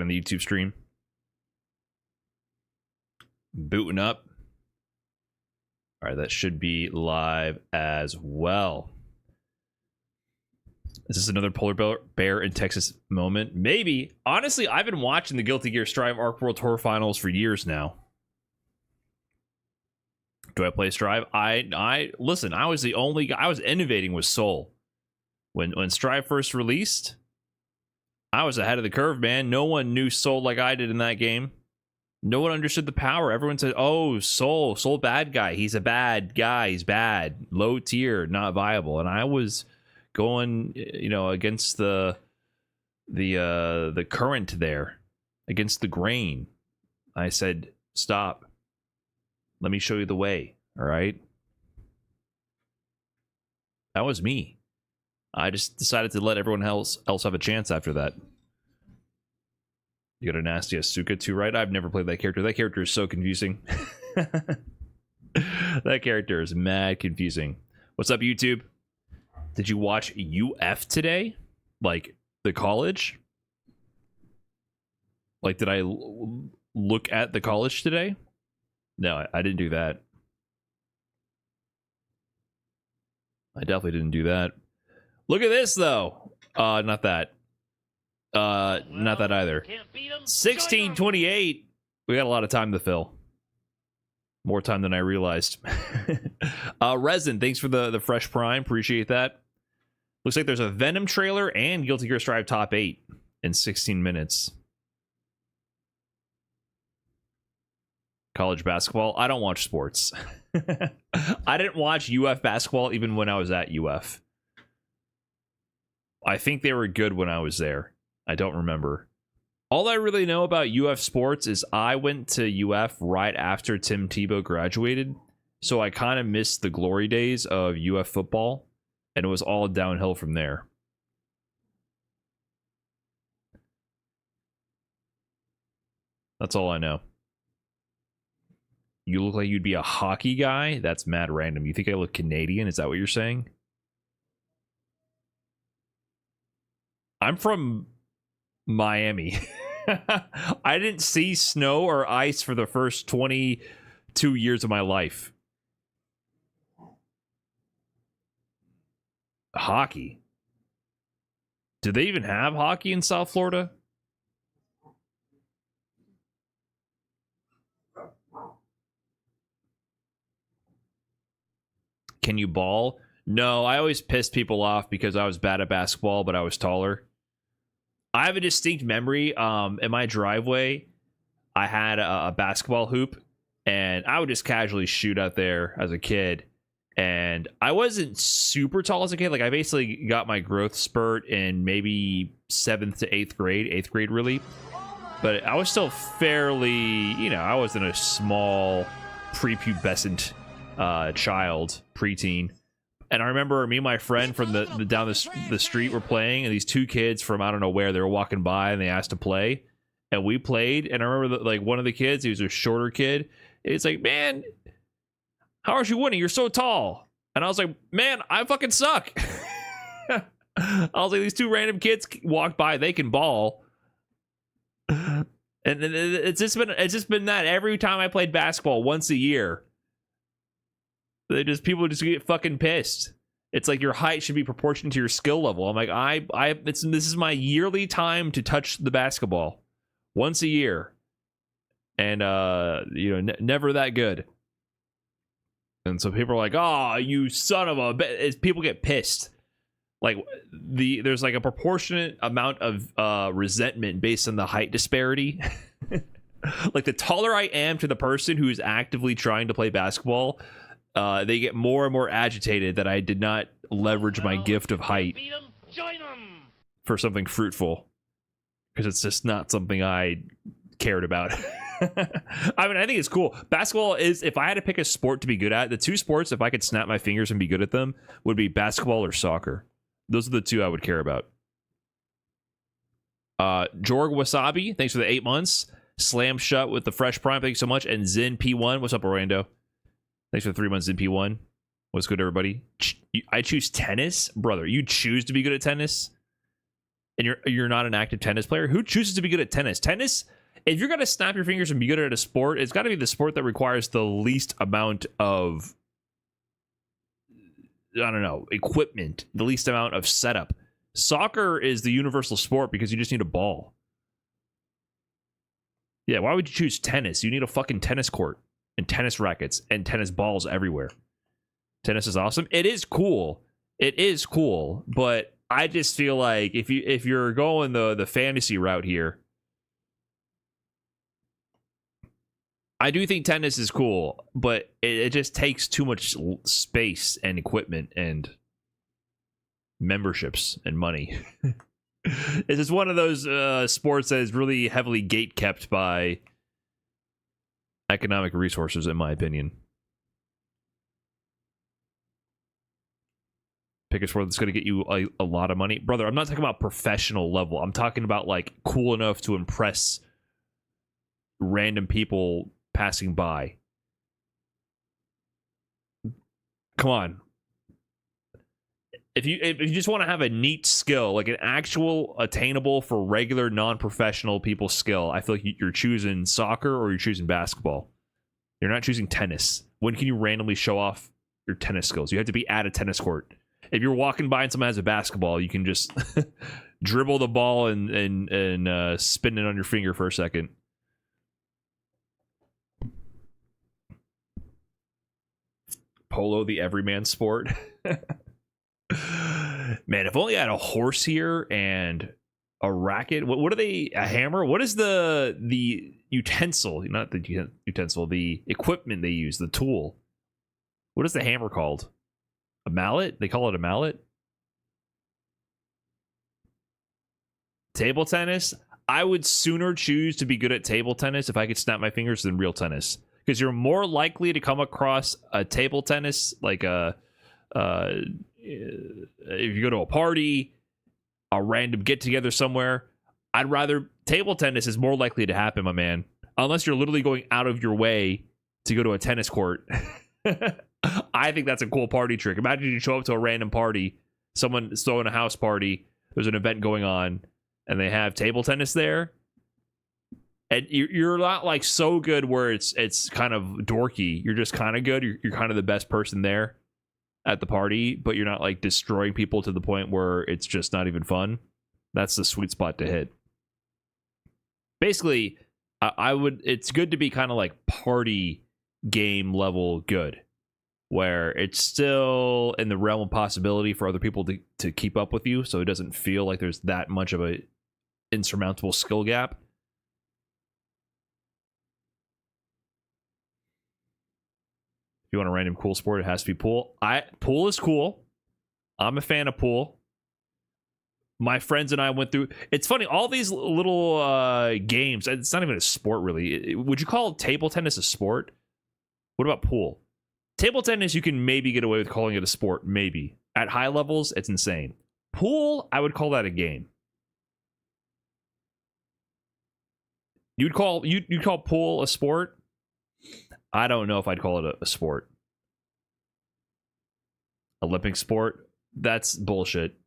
in the YouTube stream. Booting up. All right, that should be live as well. Is this another polar bear in Texas moment? Maybe. Honestly, I've been watching the Guilty Gear Strive Arc World Tour Finals for years now. Do I play Strive? I listen, I was the only guy. I was innovating with Soul. When Strive first released, I was ahead of the curve, man. No one knew Soul like I did in that game. No one understood the power. Everyone said, oh, Soul bad guy. He's a bad guy. He's bad. Low tier, not viable. And I was going, you know, against the current there, against the grain. I said, stop. Let me show you the way. All right. That was me. I just decided to let everyone else have a chance after that. You got a nasty Asuka too, right? I've never played that character. That character is so confusing. That character is mad confusing. What's up, YouTube? Did you watch UF today? Like the college? Like, did I look at the college today? No, I didn't do that. I definitely didn't do that. Look at this, though. Not that. Not that either. 16:28. We got a lot of time to fill. More time than I realized. Resin, thanks for the fresh prime. Appreciate that. Looks like there's a Venom trailer and Guilty Gear Strive top 8 in 16 minutes. College basketball. I don't watch sports. I didn't watch UF basketball even when I was at UF. I think they were good when I was there. I don't remember. All I really know about UF sports is I went to UF right after Tim Tebow graduated. So I kind of missed the glory days of UF football. And it was all downhill from there. That's all I know. You look like you'd be a hockey guy? That's mad random. You think I look Canadian? Is that what you're saying? I'm from Miami. I didn't see snow or ice for the first 22 years of my life. Hockey? Do they even have hockey in South Florida? Can you ball? No, I always pissed people off because I was bad at basketball, but I was taller. I have a distinct memory. In my driveway, I had a basketball hoop, and I would just casually shoot out there as a kid. And I wasn't super tall as a kid. Like, I basically got my growth spurt in maybe 7th to 8th grade. 8th grade, really. But I was still fairly, you know, I wasn't a small prepubescent child, preteen. And I remember me and my friend from the down the street were playing, and these two kids from I don't know where, they were walking by and they asked to play, and we played. And I remember that, like, one of the kids, he was a shorter kid. It's like, man, how are you winning? You're so tall. And I was like, man, I fucking suck. I was like, these two random kids walked by, they can ball. And it's just been that every time I played basketball once a year. People just get fucking pissed. It's like your height should be proportioned to your skill level. I'm like, this is my yearly time to touch the basketball once a year, and you know, never that good. And so people are like, "Oh, you son of a!" People get pissed. Like there's like a proportionate amount of resentment based on the height disparity. Like, the taller I am to the person who is actively trying to play basketball, they get more and more agitated that I did not leverage my gift of height for something fruitful, because it's just not something I cared about. I mean, I think it's cool. Basketball is, if I had to pick a sport to be good at, the two sports, if I could snap my fingers and be good at them, would be basketball or soccer. Those are the two I would care about. Jorg Wasabi, thanks for the 8 months. Slam Shut with the fresh prime, thank you so much. And Zin P1, what's up, Orlando? Thanks for the 3 months in P1. What's good, everybody? I choose tennis? Brother, you choose to be good at tennis? and you're not an active tennis player, who chooses to be good at tennis? Tennis, if you're gonna snap your fingers and be good at a sport, it's got to be the sport that requires the least amount of, I don't know, equipment, the least amount of setup. Soccer is the universal sport because you just need a ball. Yeah, why would you choose tennis? You need a fucking tennis court and tennis rackets and tennis balls everywhere. Tennis is awesome. It is cool. It is cool, but I just feel like if you're going the fantasy route here, I do think tennis is cool, but it just takes too much space and equipment and memberships and money. It's just one of those sports that is really heavily gate kept by economic resources, in my opinion. Pick a sport that's going to get you a lot of money. Brother, I'm not talking about professional level. I'm talking about like cool enough to impress random people passing by. Come on. If you just want to have a neat skill, like an actual attainable for regular non-professional people skill, I feel like you're choosing soccer or you're choosing basketball. You're not choosing tennis. When can you randomly show off your tennis skills? You have to be at a tennis court. If you're walking by and someone has a basketball, you can just dribble the ball and spin it on your finger for a second. Polo, the everyman sport. Man, if only I had a horse here and a racket. What are they? A hammer? What is the utensil? Not the utensil. The equipment they use. The tool. What is the hammer called? A mallet? They call it a mallet. Table tennis. I would sooner choose to be good at table tennis if I could snap my fingers than real tennis, because you're more likely to come across a table tennis like a. If you go to a party, a random get together somewhere, I'd rather table tennis is more likely to happen, my man. Unless you're literally going out of your way to go to a tennis court. I think that's a cool party trick. Imagine you show up to a random party, someone's throwing a house party, there's an event going on, and they have table tennis there. And you're not like so good where it's kind of dorky. You're just kind of good. You're kind of the best person there at the party, but you're not like destroying people to the point where it's just not even fun. That's the sweet spot to hit. Basically, it's good to be kind of like party game level good, where it's still in the realm of possibility for other people to keep up with you, so it doesn't feel like there's that much of a insurmountable skill gap. If you want a random cool sport, it has to be pool. Pool is cool. I'm a fan of pool. My friends and I went through. It's funny, all these little games. It's not even a sport, really. Would you call table tennis a sport? What about pool? Table tennis, you can maybe get away with calling it a sport. Maybe at high levels, it's insane. Pool, I would call that a game. You'd call pool a sport? I don't know if I'd call it a sport. Olympic sport? That's bullshit.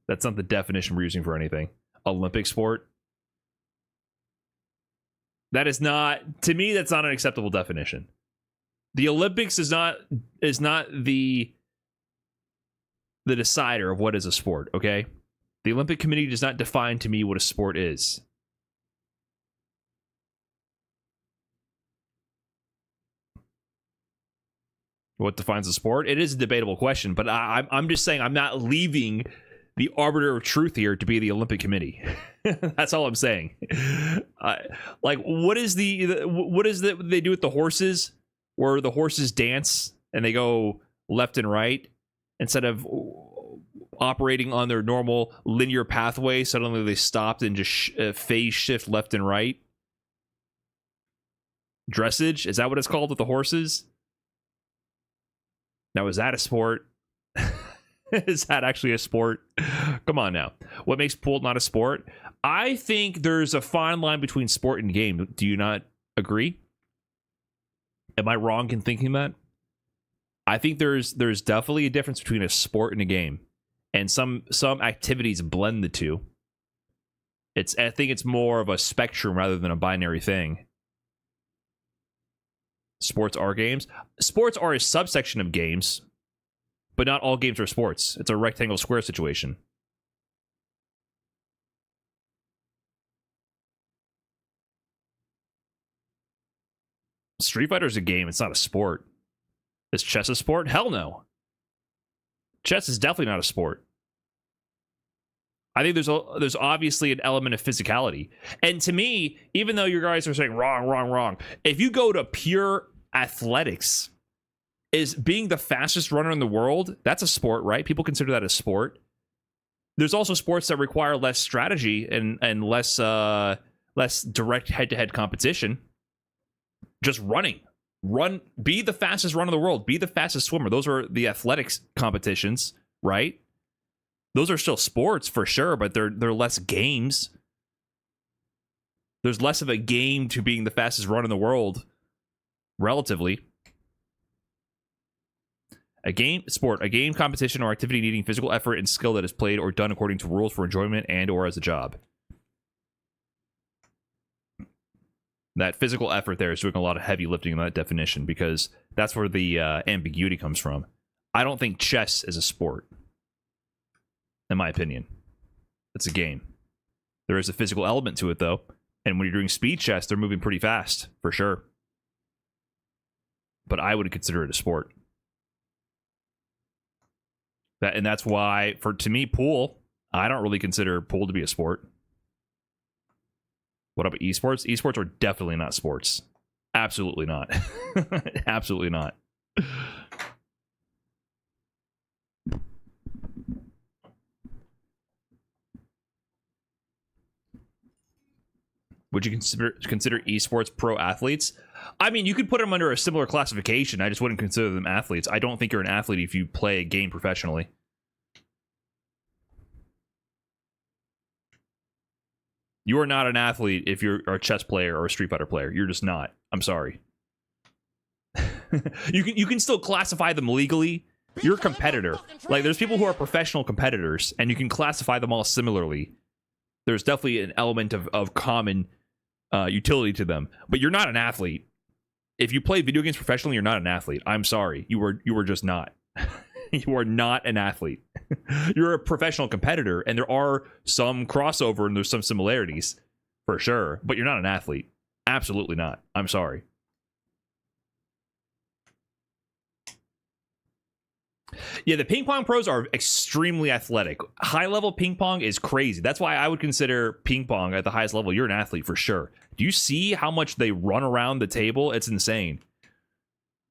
That's not the definition we're using for anything. Olympic sport? That is not, to me, that's not an acceptable definition. The Olympics is not the decider of what is a sport, okay? The Olympic Committee does not define to me what a sport is. What defines a sport? It is a debatable question, but I'm just saying I'm not leaving the arbiter of truth here to be the Olympic Committee. That's all I'm saying. Like, what is they do with the horses, where the horses dance and they go left and right instead of operating on their normal linear pathway? Suddenly they stopped and just phase shift left and right. Dressage, is that what it's called with the horses? Now, is that a sport? Is that actually a sport? Come on now. What makes pool not a sport? I think there's a fine line between sport and game. Do you not agree? Am I wrong in thinking that? I think there's definitely a difference between a sport and a game. And some activities blend the two. I think it's more of a spectrum rather than a binary thing. Sports are games. Sports are a subsection of games, but not all games are sports. It's a rectangle square situation. Street Fighter is a game. It's not a sport. Is chess a sport? Hell no. Chess is definitely not a sport. I think there's obviously an element of physicality. And to me, even though you guys are saying wrong, if you go to pure athletics, is being the fastest runner in the world, that's a sport, right? People consider that a sport. There's also sports that require less strategy and less direct head-to-head competition. Just running. Be the fastest runner in the world. Be the fastest swimmer. Those are the athletics competitions, right? Those are still sports for sure, but they're less games. There's less of a game to being the fastest runner in the world, relatively. A game competition, or activity needing physical effort and skill that is played or done according to rules for enjoyment and or as a job. That physical effort there is doing a lot of heavy lifting in that definition, because that's where the ambiguity comes from. I don't think chess is a sport, in my opinion. It's a game. There is a physical element to it, though. And when you're doing speed chess, they're moving pretty fast, for sure. But I would consider it a sport. And that's why, to me, pool, I don't really consider pool to be a sport. What about esports? Esports are definitely not sports. Absolutely not. Absolutely not. Would you consider esports pro athletes? I mean, you could put them under a similar classification. I just wouldn't consider them athletes. I don't think you're an athlete if you play a game professionally. You are not an athlete if you're a chess player or a Street Fighter player. You're just not. I'm sorry. You can still classify them legally. You're a competitor. Like, there's people who are professional competitors, and you can classify them all similarly. There's definitely an element of common utility to them. But you're not an athlete. If you play video games professionally, you're not an athlete. I'm sorry. You were just not. You are not an athlete. You're a professional competitor, and there are some crossover and there's some similarities for sure, but you're not an athlete. Absolutely not. I'm sorry. Yeah, the ping pong pros are extremely athletic. High level ping pong is crazy. That's why I would consider ping pong at the highest level. You're an athlete for sure. Do you see how much they run around the table? It's insane.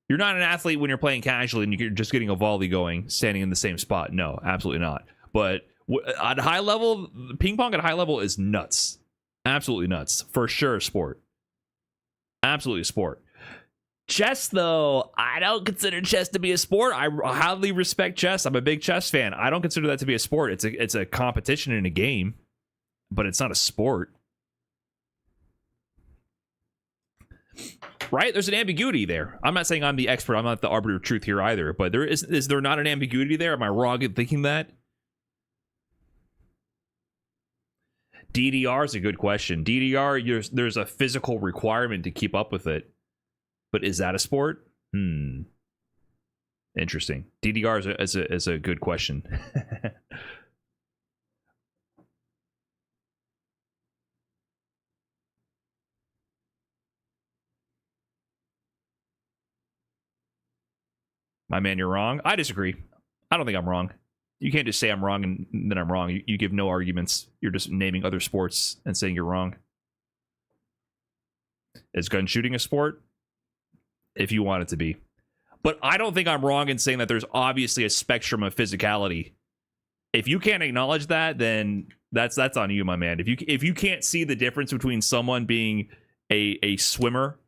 You're not an athlete when you're playing casually and you're just getting a volley going, standing in the same spot. No, absolutely not. But at high level, ping pong at high level is nuts. Absolutely nuts. For sure, sport. Absolutely a sport. Chess, though, I don't consider chess to be a sport. I highly respect chess. I'm a big chess fan. I don't consider that to be a sport. It's a competition in a game, but it's not a sport. Right? There's an ambiguity there. I'm not saying I'm the expert. I'm not the arbiter of truth here either. But is there not an ambiguity there? Am I wrong in thinking that? DDR is a good question. DDR, there's a physical requirement to keep up with it. But is that a sport? Interesting. DDR is a good question. My man, you're wrong. I disagree. I don't think I'm wrong. You can't just say I'm wrong and then I'm wrong. You give no arguments. You're just naming other sports and saying you're wrong. Is gun shooting a sport? If you want it to be. But I don't think I'm wrong in saying that there's obviously a spectrum of physicality. If you can't acknowledge that, then that's on you, my man. If you can't see the difference between someone being a swimmer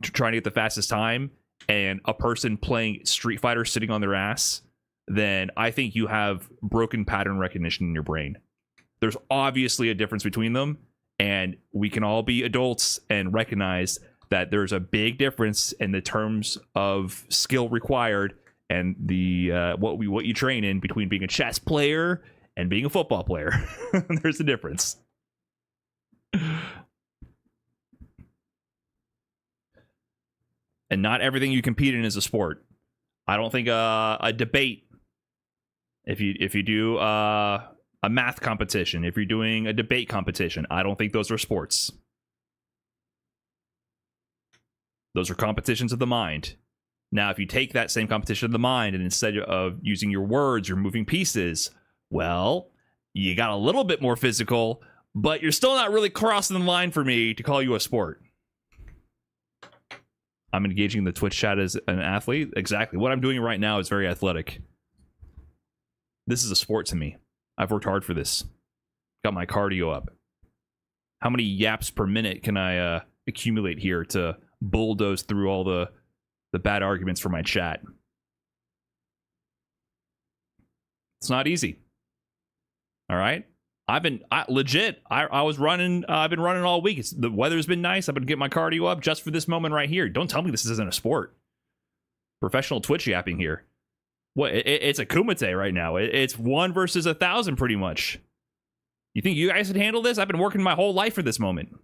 trying to get the fastest time and a person playing Street Fighter sitting on their ass, then I think you have broken pattern recognition in your brain. There's obviously a difference between them, and we can all be adults and recognize that there's a big difference in the terms of skill required and the what you train in between being a chess player and being a football player. There's a difference. And not everything you compete in is a sport. I don't think a debate, if you do a math competition, if you're doing a debate competition, I don't think those are sports. Those are competitions of the mind. Now, if you take that same competition of the mind and instead of using your words, you're moving pieces, well, you got a little bit more physical, but you're still not really crossing the line for me to call you a sport. I'm engaging the Twitch chat as an athlete. Exactly. What I'm doing right now is very athletic. This is a sport to me. I've worked hard for this. Got my cardio up. How many yaps per minute can I accumulate here to bulldoze through all the bad arguments for my chat? It's not easy. All right. I've been running all week. The weather's been nice. I've been getting my cardio up just for this moment right here. Don't tell me this isn't a sport. Professional Twitch yapping here. What? It's a kumite right now. It's 1 versus 1,000 pretty much. You think you guys can handle this? I've been working my whole life for this moment.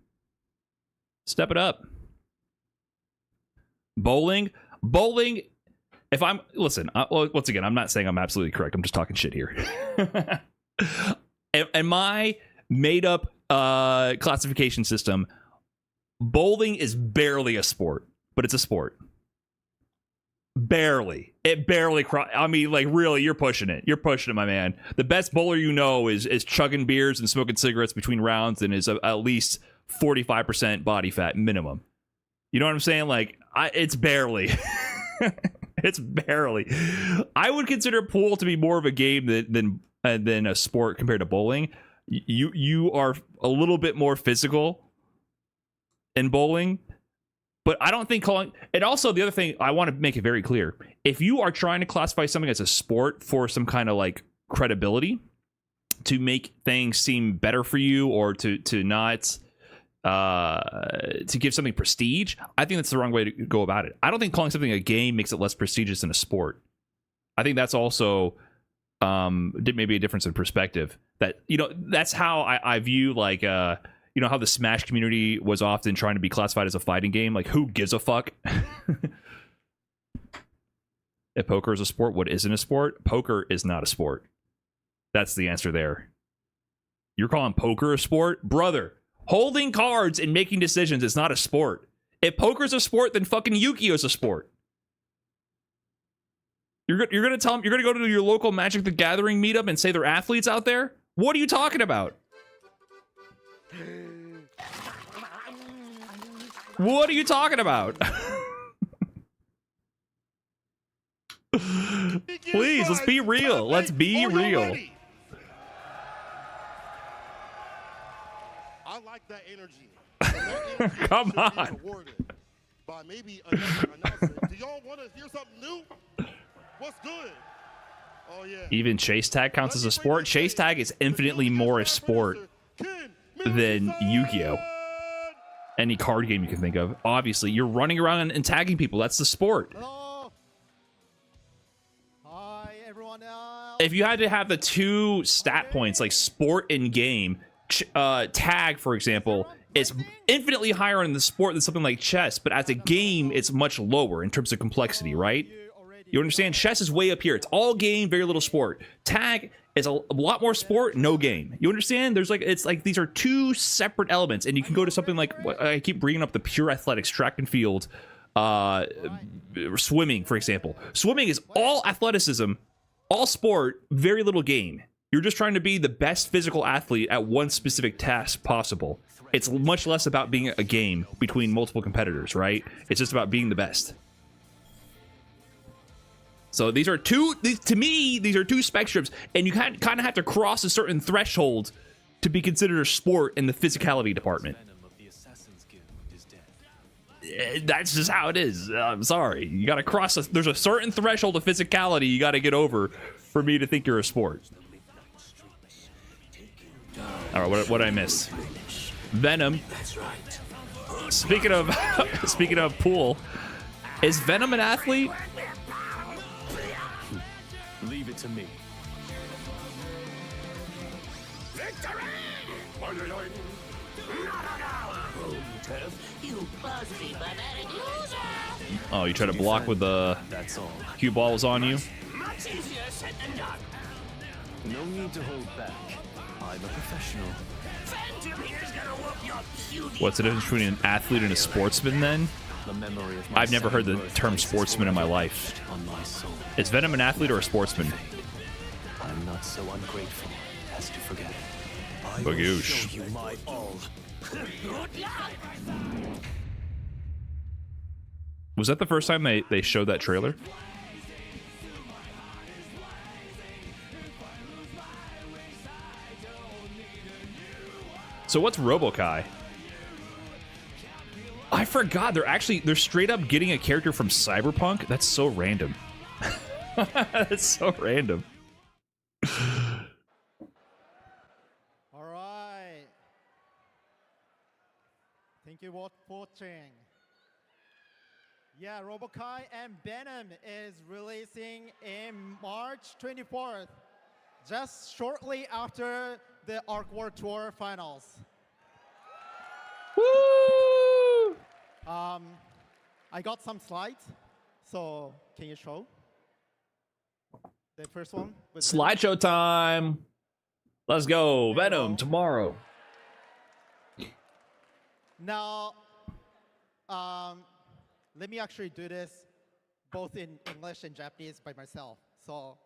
Step it up. Bowling. If I'm listen, once again, I'm not saying I'm absolutely correct. I'm just talking shit here. In my made-up classification system, bowling is barely a sport, but it's a sport. Barely. It barely I mean, like, really, you're pushing it. You're pushing it, my man. The best bowler you know is chugging beers and smoking cigarettes between rounds and is at least 45% body fat minimum. You know what I'm saying? Like, it's barely. It's barely. I would consider pool to be more of a game than a sport compared to bowling. You are a little bit more physical in bowling, but I don't think calling it. Also, the other thing I want to make it very clear: if you are trying to classify something as a sport for some kind of like credibility, to make things seem better for you, or to not to give something prestige, I think that's the wrong way to go about it. I don't think calling something a game makes it less prestigious than a sport. I think that's also maybe a difference in perspective. That, you know, that's how I view, like, you know, how the Smash community was often trying to be classified as a fighting game. Like, who gives a fuck? If poker is a sport, what isn't a sport? Poker is not a sport. That's the answer there. You're calling poker a sport? Brother, holding cards and making decisions is not a sport. If poker's a sport, then fucking Yu-Gi-Oh's a sport. You're gonna tell them you're gonna go to your local Magic the Gathering meetup and say they're athletes out there? What are you talking about? What are you talking about? Please, let's be real. Let's be real. I like that energy. That energy Come should be on. rewarded by maybe another announcement. Do y'all want to hear something new? What's good? Oh yeah. Even chase tag counts as a sport. Chase tag is infinitely more a sport than Yu-Gi-Oh. Any card game you can think of. Obviously, you're running around and tagging people. That's the sport. Hello. Hi, everyone. If you had to have the two stat points, like sport and game, tag, for example, is infinitely higher in the sport than something like chess, but as a game, it's much lower in terms of complexity, right? You understand? Chess is way up here. It's all game, very little sport. Tag is a lot more sport, no game. You understand? There's like, it's like these are two separate elements, and you can go to something like, I keep bringing up the pure athletics, track and field, swimming, for example. Swimming is all athleticism, all sport, very little game. You're just trying to be the best physical athlete at one specific task possible. It's much less about being a game between multiple competitors, right? It's just about being the best. So these are two, to me, these are two spectrums, and you kind of have to cross a certain threshold to be considered a sport in the physicality department. That's just how it is. I'm sorry. You got to cross, there's a certain threshold of physicality you got to get over for me to think you're a sport. All right, what did I miss? Venom. Speaking of speaking of pool, is Venom an athlete? Leave it to me. Victory! You pussy pathetic loser! Oh, you try to block with the That's all. cue balls on you. Much easier said than done. No need to hold back. I'm a professional. Phantom here's gonna whoop your cutie. What's the difference between an athlete and a sportsman then? The memory of my I've never heard the seven term birthdays is sportsman in my already life. etched on my soul. Is Venom an athlete or a sportsman? I'm not so ungrateful as to forget. I Bagoosh. will show you my all. Good luck. Was that the first time they showed that trailer? So what's Robokai? I forgot. They're straight up getting a character from Cyberpunk. That's so random. That's so random. All right. Thank you for watching. Yeah, Robokai and Venom is releasing in March 24th, just shortly after the Arc War Tour finals. Woo! I got some slides, so can you show? The first one? with Venom? Slideshow time. Let's go. There you Venom go. tomorrow. Now, let me actually do this both in English and Japanese by myself. So,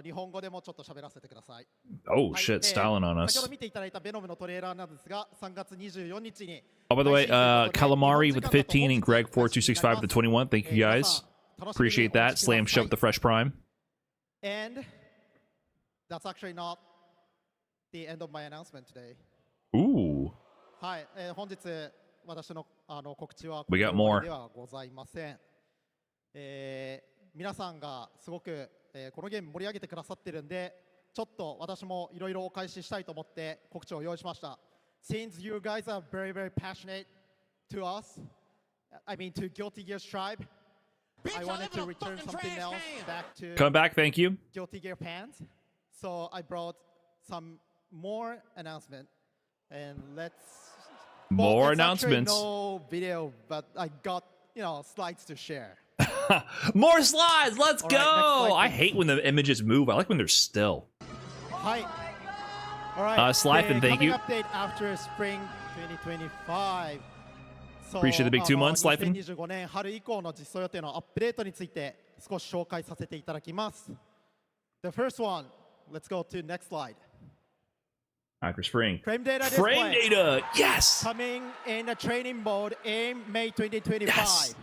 日本語でもちょっと喋らせてください。 Oh はい shit, styling on 先ほ us. ど見ていただいたベノムのトレーラーなんですが、3月24日に Oh, by the way, 配信ということで Calamari 日 with 本時間 15 and の本日 Greg4265 with the 21. Thank you 皆 guys. さん楽しみに Appreciate お that. 待ちくだ Slam さい Show with the Fresh Prime. And that's actually not the end of my announcement today. Ooh. はい、本日私の告知は We got ここ more. ではございません。皆さんがすごく、このゲーム盛り上げてくださってるんで、ちょっと私もいろいろお返ししたいと思って告知を用意しました。Since you guys are very very passionate to us, I mean to Guilty Gear Tribe, I wanted to return something else back to Come back, thank you. Guilty Gear fans. So I brought some more announcement and let's More it's actually announcements. no video, but I got slides to share. More slides. Let's All go. right, next slide, I please. hate when the images move. I like when they're still. Hi. All right. Slifen, thank coming you. Update after spring 2025. So, Appreciate the big 2 months, Slifen. 2025年春以降の実装予定のアップデートについて少し紹介させていただきます。The first one, let's go to next slide. After spring. Frame data Frame display. data. Yes. Coming in a training mode in May 2025. Yes.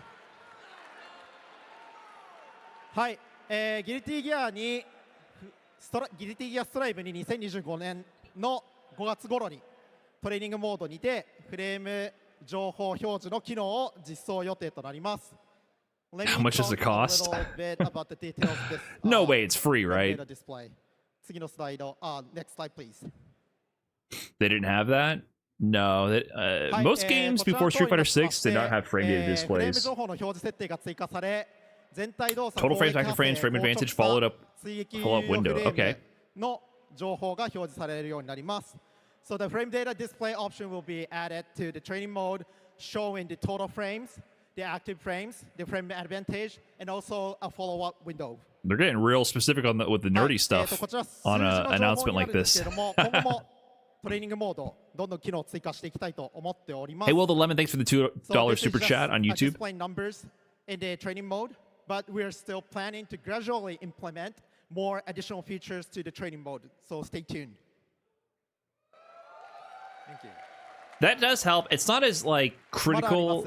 はい、ギルティギアにギルティギアストライブに2025年の5月頃にトレーニングモードにてフレーム情報表示の機能を実装予定となります。Let me How much does it talk a cost? little bit about the details of this, No way, it's free, right? data display. 次のスライド、next slide please. They didn't have that? No. Most games before Street Fighter 6 did not have frame data フレーム displays. 情報の表示設定が追加され、全体動作 Total frames, active frames, frame advantage, followed up, 追撃 follow up window. フレーム Okay. の情報が表示されるようになります。So the frame data display option will be added to the training mode, showing the total frames, the active frames, the frame advantage, and also a follow-up window. They're getting real specific on with the はい nerdy stuff こちら数字 on の an 情報 announcement にな like るんです this. けれども、今後もトレーニングモードどんどん機能を追加していきたいと思っております。 Hey, Will the Lemon, thanks for the $2 So this is super just chat on YouTube. displaying numbers in the training mode, but we are still planning to gradually implement more additional features to the training mode. So stay tuned. Thank you. That does help. It's not as like critical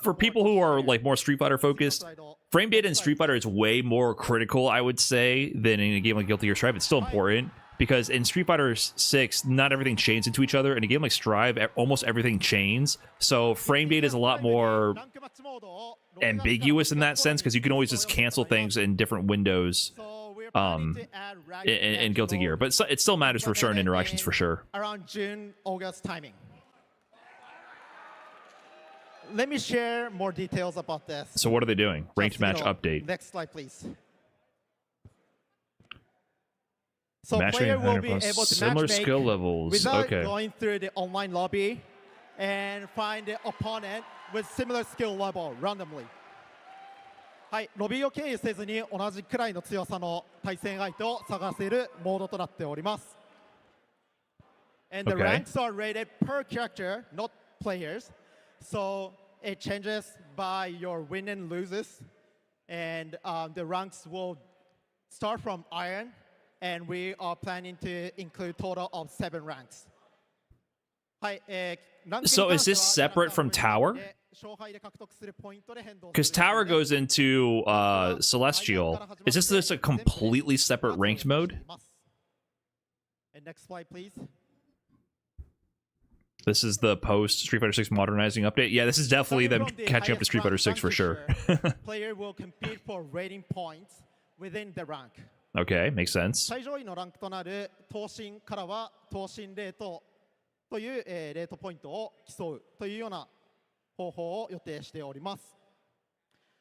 for people who are like more Street Fighter focused. Frame data in Street Fighter is way more critical, I would say, than in a game like Guilty Gear Strive. It's still important because in Street Fighter 6, not everything chains into each other. In a game like Strive, almost everything chains. So frame data is a lot more ambiguous in that sense because you can always just cancel things in different windows in Guilty Gear. But it still matters for certain interactions for sure. Around June, August timing. Let me share more details about this. So what are they doing? Ranked match Just, update. Next slide, please. So Matchmaking player will be 100+, able to similar matchmake skill levels. without Okay. going through the online lobby and find the opponent with similar skill level randomly. はい、ロビーを経由せずに同じくらいの強さの対戦相手を探せるモードとなっております。And the Okay. ranks are rated per character, not players. So it changes by your win and loses. And the ranks will start from Iron, and we are planning to include total of 7 ranks. はい、So is this separate from Tower? Because Tower goes into Celestial. Is this just a completely separate ranked mode? And next slide, please. This is the post Street Fighter 6 modernizing update. Yeah, this is definitely them catching up to Street Fighter 6 for sure. Player will compete for rating points within the rank. Okay, makes sense. 最上位のランクとなる闘神からは闘神レートという、レートポイントを競うというような方法を予定しております。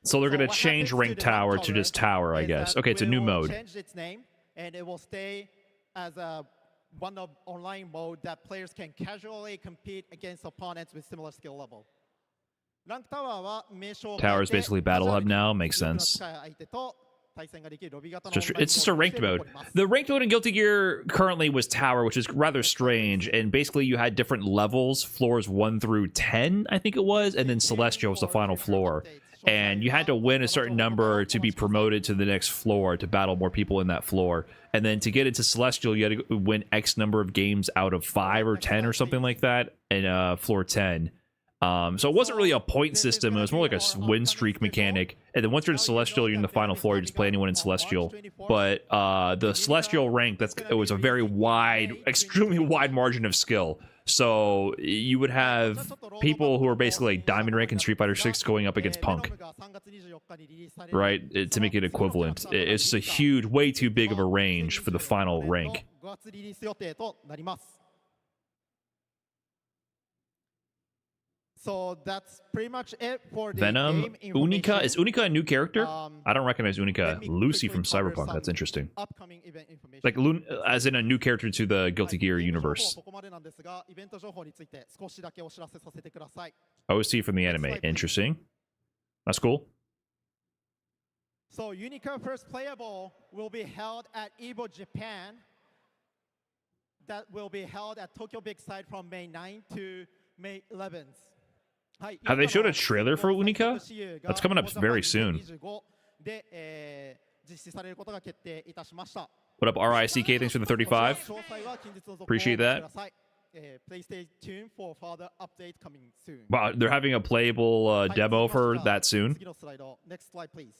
So they're going to change Rank Tower to just Tower, I guess. Okay, it's a new mode. Change its name, and it will stay as a one of online mode that players can casually compete against opponents with similar skill level. Rank Tower は名称を変えて Tower is basically Battle Hub now. Makes sense. 相手と対戦ができるロビー型の It's just a ranked mode. The ranked mode in Guilty Gear currently was Tower, which is rather strange. And basically, you had different levels, floors 1 through 10, I think it was, and then Celestial was the final floor. And you had to win a certain number to be promoted to the next floor to battle more people in that floor. And then to get into Celestial, you had to win X number of games out of 5 or 10 or something like that in floor 10. So it wasn't really a point system. It was more like a win streak mechanic. And then once you're in Celestial, you're in the final floor. You just play anyone in Celestial. But the Celestial rank, it was a very wide, extremely wide margin of skill. So you would have people who are basically like Diamond rank in Street Fighter 6 going up against Punk, right? To make it equivalent. It's just a huge, way too big of a range for the final rank. So that's pretty much it for the Venom, game information. Unica. Is Unica a new character? I don't recognize Unica. Lucy from Cyberpunk. That's interesting. Upcoming event information. Like, as in a new character to the Guilty Gear universe. ここまでなんですが、イベント情報について少しだけお知らせさせてください。 OC from the anime. Interesting. That's cool. So Unica First Playable will be held at EVO Japan. That will be held at Tokyo Big Side from May 9th to May 11th. Have they showed a trailer for Unica? That's coming up very soon. で、実施されることが決定いたしました。 What up, RICK? Thanks for the 35. 詳細は近日の続報を Appreciate that. ください。Please stay tuned for further update coming soon. Wow, they're having a playable demo for that soon. 次のスライド。Next slide, please.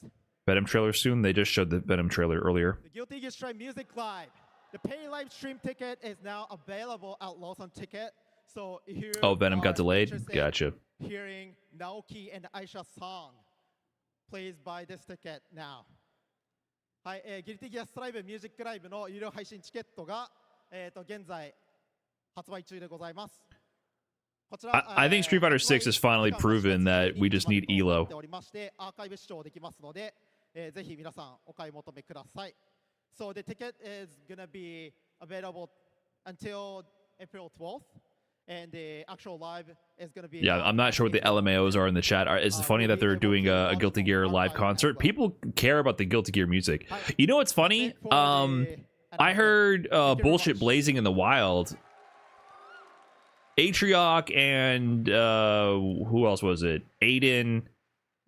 Venom trailer soon. They just showed the Venom trailer earlier. The Guilty Gear Strive Music Live. The pay live stream ticket is now available at Lawson Ticket. So if you Oh, Venom got are delayed? interested Gotcha. Hearing Naoki and Aisha's song, please buy this ticket now. はい、ギルティギアストライブミュージックライブの有料配信チケットが、現在発売中でございます。こちら I think Street Fighter 6 has finally proven that we just need ELO. おりましてアーカイブ視聴できますので、ぜひ皆さんお買い求めください。So the ticket is gonna be available until April 12th. And the actual live is going to be... Yeah, I'm not sure what the LMAOs are in the chat. It's funny that they're doing a Guilty Gear live concert. People care about the Guilty Gear music. You know what's funny? I heard Bullshit Blazing in the Wild. Atrioc and who else was it? Aiden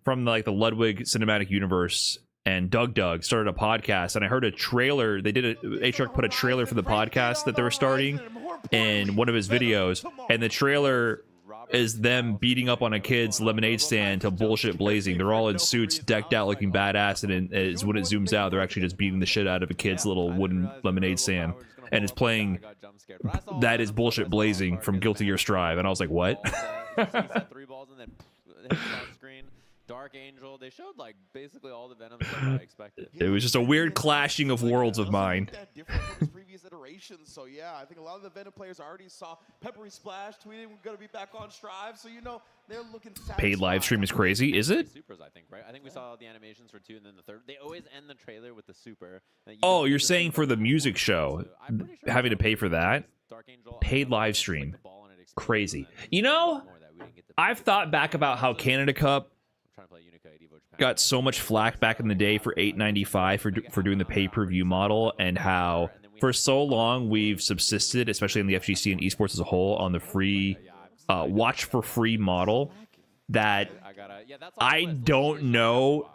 from the Ludwig Cinematic Universe and Doug started a podcast, and I heard a trailer. Atrioc put a trailer for the podcast that they were starting in one of his videos, and the trailer is them beating up on a kid's lemonade stand to Bullshit Blazing. They're all in suits, decked out, looking badass, and when it zooms out, they're actually just beating the shit out of a kid's little wooden lemonade stand, and it's playing That Is Bullshit Blazing from Guilty Gear Strive, and I was like, what? Dark Angel, they showed like basically all the Venom stuff I expected. It was just a weird clashing of worlds of mine. That different from his previous iterations. So yeah, I think a lot of the Venom players already saw Peppery Splash tweeting we're gonna be back on Strive. So they're looking satisfied. Paid live stream is crazy, is it? Supers, I think, right? I think we saw the animations for 2 and then the 3rd. They always end the trailer with the super. Oh, you're saying for the music show, having to pay for that? Paid live stream. Crazy. You know, I've thought back about how Canada Cup got so much flack back in the day for $8.95 for doing the pay-per-view model, and how for so long we've subsisted, especially in the FGC and esports as a whole, on the free watch for free model, that I don't know.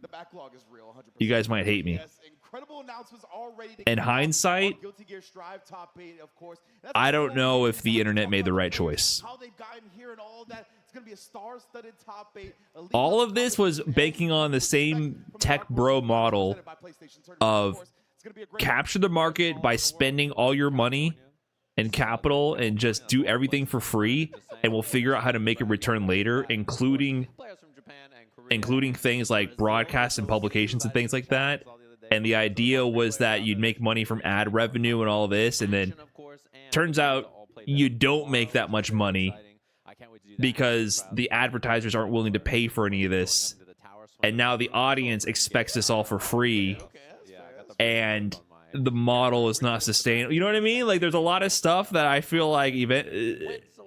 The backlog is real, 100%. You guys might hate me. Yes, incredible announcements already to In kick off hindsight, on Guilty Gear Strive top 8, of course. That's I the don't whole know thing. if the internet made the right choice. How they've gotten here and all that. It's going to be a star-studded top 8. Elite All of top this 8 was banking on the same tech bro model presented by PlayStation Tournament, of course. It's gonna be a great capture the market by spending all your money and capital and just do everything for free, and we'll figure out how to make a return later, including things like broadcasts and publications and things like that. And the idea was that you'd make money from ad revenue and all this, and then turns out you don't make that much money because the advertisers aren't willing to pay for any of this, and now the audience expects this all for free, and the model is not sustainable. You know what I mean? Like, there's a lot of stuff that I feel like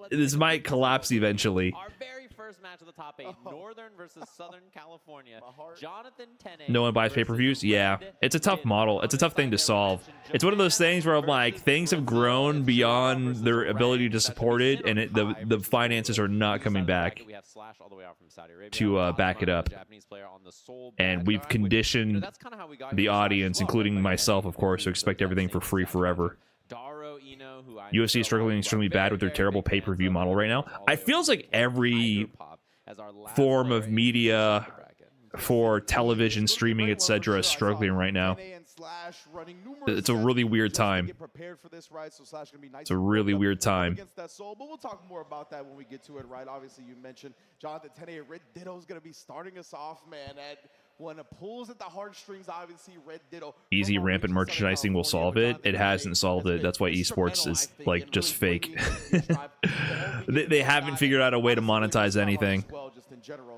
this might collapse eventually. Our very first match of the top 8, Northern versus Southern California. Jonathan Tene. No one buys pay-per-views. Yeah, it's a tough model. It's a tough thing to solve. It's one of those things where I'm like, things have grown beyond their ability to support it, and the finances are not coming back to back it up. And we've conditioned the audience, including myself, of course, to expect everything for free forever. UFC is struggling extremely bad with their terrible pay-per-view model right now. It feels like every form of media for television, streaming, etc. is struggling right now. It's a really weird time. It's a really weird time. But we'll talk more about that when we get to it, right? Obviously, you mentioned Jonathan Tene. Red Ditto is going to be starting us off, man. And when it pulls at the heartstrings, obviously, Red Ditto. Easy rampant merchandising will solve it. It hasn't solved it. That's why esports is like just fake. They haven't figured out a way to monetize anything.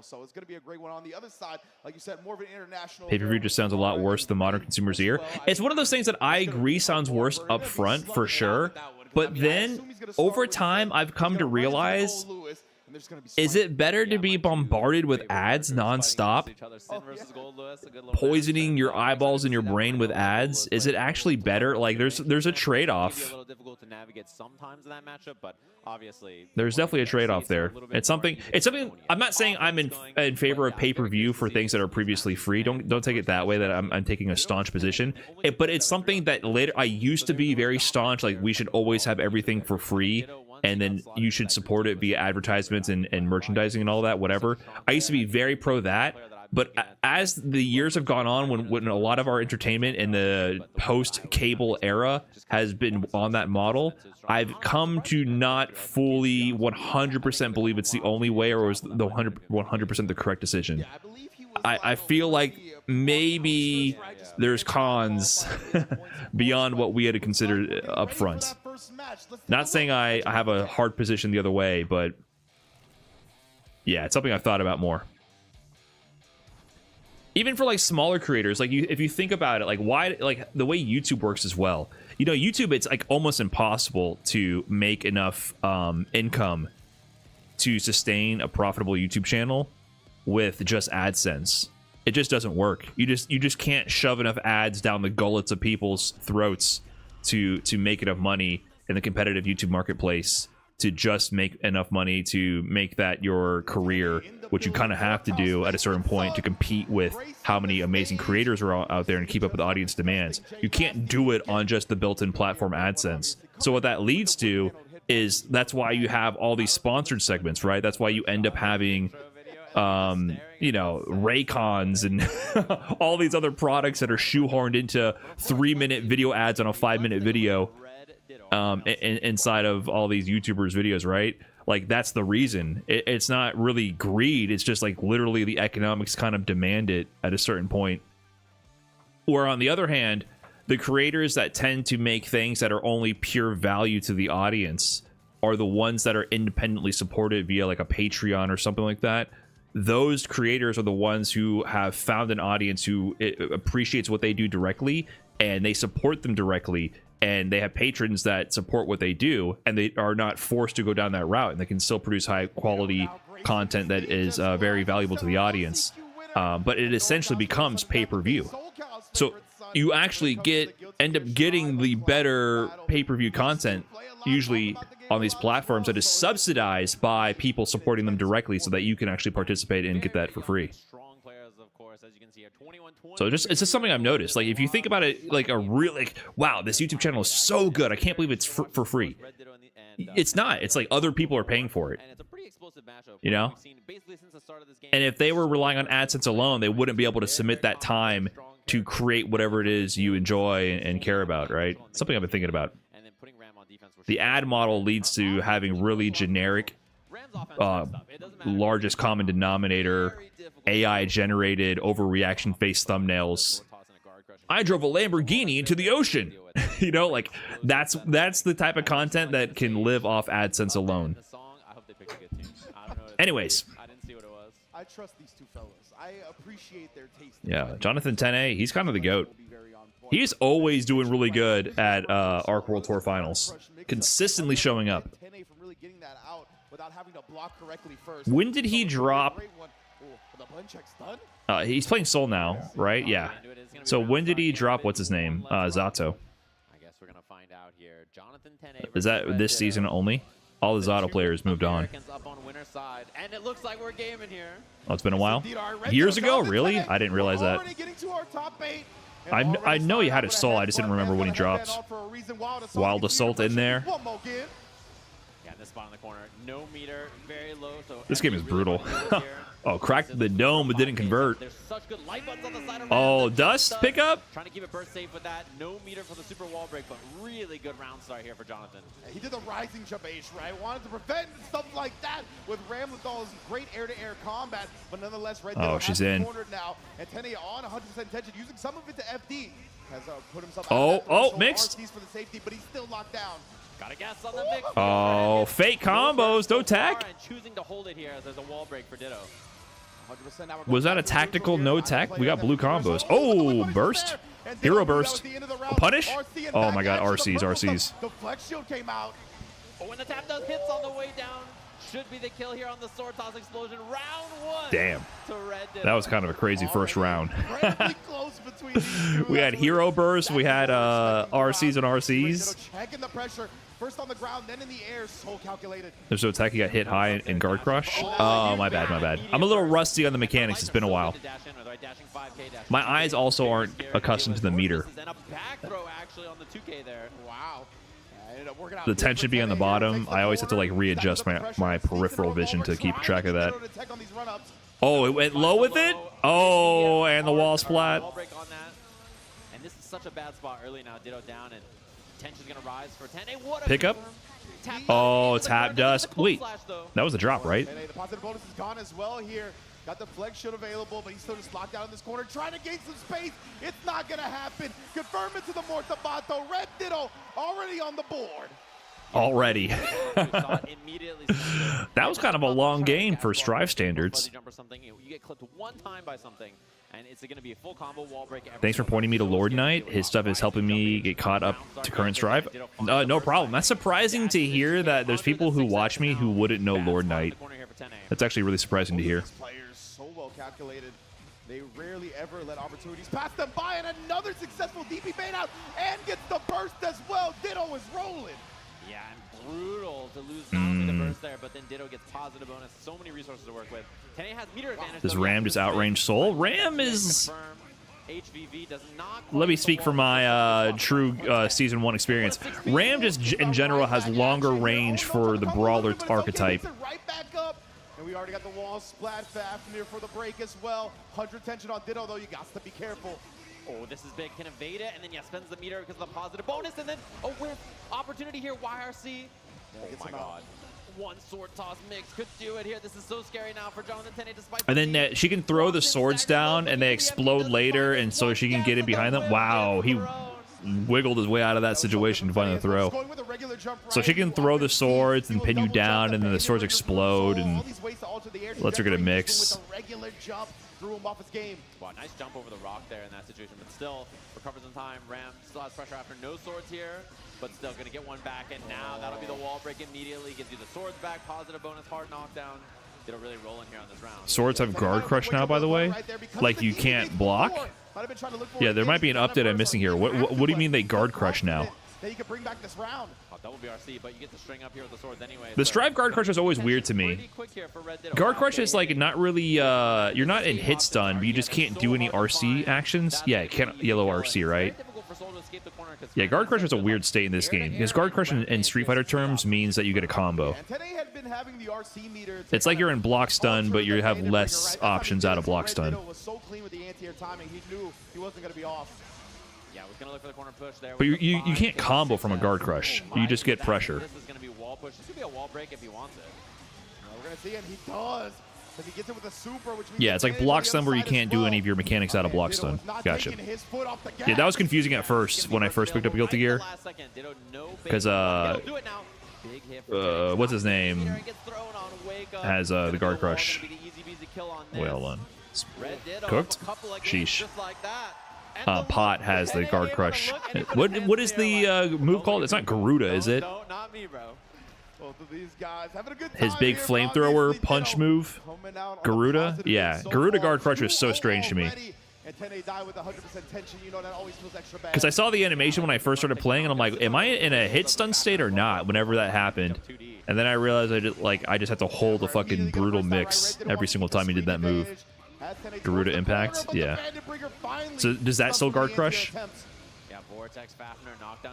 So it's going to be a great one on the other side. Like you said, more of an international Pay-per-view just sounds a lot worse to the modern consumer's ear. It's one of those things that I agree sounds worse up front for sure, but then over time I've come to realize, is it better to be bombarded with ads nonstop, poisoning your eyeballs and your brain with ads? Is it actually better? Like, there's a trade-off. There's definitely a trade-off there. It's something. I'm not saying I'm in favor of pay-per-view for things that are previously free. Don't take it that way, that I'm taking a staunch position. But it's something that later I used to be very staunch. Like, we should always have everything for free, and then you should support it via advertisements and merchandising and all that, whatever. I used to be very pro that. But as the years have gone on, when a lot of our entertainment in the post-cable era has been on that model, I've come to not fully 100% believe it's the only way, or was the 100% the correct decision. I feel like maybe there's cons beyond what we had to consider up front. Not saying I have a hard position the other way, but yeah, it's something I've thought about more. Even for like smaller creators, like if you think about it, like why, like the way YouTube works as well. You know, YouTube, it's like almost impossible to make enough income to sustain a profitable YouTube channel with just AdSense. It just doesn't work. You just can't shove enough ads down the gullets of people's throats to make enough money in the competitive YouTube marketplace to just make enough money to make that your career, which you kind of have to do at a certain point to compete with how many amazing creators are out there and keep up with audience demands. You can't do it on just the built-in platform AdSense. So what that leads to is, that's why you have all these sponsored segments, right? That's why you end up having you know, Raycons and all these other products that are shoehorned into 3-minute video ads on a 5-minute video inside of all these YouTubers' videos, right? Like, that's the reason. It's not really greed. It's just like literally the economics kind of demand it at a certain point. Or on the other hand, the creators that tend to make things that are only pure value to the audience are the ones that are independently supported via like a Patreon or something like that. Those creators are the ones who have found an audience who appreciates what they do directly, and they support them directly, and they have patrons that support what they do, and they are not forced to go down that route, and they can still produce high quality content that is very valuable to the audience. But it essentially becomes pay-per-view. So you actually end up getting the better pay-per-view content usually on these platforms that is subsidized by people supporting them directly, so that you can actually participate and get that for free. So it's just something I've noticed. Like, if you think about it, like a real, like, wow, this YouTube channel is so good, I can't believe it's for free. It's not. It's like other people are paying for it. You know? And if they were relying on AdSense alone, they wouldn't be able to submit that time to create whatever it is you enjoy and care about, right? Something I've been thinking about. The ad model leads to having really generic, largest common denominator, AI-generated overreaction face thumbnails. I drove a Lamborghini into the ocean. You know, like that's the type of content that can live off AdSense alone. Anyways, I trust these two fellas. I appreciate their taste. yeah, Jonathan 10A, he's kind of the GOAT. He's always doing really good at Arc World Tour Finals, consistently showing up. When did he drop? He's playing Soul now, right? Yeah. So when did he drop? What's his name? Zato. I guess we're gonna find out here. Jonathan 10A Is that this season only? All the Zato players moved on. up on winner's side, and it looks like we're gaming here. Oh, it's been a while. Years ago, really? I didn't realize that. I know he had a Soul. I just didn't remember when he dropped. Wild Assault in there. Yeah, this spot in the corner, no meter, very low. So This game is brutal. Oh, cracked the dome but didn't convert. There's such good light buttons on the side of Oh, Rams. Dust pickup? Trying to keep it burst safe with that. No meter for the super wall break, but really good round start here for Jonathan. He did the rising jump H, right? Wanted to prevent stuff like that with Ram with all his great air-to-air combat, but nonetheless, Red Ditto she's has him in. cornered now, and Tenney on 100% tension, using some of it to FD. Has put himself mixed. RCs for the safety, but he's still locked down. Got a gas on the mix. Oh, fake combos, no tech. And choosing to hold it here as there's a wall break for Ditto. 100% now. Was that a tactical no tech? We got blue combos. Oh, burst. Hero burst. Punish? Oh my god, RCs. The flex shield came out. Oh, when the tap does hits on the way down, should be the kill here on the sword toss explosion. Round one. Damn. To Red Ditto. That was kind of a crazy first round. Incredibly close between these two. We had hero burst, we had RCs and RCs. Checking the pressure. First on the ground, then in the air. So calculated. There's no tech, he got hit high in guard crush. Oh, my bad. I'm a little rusty on the mechanics, it's been a while. My eyes also aren't accustomed to the meter. And a back throw actually on the 2K there. Wow. The tension being on the bottom, I always have to like readjust my peripheral vision to keep track of that. Oh, it went low with it? Oh, and the wall splat. And this is such a bad spot early now. Ditto down, and tension's gonna rise for 10. Pickup? Oh, tap dust. Wait, that was a drop, right? The positive bonus is gone as well here. Got the flex shield available, but he's still just locked down in this corner, trying to gain some space. It's not gonna happen. Confirm it to the Mortabato. Red Ditto already on the board. Already. That was kind of a long game for Strive standards. You get clipped one time by something, and it's going to be a full combo wall break. Thanks for pointing me to Lord Knight. His stuff is helping me get caught up to current Strive. No problem. That's surprising to hear that there's people who watch me who wouldn't know Lord Knight. That's actually really surprising to hear. Players so well calculated. They rarely ever let opportunities pass them by, and another successful DP bait out and gets the burst as well. Ditto is rolling. Yeah, and brutal to lose not only the burst there, but then Ditto gets positive bonus. So many resources to work with. Tenney has meter advantage. Does Ram just outrange Soul? Ram is... Let me speak for my true Season 1 experience. Ram just, in general, has longer range for the Brawler archetype. Right back up. And we already got the wall splat Fafnir for the break as well. 100 tension on Ditto, though. You got to be careful. Oh, this is big. Can evade it, and then, yeah, spends the meter because of the positive bonus, and then a whiff opportunity here. YRC. Oh, my God. One sword toss mix could do it here. This is so scary now for Jonathan Tenney, despite... And then she can throw the swords down, and they explode later, and so she can get in behind them. Wow, wiggled his way out of that situation to find the throw. So she can throw the swords and pin you down, and then the swords explode and lets her get a mix. Wow, nice jump over the rock there in that situation, but still recovers in time. Ram still has pressure after no swords here, but still going to get one back, and now that'll be the wall break immediately. Gives you the swords back, positive bonus, hard knockdown. It'll really roll in here on this round. Swords have guard crush now, by the way. Like you can't block. Yeah, there might be an update I'm missing here. What do you mean they guard crush now? That you can bring back this round. Double BRC, but you get the string up here with the swords anyway. The strive guard crush is always weird to me. Guard crush is like not really, you're not in hit stun, but you just can't do any RC actions. Yeah, you can't yellow RC, right? Yeah, guard crush is a weird state in this game, because guard crush in Street Fighter terms means that you get a combo. It's like you're in block stun, but you have less options out of block stun. Yeah, was gonna look for the corner push there. But you can't combo from a guard crush. You just get pressure. This is gonna be wall push. This could be a wall break if he wants it. We're gonna see, and he does. If he gets it with a super, which Yeah, it's like block stun where you can't do any of your mechanics out of block stun. Gotcha. Yeah, that was confusing at first when I first picked up Guilty Gear. Because, what's his name? Has the guard crush. Well done. Cooked? Sheesh. Pot has the guard crush. What is the move called? It's not Garuda, is it? No, not me, bro. His big flamethrower punch move? Garuda? Yeah, Garuda guard crush was so strange to me. Because I saw the animation when I first started playing, and I'm like, am I in a hit stun state or not whenever that happened? And then I realized I just had to hold a fucking brutal mix every single time he did that move. Garuda impact? Yeah. So does that still guard crush?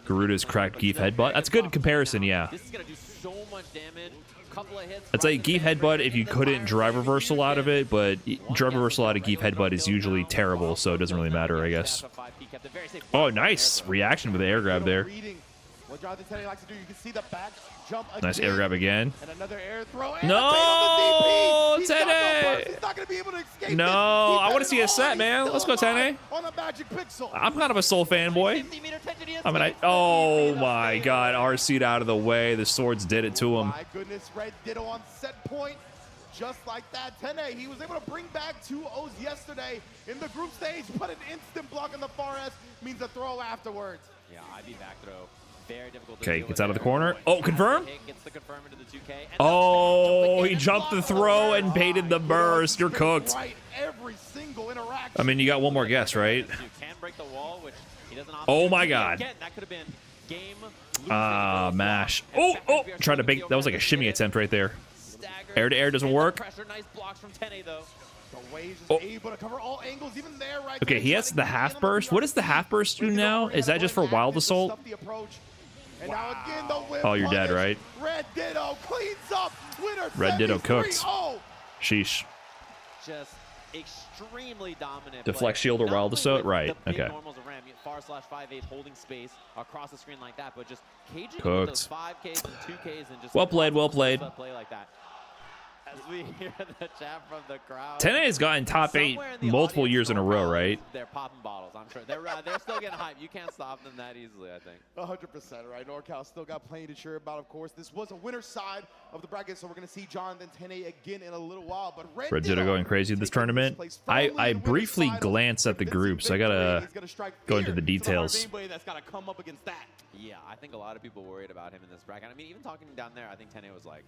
Garuda's cracked Geef headbutt? That's a good comparison, yeah. It's like Geef headbutt if you couldn't drive reversal out of it, but drive reversal out of Geef headbutt is usually terrible, so it doesn't really matter, I guess. Oh, nice reaction with the air grab there. Nice air grab again. No, Tene! No, I want to see a set, man. Let's go, Tene. I'm kind of a Soul fanboy. I mean, oh my God, RC'd out of the way. The swords did it to him. My goodness, Red Ditto on set point. Just like that, Tene, he was able to bring back 2 O's yesterday in the group stage, but an instant block on the far S means a throw afterwards. Yeah, IB back throw. Very difficult to Okay, deal gets with out of the there. corner. Oh, confirm? Gets the confirm into the 2K. And Oh, he jumped the throw and baited the burst. You're cooked. Right, every single interaction. I mean, you got one more guess, right? can break the wall, which he doesn't Oh my God. Again, that could have been game. Mash. Oh, tried to bait. That was like a shimmy attempt right there. Air to air doesn't work. Pressure, nice blocks from Tene though. Oh. Able to cover all angles, even there, right Okay, he has the half burst. What does the half burst do now? Is that just for Wild Assault? And now again, the whip Oh, you're dead, punish. right? Red Ditto cleans up. Winner Red Ditto cooked. 73-0. Sheesh. Just extremely dominant. Deflect play. shield or Not Wild only Assault? with Right, the big okay. normals of Ram, far/5/8 holding space across the screen like that, but just caging Cooked. those 5Ks and 2Ks and just Well played, well played. Play like that. As we hear the chat from the crowd. Tene has gotten top 8 Somewhere in the multiple audience, years in a no row, problem. right? They're popping bottles, I'm sure. They're still getting hyped. You can't stop them that easily, I think. 100% right. NorCal still got plenty to cheer about, of course. This was a winner's side of the bracket, so we're going to see Jonathan Tene again in a little while. But Red Ditto going crazy this tournament. I briefly glanced at the groups. I gotta go into the details. That's got to come up against that. Yeah, I think a lot of people worried about him in this bracket. I mean, even talking down there, I think Tene was like,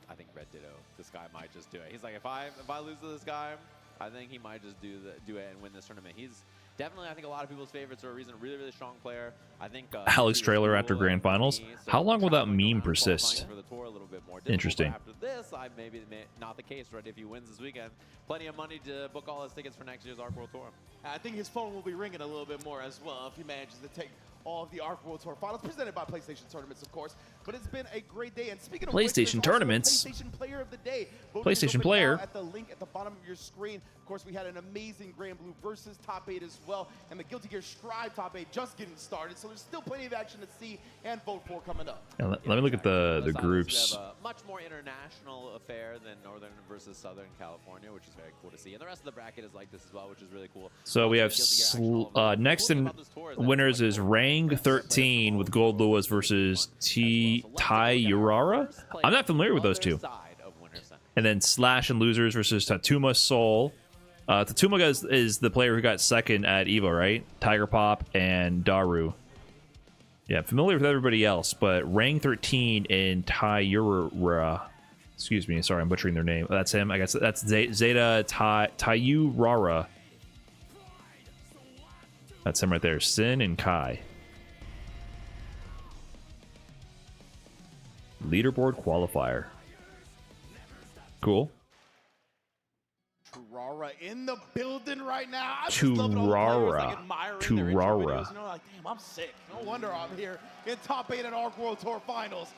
I think Red Ditto, this guy might just do it. He's like, if I lose to this guy, I think he might just do it and win this tournament. He's definitely, I think, a lot of people's favorites for a reason. Really, really strong player. I think Alex Trailer after Grand Finals. How long will that meme persist? For the tour a little bit more Interesting. After this, maybe not the case, right? If he wins this weekend, plenty of money to book all his tickets for next year's Arc World Tour. I think his phone will be ringing a little bit more as well if he manages to take all of the ARC World Tour Finals, presented by PlayStation Tournaments, of course. But it's been a great day. And speaking of which, PlayStation there's also a Tournaments. PlayStation Player of the Day. Voting is PlayStation open Player. now at the link at the bottom of your screen. Of course, we had an amazing Grand Blue versus top 8 as well, and the Guilty Gear Strive top 8 just getting started. So there's still plenty of action to see and vote for coming up. Yeah, let me look at the Playstyles groups. have a much more international affair than Northern versus Southern California, which is very cool to see. And the rest of the bracket is like this as well, which is really cool. So we have next in winners is Rang 13 with Gold Lewis versus Tai Urara. I'm not familiar with those two. And then Slash and losers versus Tatuma Soul. Tatuma is the player who got second at EVO, right? Tiger Pop and Daru. Yeah, familiar with everybody else, but Rang 13 and Taiyura. Excuse me, sorry, I'm butchering their name. That's him. I guess that's Zeta Taiyurara. That's him right there. Sin and Kai. Leaderboard qualifier. Cool. Turara in the building right now. Turara. Turara. You know, like, damn, I'm sick. No wonder I'm here in top 8 at ARC World Tour Finals.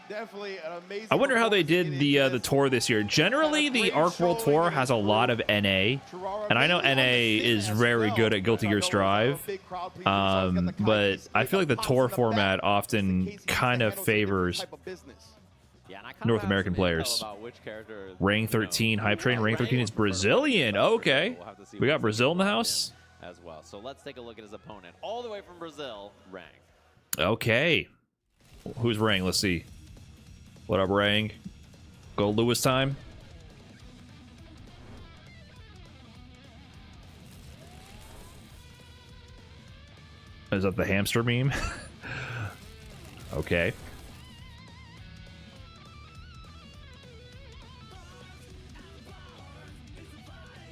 Definitely an amazing. I wonder how they performance did getting into the this. tour this year. Generally, the ARC World Tour has a lot of NA, and I know NA is very good at Guilty Gear Strive. But I feel like the tour format often kind of favors North American players. Rang 13, Hype Train. Rang 13 is Brazilian. Okay. We got Brazil in the house. As well. So let's take a look at his opponent. All the way from Brazil, Rang. Okay. Who's Rang? Let's see. What up, Rang? Gold Lewis time. Is that the hamster meme? Okay.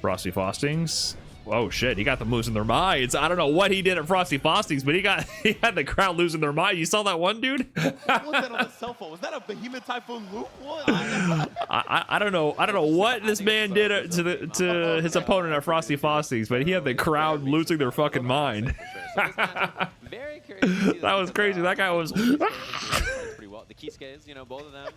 Frosty Fostings. Oh shit, he got them losing their minds. I don't know what he did at Frosty Fostings, but he had the crowd losing their mind. You saw that one dude? What was that on the cell phone? Was that a Behemoth Typhoon loop? What? I don't know. I don't know what this man did to his opponent at Frosty Fostings, but he had the crowd losing their fucking mind. Very curious to see That was crazy. That guy was. pretty well. The Kisuke's, you know, both of them.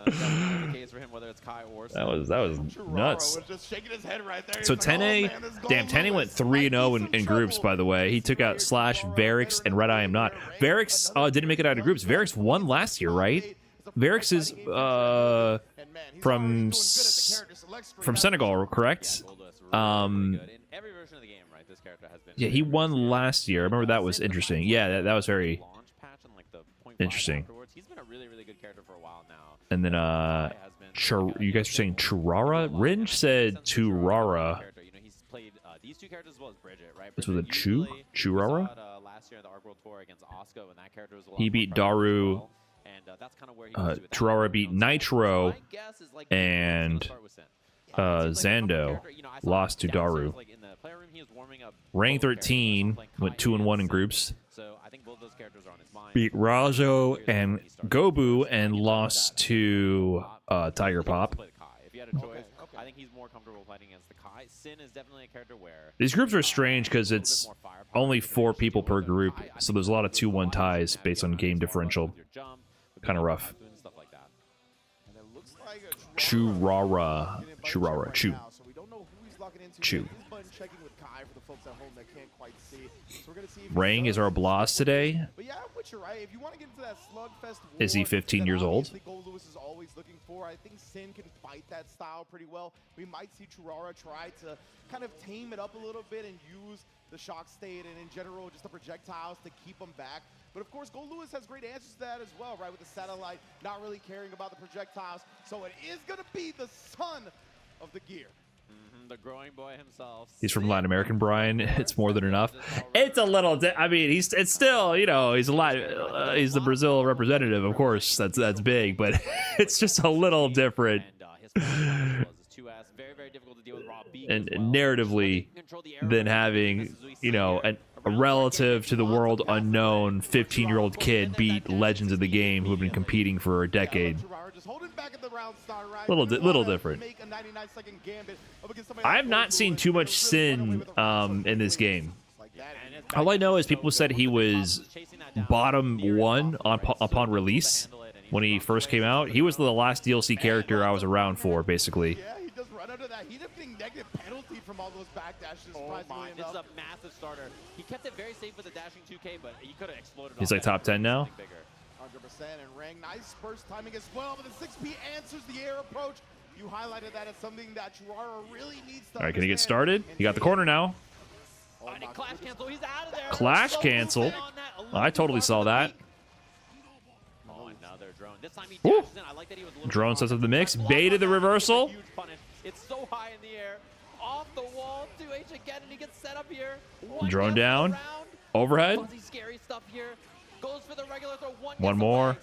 Definitely the case for him, whether it's Kai or That was nuts. Was just shaking his head right there. So He's like, 10A, oh, man, this damn, Gold 10A went Lewis 3-0 might be in some groups, trouble. by the way. He took out Slash, Varix, and Red I Am Not. Varix didn't make it out of groups. Varix won last year, right? Varix is from Senegal, correct? Yeah, he won last year. I remember that was interesting. Yeah, that was very interesting. He's been a really, really good character for a while now. And then, you guys are saying Turara? Ringe said Turara. You know, he's played these two characters as well as Bridget, right? This was a Bridget usually- Churara? we saw it, last year in the ARC World Tour against Osco, and that character was a lot He more beat prevalent as Daru. well. And that's kind of where he was with that. Turara beat Nitro, My guess is, like, and he's gonna start with Sin. Zando lost to Daru. Like, in the player room, he was warming up Rang both characters, 13 playing went Kai 2-1 in and groups. So I think both those characters are on his mind. Beat Rajo and Gobu and lost to Tiger Pop. If you had a choice, I think he's more comfortable fighting against the Kai. Sin is definitely a character where These groups are strange because it's only 4 people per group, so there's a lot of 2-1 ties based on game differential. Kind of rough. And it looks like a Churara. getting a bunch Churara. right Chu. now, so we don't know who he's locking into. Chu. He's button checking with Kai for the folks at home that can't quite see. So we're gonna see if he Rang is does. our blast today. But yeah, I'm with you, right? If you want to get into that slugfest war, Is he 15 that years old? obviously Gold Lewis is always looking for. I think Sin can fight that style pretty well. We might see Turara try to kind of tame it up a little bit and use the shock state and in general just the projectiles to keep him back. But of course, Gold Lewis has great answers to that as well, right? With the satellite, not really caring about the projectiles. So it is going to be the son of the gear. The growing boy himself. He's from Latin American, Brian. It's more than enough. It's a little. I mean, it's still, you know, he's a lot. He's the Brazil representative, of course. That's big, but it's just a little different. And narratively, than having, you know, a relative to the world unknown 15-year-old kid beat legends of the game who have been competing for a decade. Little different. I have not seen too much Sin in this game. All I know is people said he was bottom 1 upon release when he first came out. He was the last DLC character I was around for, basically. Yeah, he does run under that. He ended up getting negative penalty from all those backdashes. Oh my, surprisingly this is enough. a massive starter. He kept it very safe with the dashing 2K, but he could have exploded. He's off like that top 10 now. something bigger. 100% and Rang, nice burst timing as well, but the 6P answers the air approach. You highlighted that as something that Churara really needs to All right, can he get understand. started? And He got the corner now. Finding Clash cancel, he's out of there. Clash cancel? On that, I totally saw that. Oh, another drone. This time he Woo. dashes in. I like that he was a little Drone bit sets up the off. mix. Block Baited on the that, reversal. it's a huge punish. It's so high in the air. Off the wall, 2H again, and he gets set up here. One Drone death down. round. Overhead. Fuzzy, scary stuff here. Goes for the regular throw. One gets more. away.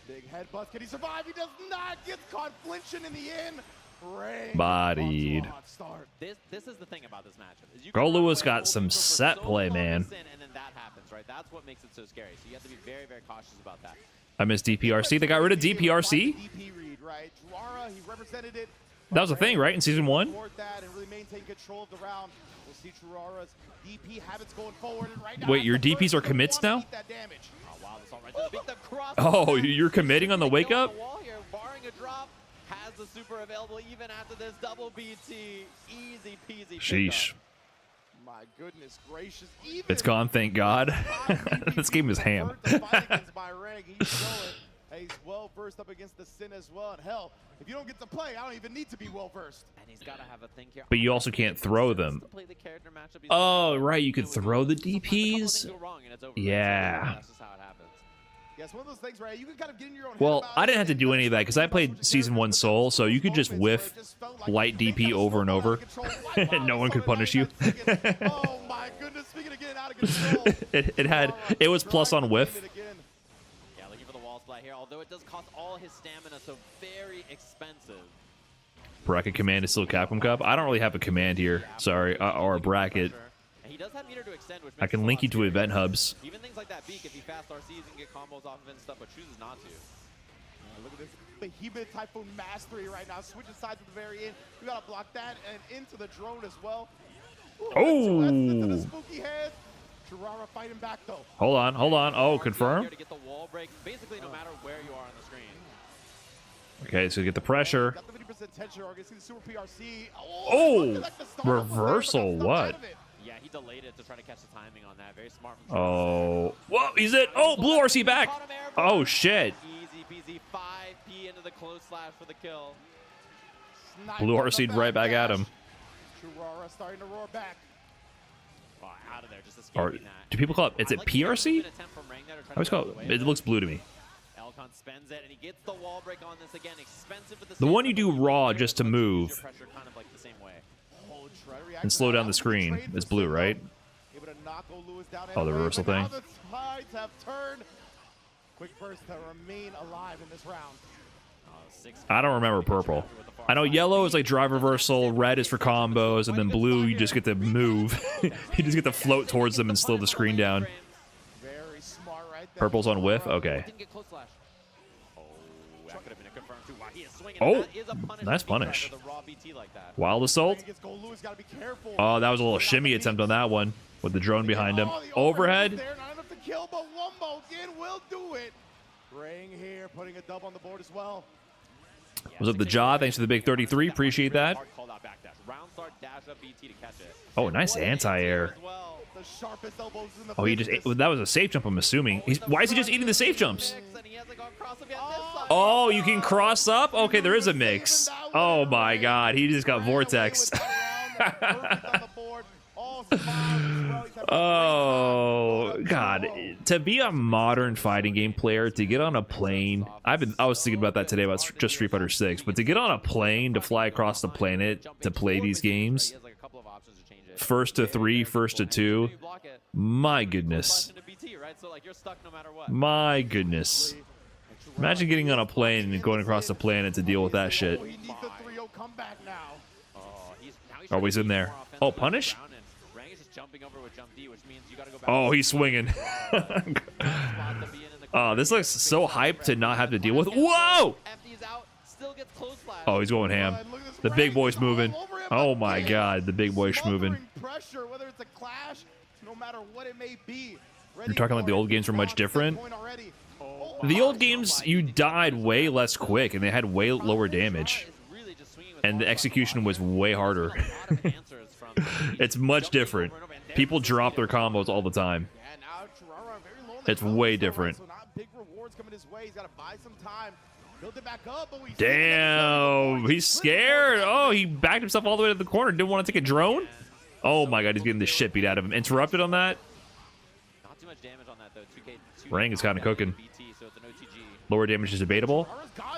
Big headbutt. Can he survive? He does not. Gets caught flinching in the end. Rang Bodied. off to a hot start. This is the thing about this matchup. Is you Girl can run Lewis away got and some hold the set for play, so long man. and then that happens, right? That's what makes it so scary. So you have to be very, very cautious about that. I missed DPRC. They got rid of DPRC. DP read, right? Churara, he represented it. That was a thing, right, in season 1? Support that and really maintain control of the round. We'll see Churara's DP habits going forward. And right now, Wait, that's your the DPs first are to commits wanna now? beat that damage. Oh, wow, this all right to beat the cross. Oh, you're committing on the wake Kill on up? the wall here, barring a drop. Has the super available even after this double BT. Easy peasy. Sheesh. My goodness gracious. Even It's gone, thank God. This game is ham. He's well versed up against the Sin as well. And hell, if you don't get to play, I don't even need to be well versed. And he's got to have a thing here. But you also can't throw them. To play the character matchup, he's Oh, playing. right, you could throw the Sometimes a couple of DPs? things go wrong and it's over. Yeah. That's just how it happens. Yeah, it's one of those things, right? You can kind of get in your own Well, head about I didn't it have to and do kind any of that because I played Season 1 Soul, so you could just whiff light DP over and over, and no one could punish you. Oh my goodness, speaking of getting out of control. It was plus on whiff. Yeah, looking for the wall splat here, although it does cost all his stamina, so very expensive. Bracket command is still Capcom Cup. I don't really have a command here, sorry, or a bracket. And he does have meter to extend, which I makes can a link lot you to of event sense. hubs. Even things like that beak, if he fast RCs and get combos off of it and stuff, but chooses not to. Look at this behemoth Typhoon mastery right now. Switching sides at the very end. We gotta block that and into the drone as well. Ooh, Oh. that's into the spooky head. Churara fighting back though. Hold on. Oh, confirm. Here to get the wall break, basically no matter where you are on the screen. Okay, so get the pressure. Got the 50% tension. Or see the super PRC. Oh, like the startup was there, but reversal, got stuck what? out of it. Yeah, he delayed it to try to catch the timing on that. Very smart from Oh, whoa, he's it. Oh, blue RC back. Oh, shit. Easy peasy, 5P into the close slash for the kill. Sniped Blue on the RC'd right back at him. Churara starting to roar back. Oh, out of there, just Or escaping that. do people call it? Is I it like the PRC? movement attempt from Rang there to try I always to call get out of it. the way It of looks blue to me. Elcon spends it, and he gets the wall break on this again. Expensive with the The same one you do level, raw here, just to but use move. your pressure kind of like the same way. Oh, try to react And to slow that. down the screen. Trade It's for blue, Single. right? Able to knock Lewis down Oh, the anyway, reversal but now thing. the tides have turned. Quick burst to remain alive in this round. I don't remember purple. I know yellow is like drive reversal, red is for combos, and then blue you just get to move. You just get to float towards them and slow the screen down. Very smart right there. Purple's on whiff? Okay. Didn't get close slash. Oh, that could have been a confirm too. Wow, he is swinging. Oh, That is a punish nice to beat punish. with a raw BT like that. Wild Assault. Against Gold Lewis, gotta be careful. Oh, that was a little shimmy attempt on that one with the drone behind him. Oh, the Overhead. there, not enough to kill, but Wumbo again will do it. Ring here, putting a dub on the board as well. Was up the jaw. Thanks for the big 33. Appreciate that. Hard called out backdash. Round start dash up BT to catch it. Oh, nice anti-air. As well. The sharpest elbows in the Oh, he just business. that was a safe jump, I'm assuming. Why is he just eating the safe jumps? And he hasn't gone cross him yet this time. Oh, you can cross up? Okay, there is a mix. Oh my god, he just got Ran away vortex. with that round. Perfect on the board. All smiles as well. He's having a great Oh time. god, to be a modern fighting game player, to get on a plane, I was thinking about that today about just Street Fighter 6, but to get on a plane to fly across the planet to play these games, He has like a couple of options to change it. first to 3, first to 2, You block it. my goodness. Flash into BT, right? So like you're stuck no matter what. My goodness. Imagine getting on a plane and going across the planet to deal with that shit. Oh, he needs the 3-0 comeback now. Oh, now he's Oh, he's in trying to be there. more Oh, offensive punish? around, and Rang is just jumping over with jump D, which means you gotta go back. Oh, he's swinging. Spot to be in the Oh, this looks so hyped to not have to deal with. Whoa! FD's out, still gets close slash. Oh, he's going ham. Look at this The big Ring boy's all moving. over him Oh my again. god, the big boy's moving. Smothering pressure, whether it's a clash, no no matter what it may be. You're talking like the old games were much different? The old games, you died way less quick, and they had way lower damage. And the execution was way harder. It's much different. People drop their combos all the time. It's way different. Damn, he's scared. Oh, he backed himself all the way to the corner. Didn't want to take a drone? Oh my god, he's getting the shit beat out of him. Interrupted on that. Not too much damage on that though. 2K. Rang is kind of cooking. Lower damage is debatable.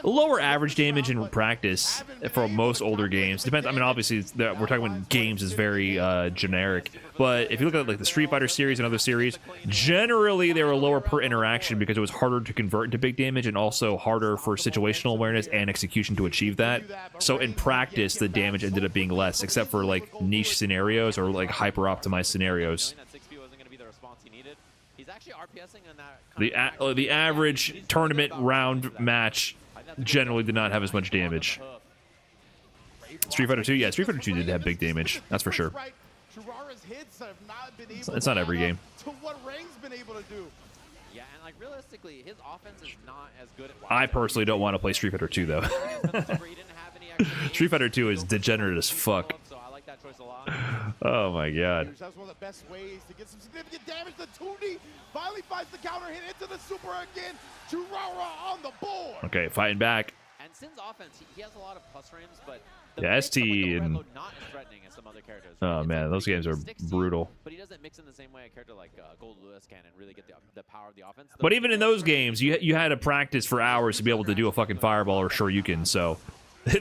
Lower average damage in practice for most older games. Depends. I mean, obviously, we're talking about games is very generic. But if you look at like the Street Fighter series and other series, generally they were lower per interaction because it was harder to convert into big damage and also harder for situational awareness and execution to achieve that. So in practice, the damage ended up being less, except for like niche scenarios or like hyper optimized scenarios. The average tournament round match generally did not have as much damage. Street Fighter 2, yeah, Street Fighter 2 did have big damage. That's for sure. It's not every game. Yeah, and like realistically, his offense is not as good. I personally don't want to play Street Fighter 2 though. Street Fighter 2 is degenerate as fuck. So I like that choice a lot. Oh my god. That's one of the best ways to get some significant damage. The 2D finally finds the counter hit into the super again. Churara on the board. Okay, fighting back. And Sin's offense, he has a lot of plus frames, but Yeah, ST and not as threatening as some other characters. oh man, those games are brutal. But he doesn't mix in the same way a character like Gold Lewis can and really get the power of the offense. But even in those games, you had to practice for hours to be able to do a fucking fireball or Shoryuken, so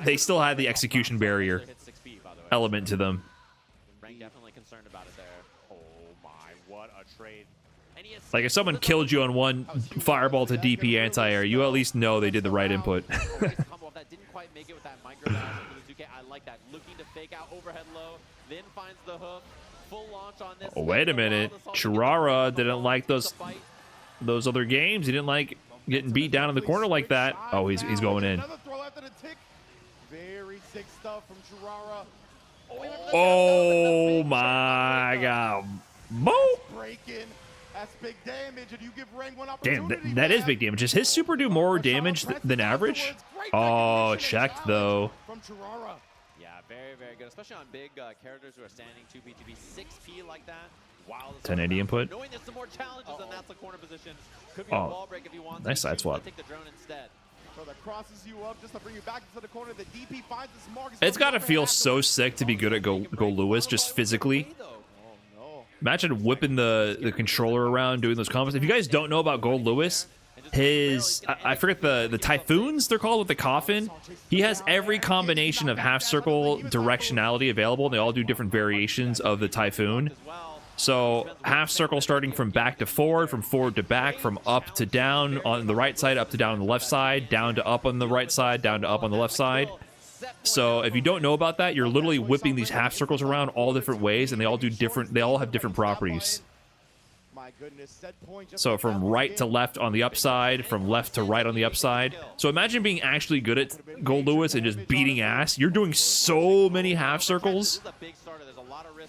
they still had the execution barrier element to them. Rang definitely concerned about it there. Oh my, what a trade. Like if someone killed you on one fireball to DP anti-air, you at least know they did the right input. That didn't quite make it with that micro dash into the 2K. I like that. Looking to fake out overhead low, then finds the hook. Full launch on this. Oh, wait a minute. Churara didn't like those other games. He didn't like getting beat down in the corner like that. Oh, he's going in. Another throw after the tick. Very sick stuff from Churara. Oh my god. Boom! Breaking. That's big damage, and you give Rang one opportunity. Damn, that is big damage. Does his super do more damage than average? Oh, checked though. From Churara. Yeah, very, very good, especially on big characters who are standing 2B2B 6P like that. Wow, 1080 input. Knowing there's some more challenges, and that's the corner position. Could be a ball break if he wants. Nice side swap. Take the drone instead. So that crosses you up just to bring you back into the corner. The DP finds this mark. It's gotta feel so sick to be good at Go Lewis, just physically. Imagine whipping the controller around, doing those combos. If you guys don't know about Gold Lewis, his I forget the typhoons they're called with the coffin. He has every combination of half circle directionality available. They all do different variations of the typhoon. So half circle starting from back to forward, from forward to back, from up to down on the right side, up to down on the left side, down to up on the right side, down to up on the left side. So if you don't know about that, you're literally whipping these half circles around all different ways, and they all have different properties. So from right to left on the upside, from left to right on the upside. So imagine being actually good at Gold Lewis and just beating ass. You're doing so many half circles.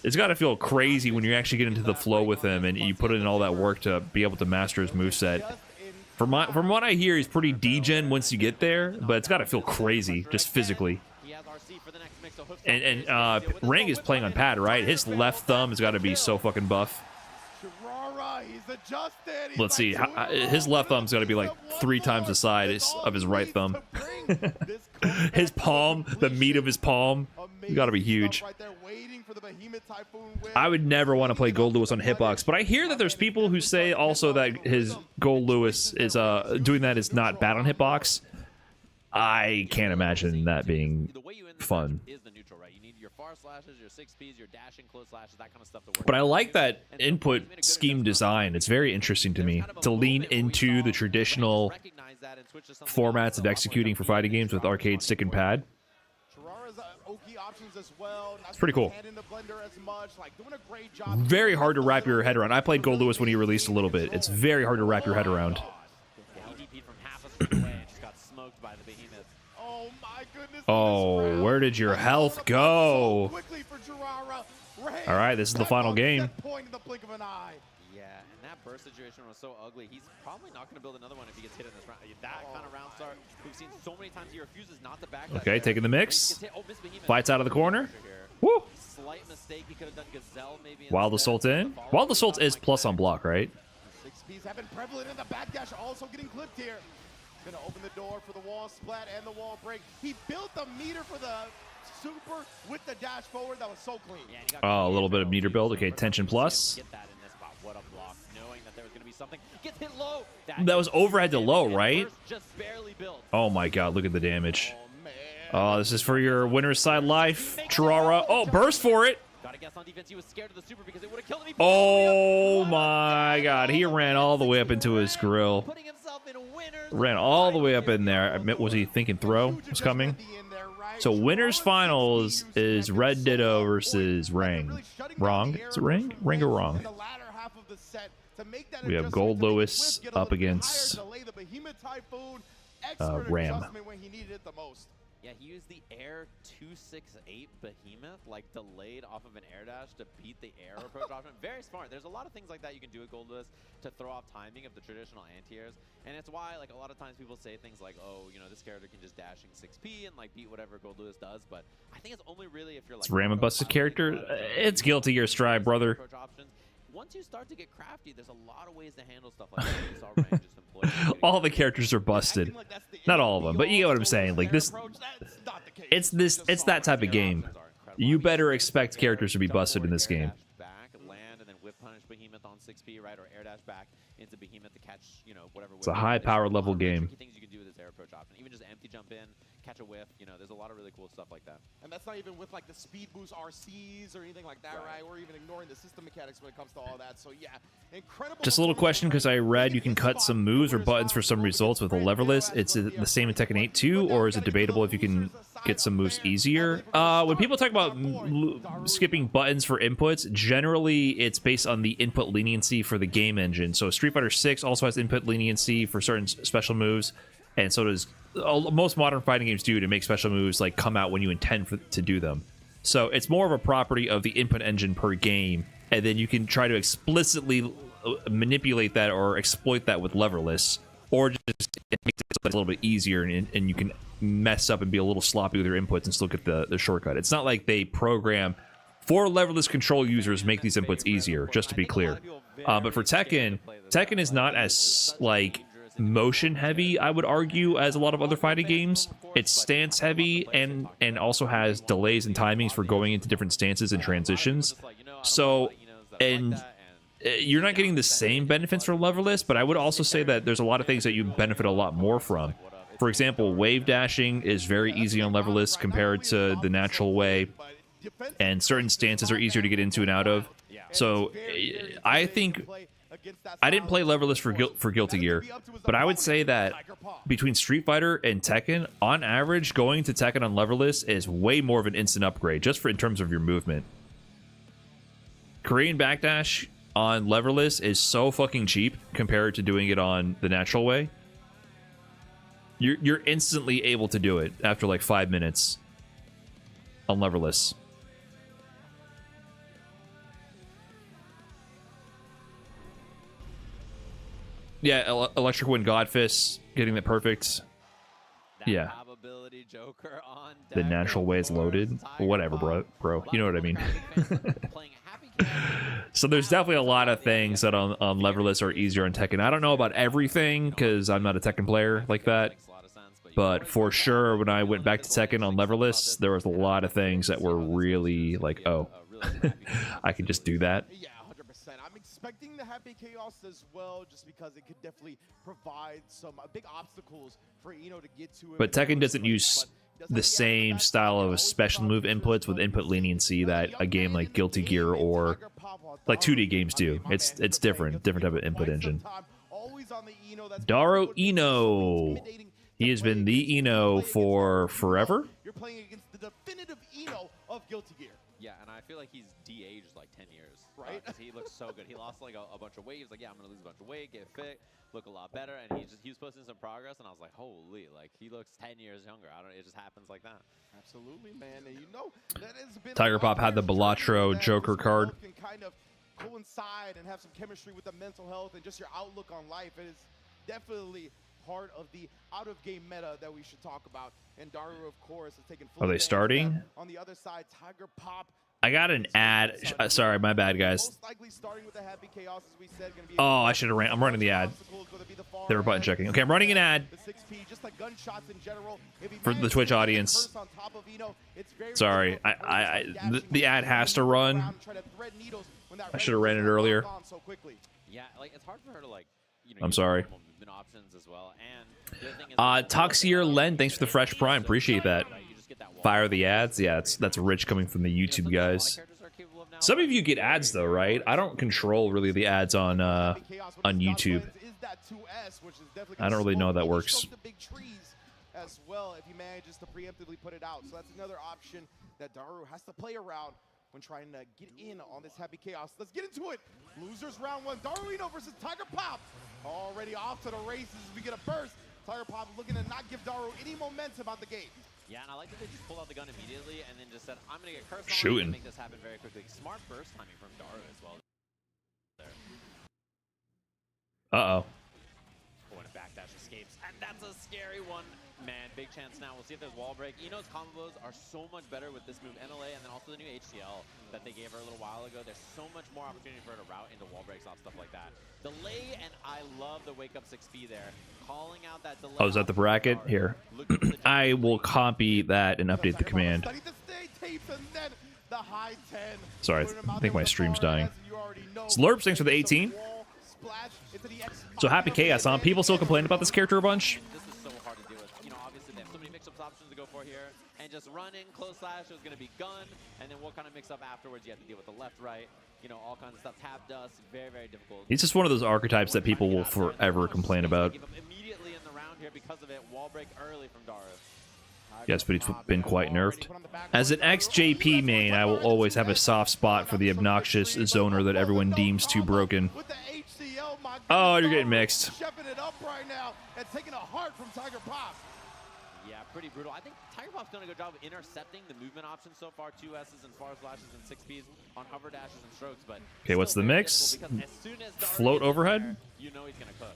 It's got to feel crazy when you actually get into the flow with him and you put in all that work to be able to master his moveset. From what I hear, he's pretty degen once you get there, but it's got to feel crazy, just physically. And Rang is playing on pad, right? His left thumb has got to be so fucking buff. Let's see. His left thumb's got to be like 3 times the size of his right thumb. His palm, the meat of his palm, got to be huge. I would never want to play Gold Lewis on hitbox, but I hear that there's people who say also that his Gold Lewis is doing that is not bad on hitbox. I can't imagine that being fun. But I like that input scheme design. It's very interesting to me to lean into the traditional formats of executing for fighting games with arcade stick and pad. It's pretty cool. Very hard to wrap your head around. I played Gold Lewis when he released a little bit. It's very hard to wrap your head around. Oh, where did your health go? All right, this is the final game. Point in the blink of an eye. Yeah, and that burst situation was so ugly. He's probably not going to build another one if he gets hit in this round. That kind of round start we've seen so many times. He refuses not to back. Okay, taking the mix. Oh, Miss Behemoth. Fights out of the corner. Woo! Slight mistake. He could have done Gazelle maybe. Wild Assault in. Wild Assault is plus on block, right? 6Ps have been prevalent in the backdash, also getting clipped here. Gonna open the door for the wall splat and the wall break. He built the meter for the super with the dash forward. That was so clean. Yeah, Oh, a little bit of meter build. Okay, tension plus. Get that in this spot. What a block. Knowing that there was gonna be something. Gets hit low. That was overhead to low, right? Just barely built. Oh my god, look at the damage. Oh, man. Oh, this is for your winner's side life. Chirara. Oh, burst for it. Gotta guess on defense. He was scared of the super because it would have killed him. Oh my god, he ran all the way up into his grill. Putting himself in winners. Ran all the way up in there. Was he thinking throw was coming? So winners finals is Red Ditto versus Rang. Wrong? Is it Rang? Rang or wrong? We have Gold Lewis up against Ram. Yeah, he used the air 268 Behemoth, like delayed off of an air dash to beat the air approach option. Very smart. There's a lot of things like that you can do with Gold Lewis to throw off timing of the traditional anti-airs. And it's why, like, a lot of times people say things like, oh, you know, this character can just dash in 6P and, like, beat whatever Gold Lewis does. But I think it's only really if you're, like... It's Ram a busted character? It's Guilty Gear Strive, brother. Once you start to get crafty, there's a lot of ways to handle stuff like that. You saw Rang just employ All the characters are busted. Not all of them, but you get what I'm saying. Like this, it's that type of game. You better expect characters to be busted in this game. Back, land, and then whip punish Behemoth on 6P, right? Or air dash back into Behemoth to catch, you know, whatever. It's a high power level game. Things you can do with this air approach option. Even just empty jump in, catch a whiff. You know, there's a lot of really cool stuff like that. And that's not even with like the speed boost RCs or anything like that, right? We're even ignoring the system mechanics when it comes to all that. So yeah, incredible. Just a little question, because I read you can cut some moves or buttons for some results with a leverless. It's the same in Tekken 8 too, or is it debatable if you can get some moves easier? When people talk about skipping buttons for inputs, generally it's based on the input leniency for the game engine. So Street Fighter 6 also has input leniency for certain special moves, and so does most modern fighting games do to make special moves like come out when you intend to do them. So it's more of a property of the input engine per game, and then you can try to explicitly manipulate that or exploit that with leverless, or just it makes it a little bit easier, and you can mess up and be a little sloppy with your inputs and still get the shortcut. It's not like they program for leverless control users make these inputs easier, just to be clear. But for Tekken is not as like motion heavy, I would argue, as a lot of other fighting games. It's stance heavy and also has delays and timings for going into different stances and transitions. So, and you're not getting the same benefits from leverless, but I would also say that there's a lot of things that you benefit a lot more from. For example, wave dashing is very easy on leverless compared to the natural way, and certain stances are easier to get into and out of. So I think I didn't play leverless for Guilty Gear, but I would say that between Street Fighter and Tekken, on average, going to Tekken on leverless is way more of an instant upgrade, just for in terms of your movement. Korean backdash on leverless is so fucking cheap compared to doing it on the natural way. You're instantly able to do it after like 5 minutes on leverless. Yeah, Electric Wind Godfist, getting that perfect. Yeah. The natural way is loaded. Whatever, bro. You know what I mean. So there's definitely a lot of things that on leverless are easier on Tekken. I don't know about everything, because I'm not a Tekken player like that. But for sure, when I went back to Tekken on leverless, there was a lot of things that were really like, oh, I can just do that. I'm expecting the Happy Chaos as well, just because it could definitely provide some big obstacles for Eno to get to it. But Tekken doesn't use the same style of special move inputs with input leniency that a game like Guilty Gear or like 2D games do. It's different type of input engine. Daro Eno. He has been the Eno for forever. definitive Eno of Guilty Gear. Yeah, and I feel like he's de-aged like 10 years. Right? 'Cause he looks so good. He lost like a bunch of weight. He was like, yeah, I'm going to lose a bunch of weight, get fit, look a lot better. And he was posting some progress, and I was like, holy, like he looks 10 years younger. I don't know, it just happens like that. Absolutely, man. And you know, that has been Tiger Pop had the Balatro Joker card. Can kind of coincide and have some chemistry with the mental health and just your outlook on life. It is definitely part of the out-of-game meta that we should talk about. And Daru, of course, is taking full Are they advantage of starting? that. On the other side, Tiger Pop. I got an ad. Sorry, my bad, guys. Most likely starting with the Happy Chaos, as we said, gonna be Oh, I should have ran. I'm running the ad. They were button checking. Okay, I'm running an ad The 6P, just like gunshots in general. If he for the manages Twitch to get audience. curse on top of Eno, it's very Sorry, difficult for Curse to dash the ad has to run. around and try to thread needles when that I should have ran it red earlier. lock on so quickly. Yeah, like it's hard for her to like, I'm use sorry. normal movement options as well. And the other thing is Toxier Len, thanks for the fresh prime. Appreciate that. you just get that wall. Fire the ads. Yeah, that's rich coming from the YouTube guys. Some of you get ads though, right? I don't control really the ads on YouTube. I don't really know how that works. As well, if he manages to preemptively put it out. So that's another option that Daru has to play around when trying to get in on this Happy Chaos. Let's get into it. Losers round one. Daruino versus Tiger Pop. Already off to the races as we get a burst. Tiger Pop looking to not give Daru any momentum out the gate. Yeah, and I like that they just pulled out the gun immediately and then just said, I'm going to get cursed Shooting. on and make this happen very quickly. Smart burst timing from Daru as well. There. Uh-oh. Oh, and a backdash escapes. And that's a scary one. Man, big chance now. We'll see if there's wall break. Eno's combos are so much better with this move NLA and then also the new HCL that they gave her a little while ago. There's so much more opportunity for her to route into wall breaks off stuff like that. Delay, and I love the wake up 6B there. Calling out that delay. Oh, is that the bracket? Here. I will copy that and update the command. Study the stay tapes and then the high 10. Sorry, Putting him out I think there my with the stream's far dying. as you already know. Slurp, thanks for the 18. Wall splash into the X. So Happy Chaos, huh? People still complain about this character a bunch? This is so hard to deal with. You know, obviously they have so many mix-ups options to go for here. And just running, close slash is going to be gun. And then what kind of mix-up afterwards? You have to deal with the left, right. You know, all kinds of stuff. Tap dust, very, very difficult. He's just one of those archetypes that people will forever complain about. Give up immediately in the round here because of it. Wall break early from Daru. Yes, but he's been quite nerfed. As an ex-JP main, I will always have a soft spot for the obnoxious zoner that everyone deems too broken. With the HCL, my Oh, goodness, you're getting Daru mixed. Shoving it up right now and taking a heart from Tiger Pop. Yeah, pretty brutal. I think Tiger Pop's done a good job of intercepting the movement options so far. 2S's and far slashes and 6Bs on hover dashes and strokes. But Okay, what's still the very mix? difficult because as soon as Daru Float gets in overhead? there, you know he's going to cook.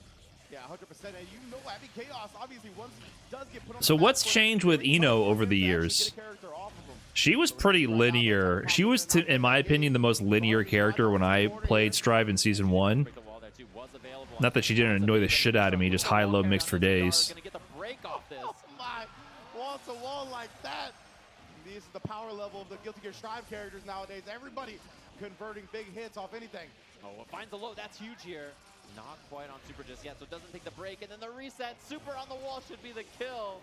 Yeah, 100%. And you know Happy Chaos, obviously, once he does get put on So the what's back foot, changed with it's Eno tough over for the him to actually years? get a character off of him. She was pretty linear. She was, in my opinion, the most linear character when I played Strive in Season 1. Break the wall there too. Was available. Not that she didn't annoy the shit out of me, just high-low mixed for days. Gonna get the break off this. Oh my, wall to wall like that. This is the power level of the Guilty Gear Strive characters nowadays. Everybody converting big hits off anything. Oh, it finds the low. That's huge here. Not quite on super just yet, so it doesn't take the break. And then the reset. Super on the wall should be the kill.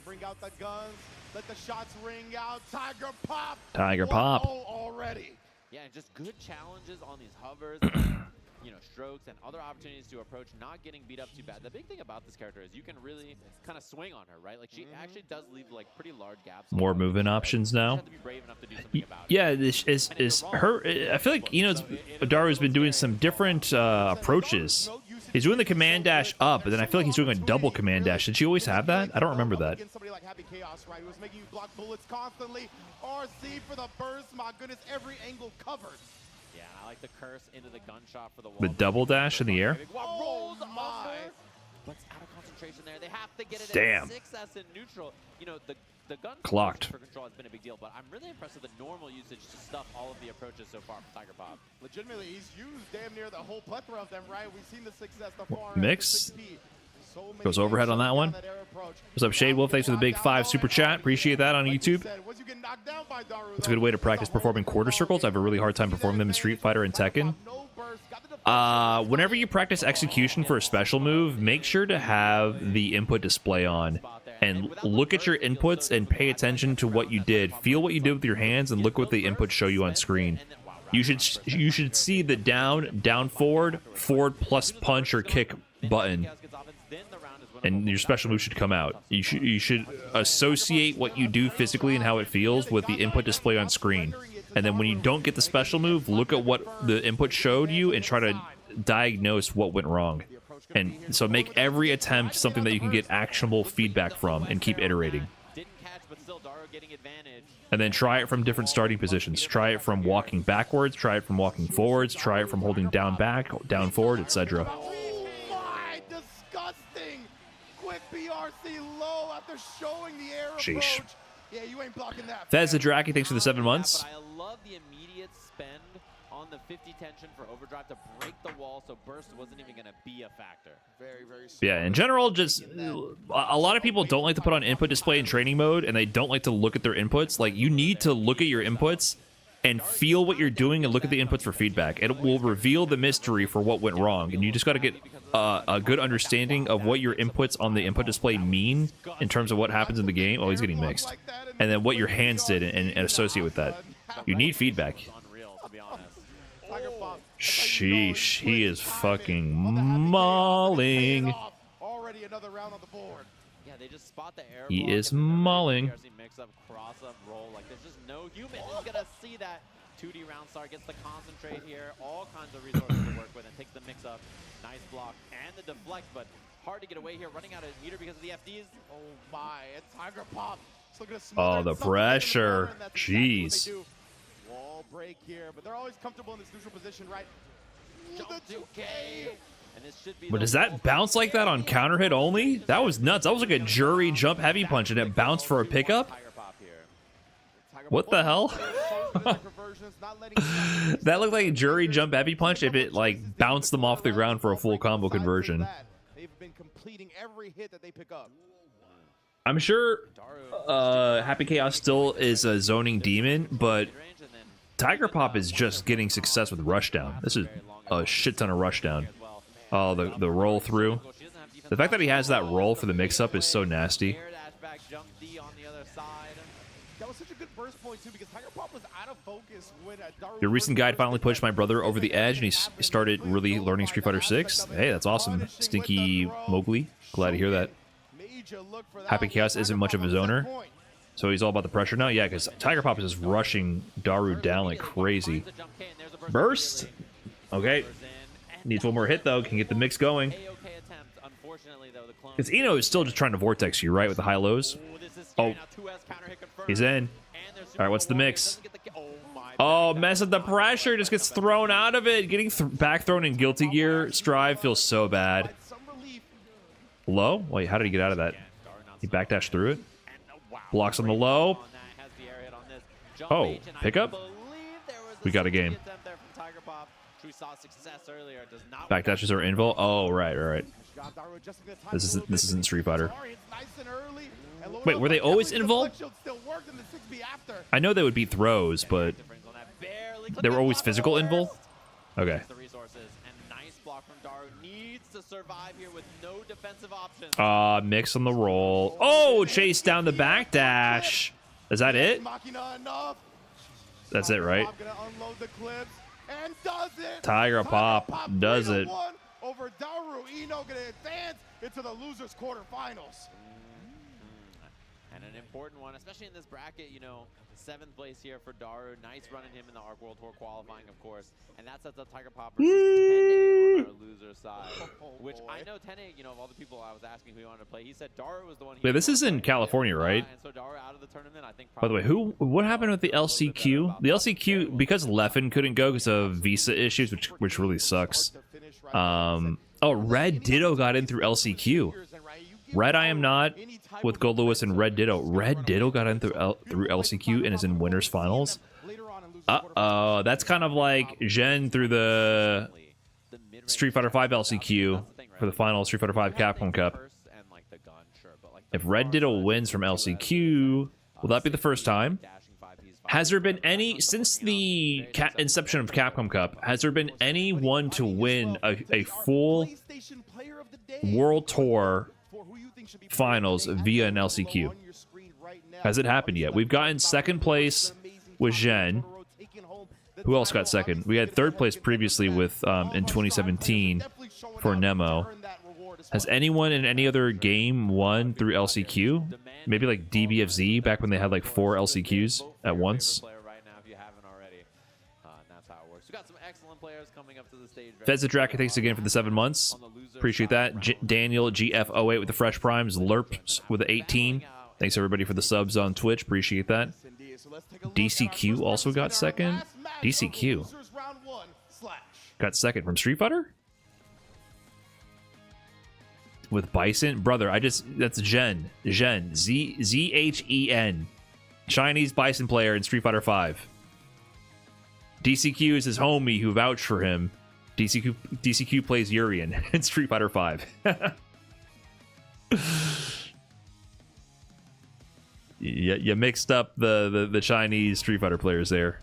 Bring out the guns. Let the shots ring out. Tiger Pop. Tiger Pop. Oh, already. Yeah, and just good challenges on these hovers, you know, strokes and other opportunities to approach, not getting beat up too bad. The big thing about this character is you can really kind of swing on her, right? Like she actually does leave like pretty large gaps. More movement options now. You have to be brave enough to do something about it. Yeah, this is her. I feel like Daru's been doing some different approaches. He's doing the command dash up, but then I feel like he's doing a double command dash. Did she always have that? I don't remember that. Against somebody like Happy Chaos, right? Who was making you block bullets constantly. RC for the burst. My goodness, every angle covered. Yeah, I like the curse into the gunshot for the wall. The double dash in the air. Rolls Oh my. over, but it's out of concentration there. They have to get it Damn. at 6S in neutral. You know, the gun Clocked. for control has been a big deal, but I'm really impressed with the normal usage to stuff all of the approaches so far from Tiger Pop. Legitimately, he's used damn near the whole plethora of them, right? We've seen the success so far. Mix. So many Goes overhead on that one. What's up, Shade Wolf? Thanks for the big 5 super chat. Appreciate that on YouTube. It's a good way to practice performing quarter circles. I have a really hard time performing them in Street Fighter and Tekken. Whenever you practice execution for a special move, make sure to have the input display on. And look at your inputs and pay attention to what you did. Feel what you did with your hands and look what the inputs show you on screen. You should see the down, forward plus punch or kick button. and your special move should come out. You should associate what you do physically and how it feels with the input display on screen. And then when you don't get the special move, look at what the input showed you and try to diagnose what went wrong. And so make every attempt something that you can get actionable feedback from and keep iterating. And then try it from different starting positions. Try it from walking backwards, try it from walking forwards, try it from holding down back, down forward, etc. Oh my, disgusting! Quick BRC low after showing the air Sheesh. approach. Yeah, you ain't blocking that. That's the Draki. Thanks for the 7 months. But I love the immediate spend on the 50 tension for Overdrive to break the wall, so burst wasn't even going to be a factor. Very, very Yeah, in general, just a lot of people don't like to put on input display in training mode, and they don't like to look at their inputs. Like, you need to look at your inputs and feel what you're doing and look at the inputs for feedback. It will reveal the mystery for what went wrong, and you just got to get a good understanding of what your inputs on the input display mean in terms of what happens in the game. Oh, he's getting mixed. And then what your hands did and associate with that. You need feedback. Sheesh, he is fucking mauling. Already another round on the board. Yeah, they just spot the air. He is mauling. Mix up, cross up, roll. Like, there's just no human who's gonna see that. 2D round star gets the concentrate here. All kinds of resources to work with and takes the mix up. Nice block and the deflect, but hard to get away here. Running out of meter because of the FDs. Oh my, it's Tiger Pop. Oh, the pressure. Jeez. Wall break here, but they're always comfortable in this neutral position, right? Jump 2K. And this should be But does that bounce like that on counter hit only? That was nuts. That was like a jury jump heavy punch and it bounced for a pickup? What the hell? That looked like a jury jump heavy punch if it like bounced them off the ground for a full combo conversion. They've been completing every hit that they pick up. I'm sure Happy Chaos still is a zoning demon, but Tiger Pop is just getting success with Rushdown. This is a shit ton of Rushdown. Oh, the roll through. The fact that he has that roll for the mix-up is so nasty. That was such a good burst point too because Tiger Pop was out of focus when Daru. Your recent guide finally pushed my brother over the edge, and he started really learning Street Fighter 6. Hey, that's awesome, Stinky Mowgli. Glad to hear that. Happy Chaos isn't much of a zoner, so he's all about the pressure now. Yeah, because Tiger Pop is just rushing Daru down like crazy. Burst. Okay. Needs one more hit though. Can get the mix going. Because Eno is still just trying to vortex you, right, with the high lows. Oh, he's in. All right, what's the mix? Oh, mess with the pressure. Just gets thrown out of it. Getting back thrown in Guilty Gear Strive feels so bad. Low? Wait, how did he get out of that? He backdashed through it. Blocks on the low. Oh, pickup? We got a game. Backdashes are invul. Oh, right. This isn't Street Fighter. Wait, were they always invul? I know they would beat throws, but they were always physical invul? Okay. Mix on the roll. Oh, chase down the backdash. Is that it? That's it, right? Tiger Pop does it. Over Daru, Eno gonna advance into the losers quarterfinals. And an important one, especially in this bracket, you know, 7th place here for Daru. Nice running him in the Arc World Tour qualifying, of course. And that sets up Tiger Pop versus Tene on our loser side. Which I know Tene, you know, of all the people I was asking who he wanted to play, he said Daru was the one. Yeah, this is in California, right? And so Daru out of the tournament, I think. By the way, what happened with the LCQ? The LCQ, because Leffen couldn't go because of visa issues, which really sucks. Oh, Red Ditto got in through LCQ. Red I Am Not with Gold Lewis and Red Ditto. Red Ditto got in through LCQ and is in winners finals. Uh-oh, that's kind of like Zhen through the Street Fighter V LCQ for the final Street Fighter V Capcom Cup. If Red Ditto wins from LCQ, will that be the first time? Has there been any, since the inception of Capcom Cup, has there been anyone to win a full World Tour finals via an LCQ? Has it happened yet? We've gotten second place with Zhen. Who else got second? We had third place previously with in 2017 for Nemo. Has anyone in any other game won through LCQ? Maybe like DBFZ back when they had like 4 LCQs at once. Right now, if you haven't already. That's how it works. We got some excellent players coming up to the stage. Fezzadraka, thanks again for the 7 months. Appreciate that. Daniel GF08 with the fresh primes. Lerps with the 18. Thanks everybody for the subs on Twitch. Appreciate that. DCQ also got second. DCQ got second from Street Fighter with Bison. Brother, that's Zhen Zhen. Chinese Bison player in Street Fighter 5. DCQ is his homie who vouched for him. DCQ plays Urian in Street Fighter 5. You mixed up the Chinese Street Fighter players there.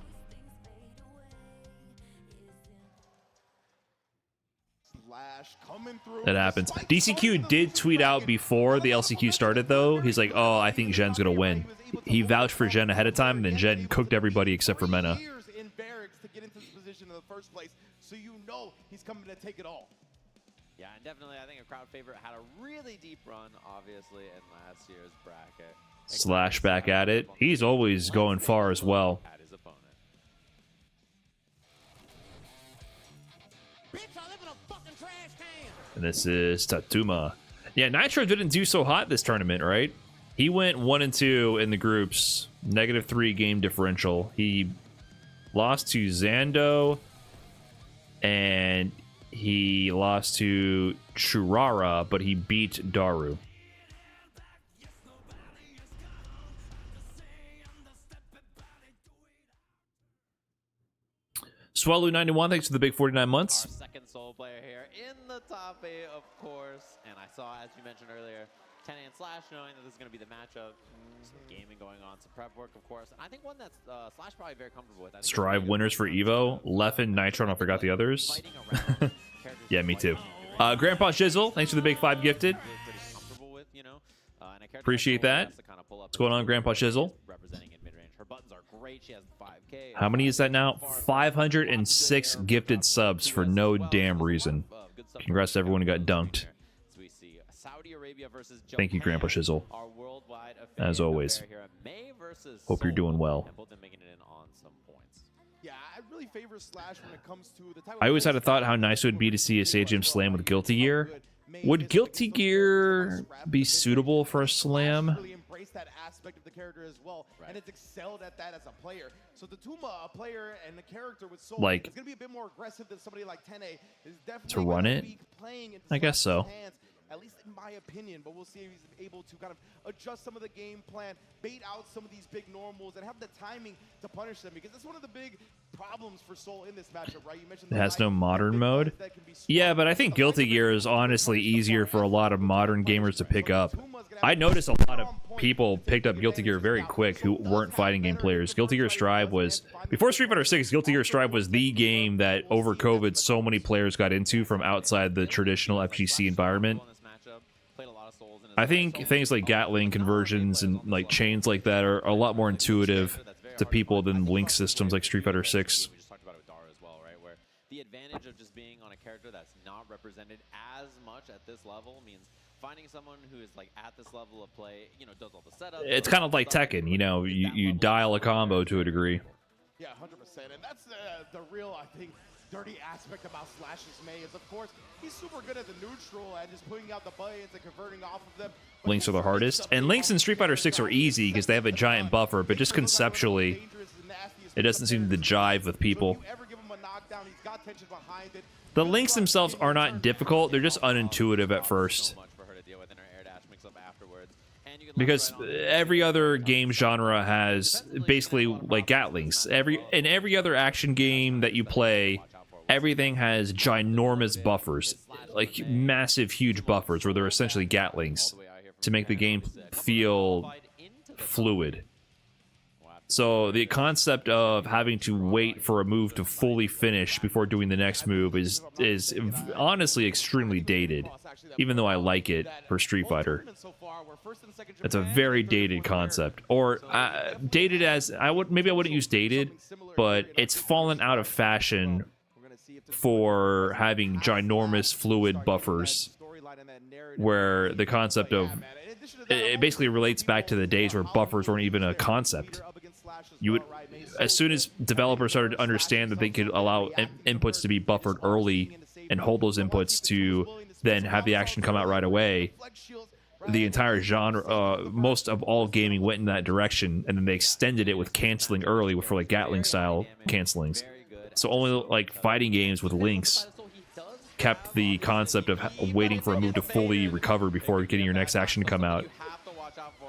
That happens. DCQ did tweet out before the LCQ started, though. He's like, oh, I think Zhen's going to win. He vouched for Zhen ahead of time, and then Zhen cooked everybody except for Mena. So you know he's coming to take it all. Yeah, and definitely I think a crowd favorite had a really deep run, obviously, in last year's bracket. Slash back at it. He's always going far as well. At his opponent. And this is Tatuma. Yeah, Nitro didn't do so hot this tournament, right? He went 1-2 in the groups. -3 game differential. He lost to Zando. And he lost to Churara, but he beat Daru. Swallow91, thanks for the big 49 months. Our second solo player here in the top 8, of course. And I saw, as you mentioned earlier, 10 and Slash knowing that this is going to be the matchup. Some gaming going on, some prep work, of course. And I think one that's Slash probably very comfortable with. Strive winners for Evo. Leffen, Nitro, and I forgot the others. Yeah, me too. Grandpa Shizzle, thanks for the big 5 gifted. Appreciate that. What's going on, Grandpa Shizzle? How many is that now? 506 gifted subs for no damn reason. Congrats to everyone who got dunked. Thank you, Grandpa Shizzle. As always. Hope you're doing well. I always had a thought how nice it would be to see a Sage Slam with Guilty Gear. Would Guilty Gear be suitable for a slam? That aspect of the character as well, and it's excelled at that as a player. So the Tuma, a player and the character with Soul, like, is going to be a bit more aggressive than somebody like Tene. Is definitely to run it. I guess so. Hands, at least in my opinion, but we'll see if he's able to kind of adjust some of the game plan, bait out some of these big normals, and have the timing to punish them, because that's one of the big problems for Soul in this matchup, right? You mentioned it has no modern mode. Yeah, but I think Guilty Gear is honestly easier for a lot of modern gamers to pick up. I noticed a lot of people picked up Guilty Gear very quick who weren't fighting game players. Guilty Gear Strive was, before Street Fighter 6, Guilty Gear Strive was the game that over COVID so many players got into from outside the traditional FGC environment. I think things like Gatling conversions and like chains like that are a lot more intuitive to people than link systems like Street Fighter 6. We just talked about it with Dara as well, right? Where the advantage of just being on a character that's not represented as much at this level means finding someone who is like at this level of play, you know, does all the setup. It's kind of like Tekken, you know, you dial a combo to a degree. Yeah, 100%, and that's the real, I think, dirty aspect about Slash's May is, of course, he's super good at the neutral and just putting out the buttons and converting off of them. But links are the hardest, and links in Street Fighter 6 are easy because they have a giant buffer, but just conceptually, it doesn't seem to jive with people. The links themselves are not difficult, they're just unintuitive at first. Because every other game genre has basically like Gatlings. In every other action game that you play, everything has ginormous buffers, like massive, huge buffers, where they're essentially Gatlings to make the game feel fluid. So the concept of having to wait for a move to fully finish before doing the next move is honestly extremely dated, even though I like it for Street Fighter. It's a very dated concept, or dated as maybe I wouldn't use dated, but it's fallen out of fashion for having ginormous fluid buffers where the concept of it basically relates back to the days where buffers weren't even a concept. You would, as soon as developers started to understand that they could allow inputs to be buffered early and hold those inputs to then have the action come out right away, the entire genre, most of all gaming went in that direction, and then they extended it with canceling early for like Gatling style cancelings. So only like fighting games with links kept the concept of waiting for a move to fully recover before getting your next action to come out.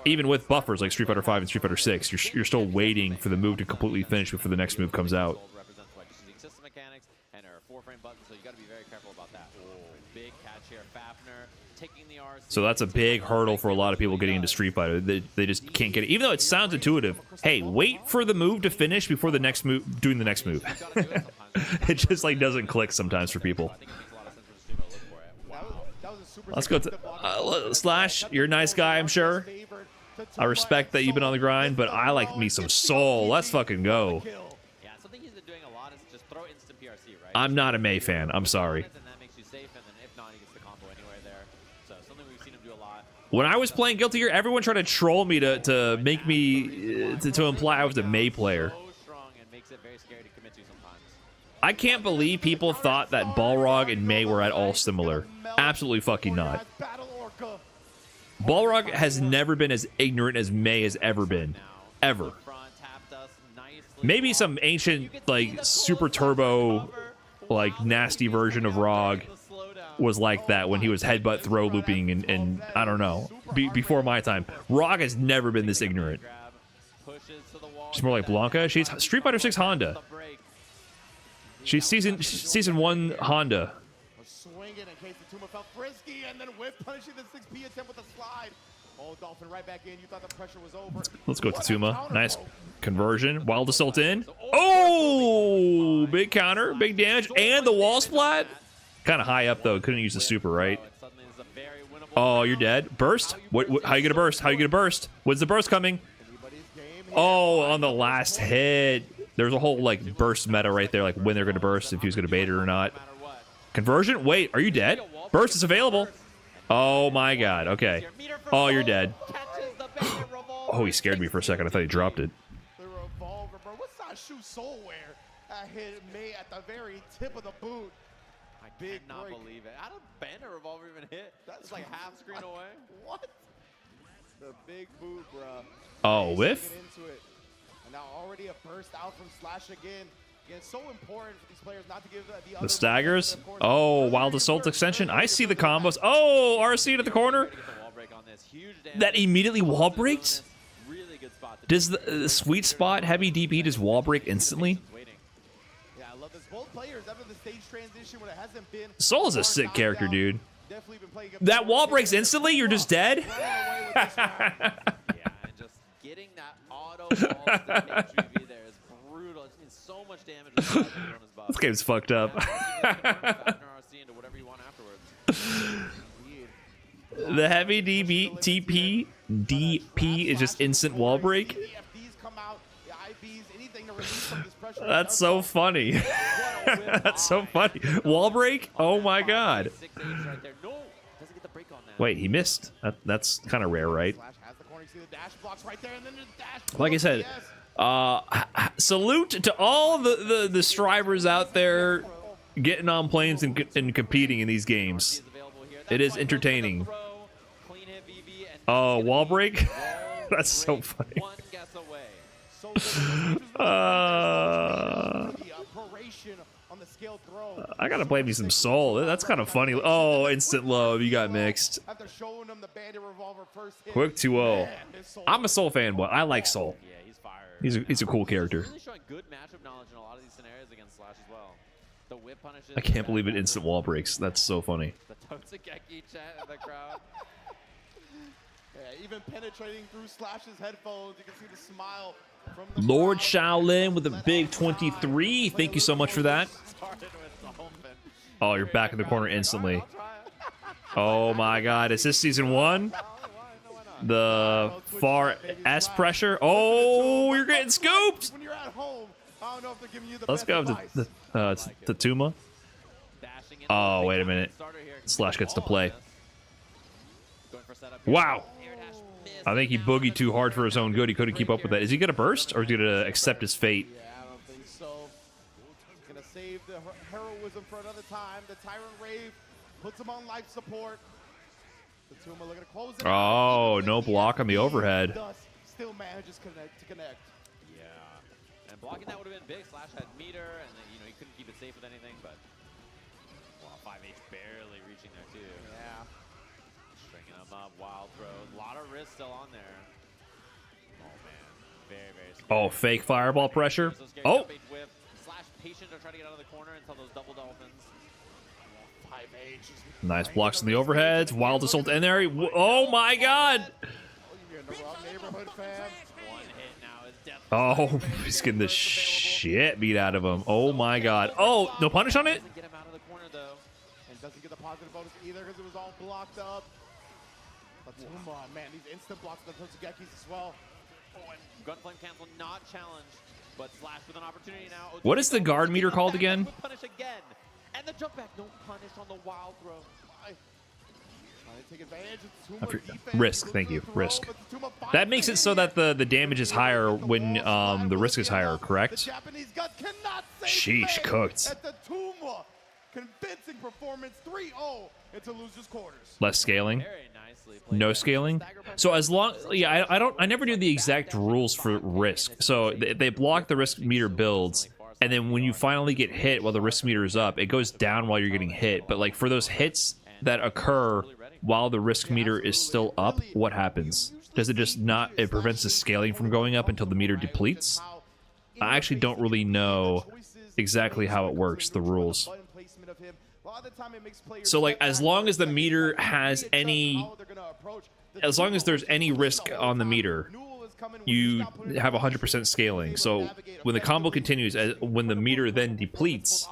Even with buffers like Street Fighter V and Street Fighter 6, you're still waiting for the move to completely finish before the next move comes out. So that's a big hurdle for a lot of people getting into Street Fighter. They just can't get it. Even though it sounds intuitive. Hey, wait for the move to finish before the next move, doing the next move. It just like doesn't click sometimes for people. Let's go to Slash. You're a nice guy, I'm sure. I respect that you've been on the grind, but I like me some Soul. Let's fucking go. I'm not a Mei fan. I'm sorry. When I was playing Guilty Gear, everyone tried to troll me to make me to imply I was a Mei player. I can't believe people thought that Balrog and Mei were at all similar. Absolutely fucking not. Balrog has never been as ignorant as Mei has ever been. Ever. Maybe some ancient, like, super turbo, like, nasty version of Rog was like that when he was headbutt throw looping and I don't know. Before my time. Rog has never been this ignorant. She's more like Blanca. She's Street Fighter 6 Honda. She's season 1 Honda. Swinging in case the Tuma felt frisky and then whip punishing the 6P attempt with a slide. Oh, Dolphin right back in. You thought the pressure was over. Let's go to Tuma. Nice conversion. Wild Assault in. Oh, big counter, big damage, and the wall splat. Kind of high up though. Couldn't use the super, right? Oh, you're dead. Burst? What? How you gonna burst? How you gonna burst? When's the burst coming? Oh, on the last hit. There's a whole like burst meta right there, like when they're gonna burst, if he was gonna bait it or not. Conversion? Wait, are you dead? Burst is available. Oh my god. Okay. Oh, you're dead. Oh, he scared me for a second. I thought he dropped it. The revolver, bro. What size shoe Soul wear? I hit Mei at the very tip of the boot. I cannot believe it. How did Banner revolver even hit? That's like half screen away. What? The big boot, bro. Oh, whiff? Into it. And now already a burst out from Slash again. Again, so important for these players not to give the other staggers. Oh, Wild Assault extension. I see the combos. Oh, RC to the corner. That immediately wall breaks? Does the sweet spot heavy DP just wall break instantly? Yeah, I love this. Both players after the stage transition when it hasn't been. Soul is a sick character, dude. That wall breaks instantly? You're just dead? Yeah, and just getting that auto wall stick HVV there is brutal. It means so much damage with on his buff. This game's fucked up. The heavy DP is just instant wall break. That's so funny. That's so funny. Wall break? Oh my god. Wait, he missed. That's kind of rare, right? Like I said, salute to all the strivers out there getting on planes and competing in these games. It is entertaining. Oh, wall break? That's so funny. I gotta play me some Soul. That's kind of funny. Oh, instant love. You got mixed. Quick 2-0. I'm a Soul fanboy. I like Soul. He's a cool character. I can't believe it instant wall breaks. That's so funny. Even penetrating through Slash's headphones, you can see the smile from the Lord Shaolin with a big 23. Thank you so much for that. Oh, you're back in the corner instantly. Oh my god, is this season 1? The far S pressure. Oh, you're getting scooped. Let's go to Tuma. Oh, wait a minute. Slash gets to play. setup here. Wow. Air dash missed, I think he now boogied the too hard for his own good. He couldn't keep up with that. Is he gonna burst, or is he gonna accept his fate? Yeah, I don't think so. Gonna save the heroism for another time. The Tyrant Rave puts him on life support. The Tuma looking to close it out. Oh, Even no with the block on the FP, overhead. Dust still manages to connect. Yeah, and blocking that would have been big. Slash had meter, and then he couldn't keep it safe with anything. But wow, 5H barely reaching there too. Yeah. Stringing him up, wild throws, a lot of risk still on there. Oh man, very scary. Oh, fake fireball pressure. So scary. Oh, Jump H whip. Slash patient to try to get out of the corner until those double dolphins. 5H is nice blocks on the overheads. Wild assault in there. Oh my God. You're in the wrong neighborhood, fam. One hit now is death. Oh, he's getting the shit beat out of him. Oh my God. Oh, no punish on it? Doesn't get him out of the corner though. And doesn't get the positive bonus either because it was all blocked up. Tuma, man, these instant blocks on the Totsugekis as well. Oh, and Gunflame cancel not challenged, but Slash with an opportunity now. What is the guard meter called again? Punish again. And the jump back, no punish on the wild throw. Trying to take advantage of I Tuma forget- defense. risk, Looks thank for you, the throw, risk. but Tuma finds That makes it so that the damage is higher when the risk is higher, The correct? Japanese guns cannot save Sheesh, Faye cooked. At the Tuma. Convincing performance 3-0 into losers quarters. Less scaling. Very nicely played No there. scaling. Stagger punch. So as long, yeah, I never knew the exact rules for risk. So they block the risk meter builds, and then when you finally get hit while the risk meter is up, it goes down while you're getting hit. But like for those hits that occur while the risk meter is still up, what happens? Does it just not? It prevents the scaling from going up until the meter depletes. I actually don't really know exactly how it works, the rules. So like as long as the meter has any, as long as there's any risk on the meter, you have 100% scaling. So when the combo continues, when the meter then depletes,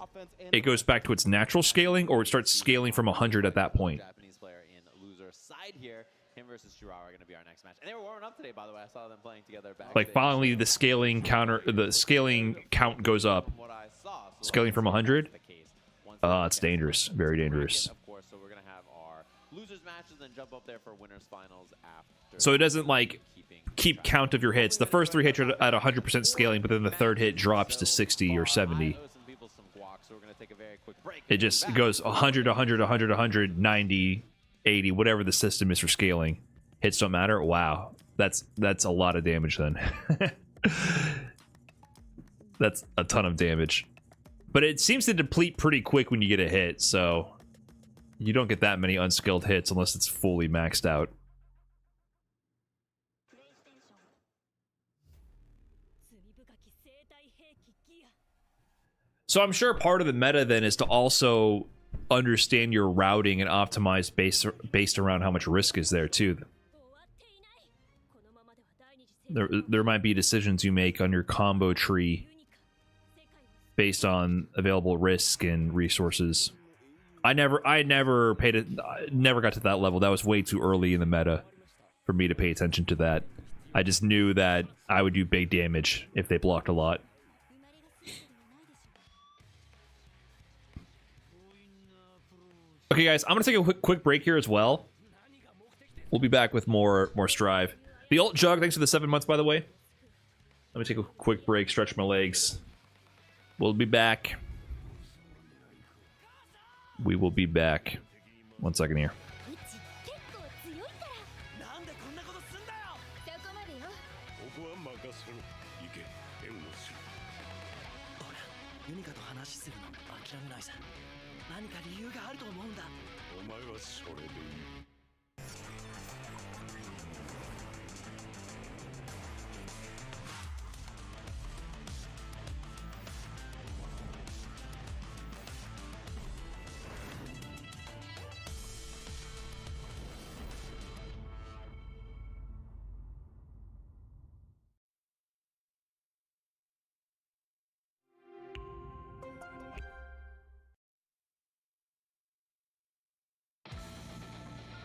it goes back to its natural scaling, or it starts scaling from 100 at that point. Japanese player in loser side here. Him versus Jiraiya are going to be our next match. And they were warming up today, by the way. I saw them playing together back. Like finally the scaling count goes up. From what I saw, so Scaling from 100? that's the case. Once they It's get dangerous, to the very bracket, dangerous. Of course, so we're going to have our losers matches and jump up there for winners finals after. So it doesn't like keeping keep track. count of your hits. The first 3 hits are at 100% scaling, but then the third hit drops to 60 or 70. I owe some people some guac, so we're going to take a very quick break. It just goes 100, 100, 100, 100, 90, 80, whatever the system is for scaling. Hits don't matter. Wow, that's a lot of damage then. That's a ton of damage. But it seems to deplete pretty quick when you get a hit, so you don't get that many unskilled hits unless it's fully maxed out. So I'm sure part of the meta then is to also understand your routing and optimize based around how much risk is there too. There might be decisions you make on your combo tree based on available risk and resources. I never got to that level. That was way too early in the meta for me to pay attention to that. I just knew that I would do big damage if they blocked a lot. Okay, guys, I'm gonna take a quick break here as well. We'll be back with more Strive. The ult jug, thanks for the 7 months, by the way. Let me take a quick break, stretch my legs. We'll be back. We will be back. 1 second here. なんでこんなことすんだよ。そこまでよ。ここは任せろ。行け、援護する。ほら、ユニカと話するの諦めないさ。何か理由があると思うんだ。お前はそれでいい。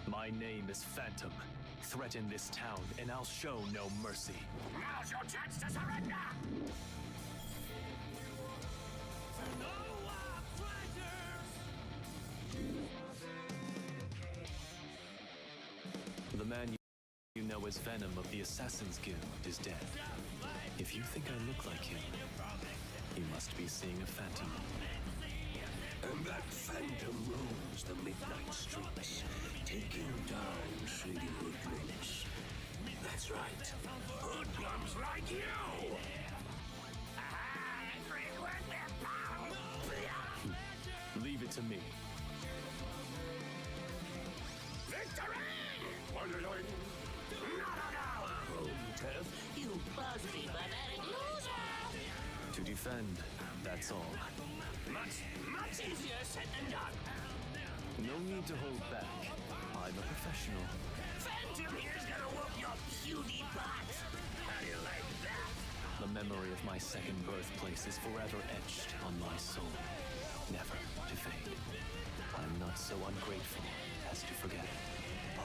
My name is Phantom. Threaten this town, and I'll show no mercy. Now's your chance to surrender. because Venom of the Assassin's Guild is dead. If you think I look like him, you must be seeing a phantom. And that phantom roams the midnight streets, taking down shady hoodlums. That's right, hoodlums like you! Leave it to me. Victory! Home turf, you buzzy banana loser! To defend, that's all. Much easier said than done. No need to hold back. I'm a professional. Phantom here's gonna whoop your cutie butt. How do you like that? The memory of my second birthplace is forever etched on my soul, never to fade. I'm not so ungrateful as to forget.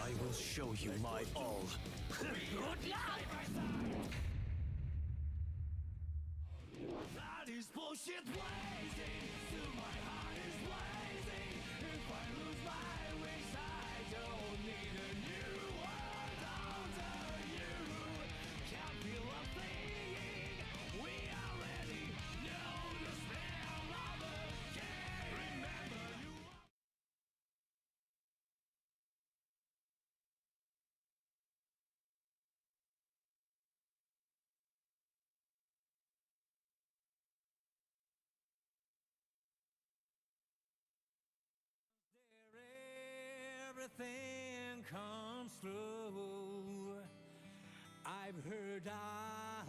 I will show you my all. Good luck! That is bullshit blazing. Still my heart is blazing. If I lose my wings, I don't need a new world under you. Can't feel a thing. We already know the smell of the game. Remember you. Everything comes through. I've heard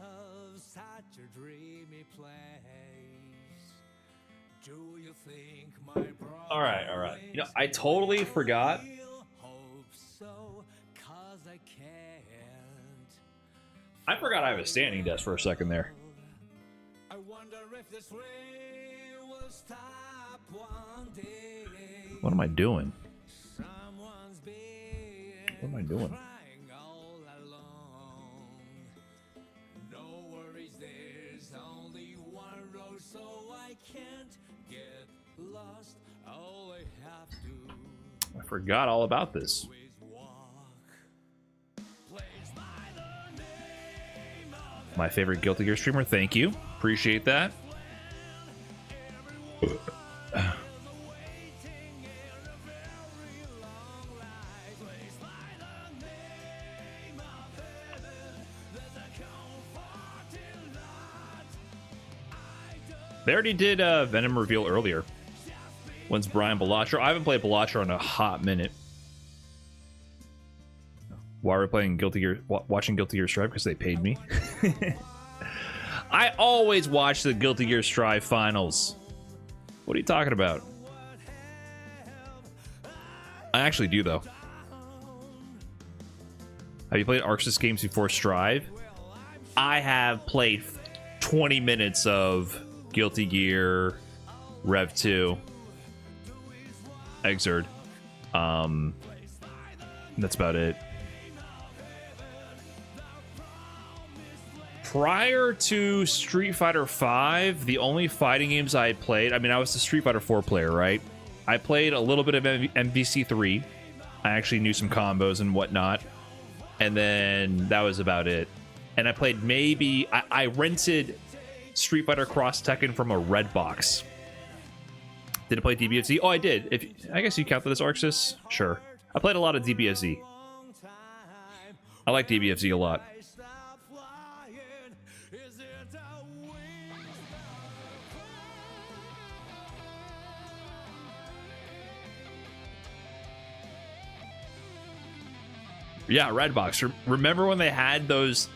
of such a dreamy place. Do you think my brother All right. You know, I totally forgot. hope so, 'cause I can't. I forgot I have a standing desk for a second there. I wonder if this rain will stop one day. What am I doing? Someone's been What am I doing? crying all along. No worries, there's only one road, so I can't get lost. All I have to I forgot all about this. is walk. Placed by the name of My favorite Guilty Gear streamer. Thank you. Appreciate that. waiting in a very long line. Placed by the name of heaven, there's a comfort in that. I don't They already did Venom reveal earlier. When's Brian Balacho? I haven't played Balacho in a hot minute. Why are we playing Guilty Gear? Watching Guilty Gear Strive because they paid me. I always watch the Guilty Gear Strive finals. What are you talking about? I actually do though. Have you played Arxis games before Strive? I have played 20 minutes of Guilty Gear Rev 2 Exerd. That's about it. Prior to Street Fighter V, the only fighting games I had played, I mean, I was the Street Fighter 4 player, right? I played a little bit of MVC3. I actually knew some combos and whatnot. And then that was about it. And I played maybe... I rented Street Fighter Cross Tekken from a red box. Did I play DBFZ? Oh, I did. I guess you count that as Arxis? Sure. I played a lot of DBFZ. I like DBFZ a lot. Yeah, Redbox. Remember when they had those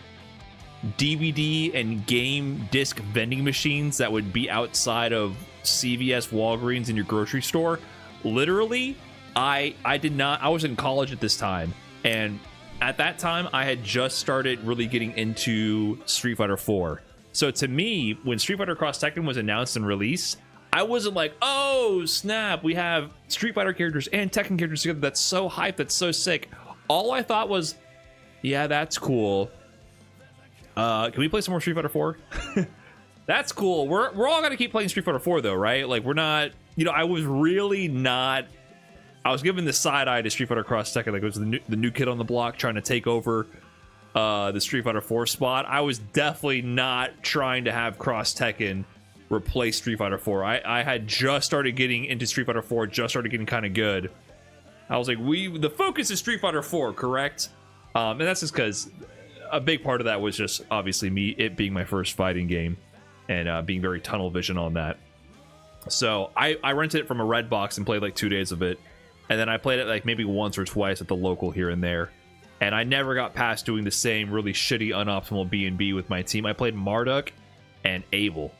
DVD and game disc vending machines that would be outside of CVS, Walgreens, in your grocery store? Literally, I was in college at this time, and at that time I had just started really getting into Street Fighter 4. So to me, when Street Fighter Cross Tekken was announced and released, I wasn't like, oh snap, we have Street Fighter characters and Tekken characters together. That's so hype, that's so sick. All I thought was, yeah, that's cool. Can we play some more Street Fighter 4? That's cool. We're all gonna keep playing Street Fighter 4 though, right? Like, we're not, you know, I was really not. I was giving the side eye to Street Fighter Cross Tekken, like it was the new kid on the block trying to take over the Street Fighter 4 spot. I was definitely not trying to have Cross Tekken replace Street Fighter 4. I had just started getting into Street Fighter 4, just started getting kind of good. I was like, the focus is Street Fighter 4, correct? And that's just because a big part of that was just obviously it being my first fighting game and being very tunnel vision on that. So I rented it from a red box and played like 2 days of it. And then I played it like maybe once or twice at the local here and there. And I never got past doing the same really shitty, unoptimal B&B with my team. I played Marduk and Abel.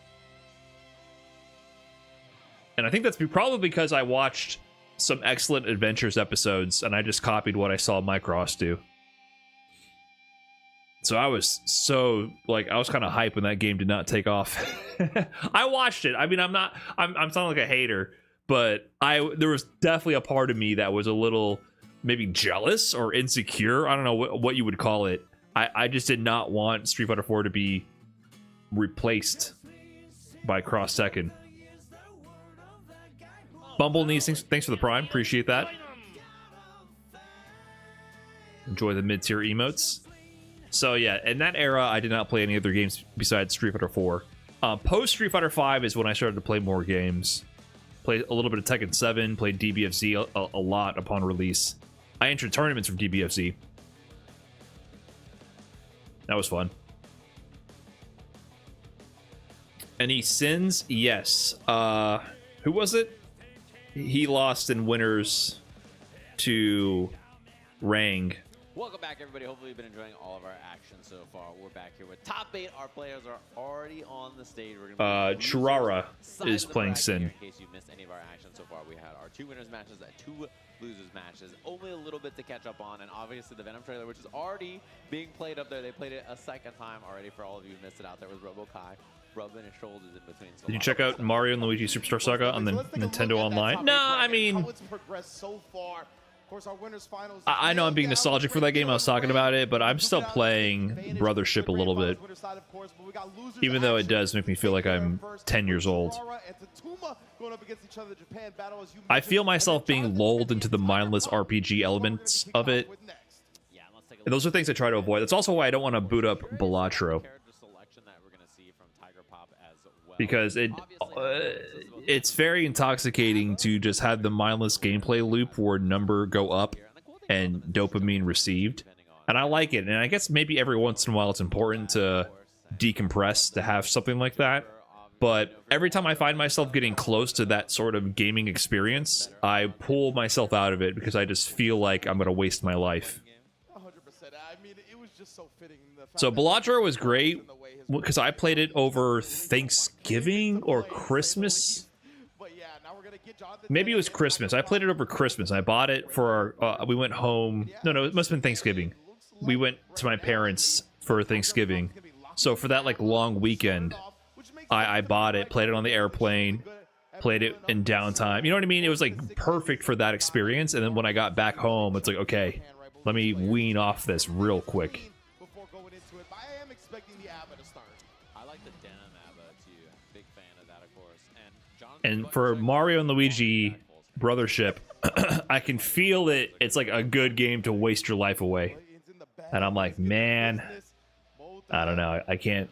And I think that's probably because I watched some Excellent Adventures episodes and I just copied what I saw Mike Ross do. So I was I was kind of hyped when that game did not take off. I watched it. I mean, I'm sounding like a hater, but there was definitely a part of me that was a little maybe jealous or insecure. I don't know what you would call it. I just did not want Street Fighter 4 to be replaced by Cross Tekken. Bumble needs thanks for the Prime. Appreciate that. Enjoy the mid-tier emotes. So yeah, in that era, I did not play any other games besides Street Fighter 4. Post Street Fighter 5 is when I started to play more games. Played a little bit of Tekken 7, played DBFZ a lot upon release. I entered tournaments from DBFZ. That was fun. Any sins? Yes. Who was it? He lost in winners to Rang. Welcome back, everybody. Hopefully you've been enjoying all of our action so far. We're back here with top 8. Our players are already on the stage. We're gonna be Chirara is playing Sin. In case you missed any of our action so far, we had our 2 winners matches and 2 losers matches. Only a little bit to catch up on, and obviously the Venom trailer, which is already being played up there. They played it a second time already for all of you who missed it out there. Was Robo-Kai rubbing his shoulders in between. So did you check out Mario and Luigi Superstar Saga on the Nintendo Online? No, I mean, I know I'm being nostalgic for that game. I was talking about it, but I'm still playing Brothership a little bit, even though it does make me feel like I'm 10 years old. I feel myself being lulled into the mindless RPG elements of it. And those are things I try to avoid. That's also why I don't want to boot up Balatro, because it's very intoxicating to just have the mindless gameplay loop where number go up and dopamine received, and I like it. And I guess maybe every once in a while it's important to decompress to have something like that, but every time I find myself getting close to that sort of gaming experience, I pull myself out of it because I just feel like I'm gonna waste my life. So Balatro was great because I played it over Thanksgiving or Christmas. Maybe it was Christmas. I played it over Christmas. I bought it for our, we went home. No, it must have been Thanksgiving. We went to my parents for Thanksgiving. So for that like long weekend, I bought it, played it on the airplane, played it in downtime. You know what I mean? It was like perfect for that experience. And then when I got back home, it's like, okay, let me wean off this real quick. And for Mario and Luigi Brothership, I can feel it. It's like a good game to waste your life away. And I'm like, man, I don't know. I can't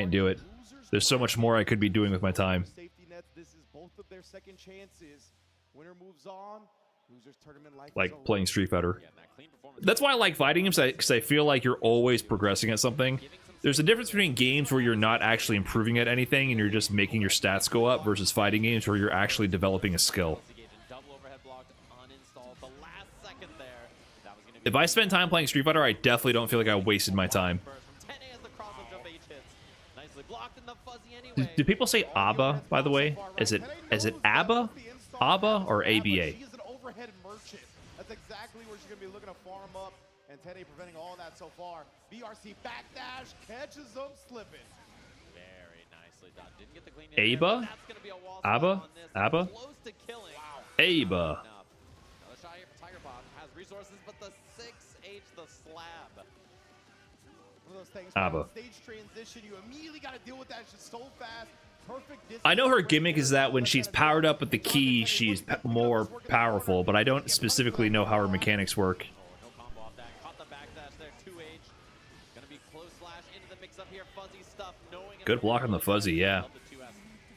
do it. There's so much more I could be doing with my time. Like playing Street Fighter. That's why I like fighting games, because I feel like you're always progressing at something. There's a difference between games where you're not actually improving at anything and you're just making your stats go up versus fighting games where you're actually developing a skill. If I spend time playing Street Fighter, I definitely don't feel like I wasted my time. Do people say ABBA, by the way? Is it ABBA? ABBA or ABA? That's exactly where she's going to be looking to farm up. And Teddy preventing all that so far. VRC backdash catches them slipping. Very nicely done. Didn't get the clean in there. ABBA? ABBA? ABBA? ABBA. Another shot here for Tiger Pop. Has resources, but the 6H, the slab. One of those things ABBA. stage transition, you immediately got to deal with that. It's just so fast. I know her gimmick is that when she's powered up with the key, she's more powerful, but I don't specifically know how her mechanics work. here. Fuzzy stuff, knowing Good block on the fuzzy, yeah. Love the 2S.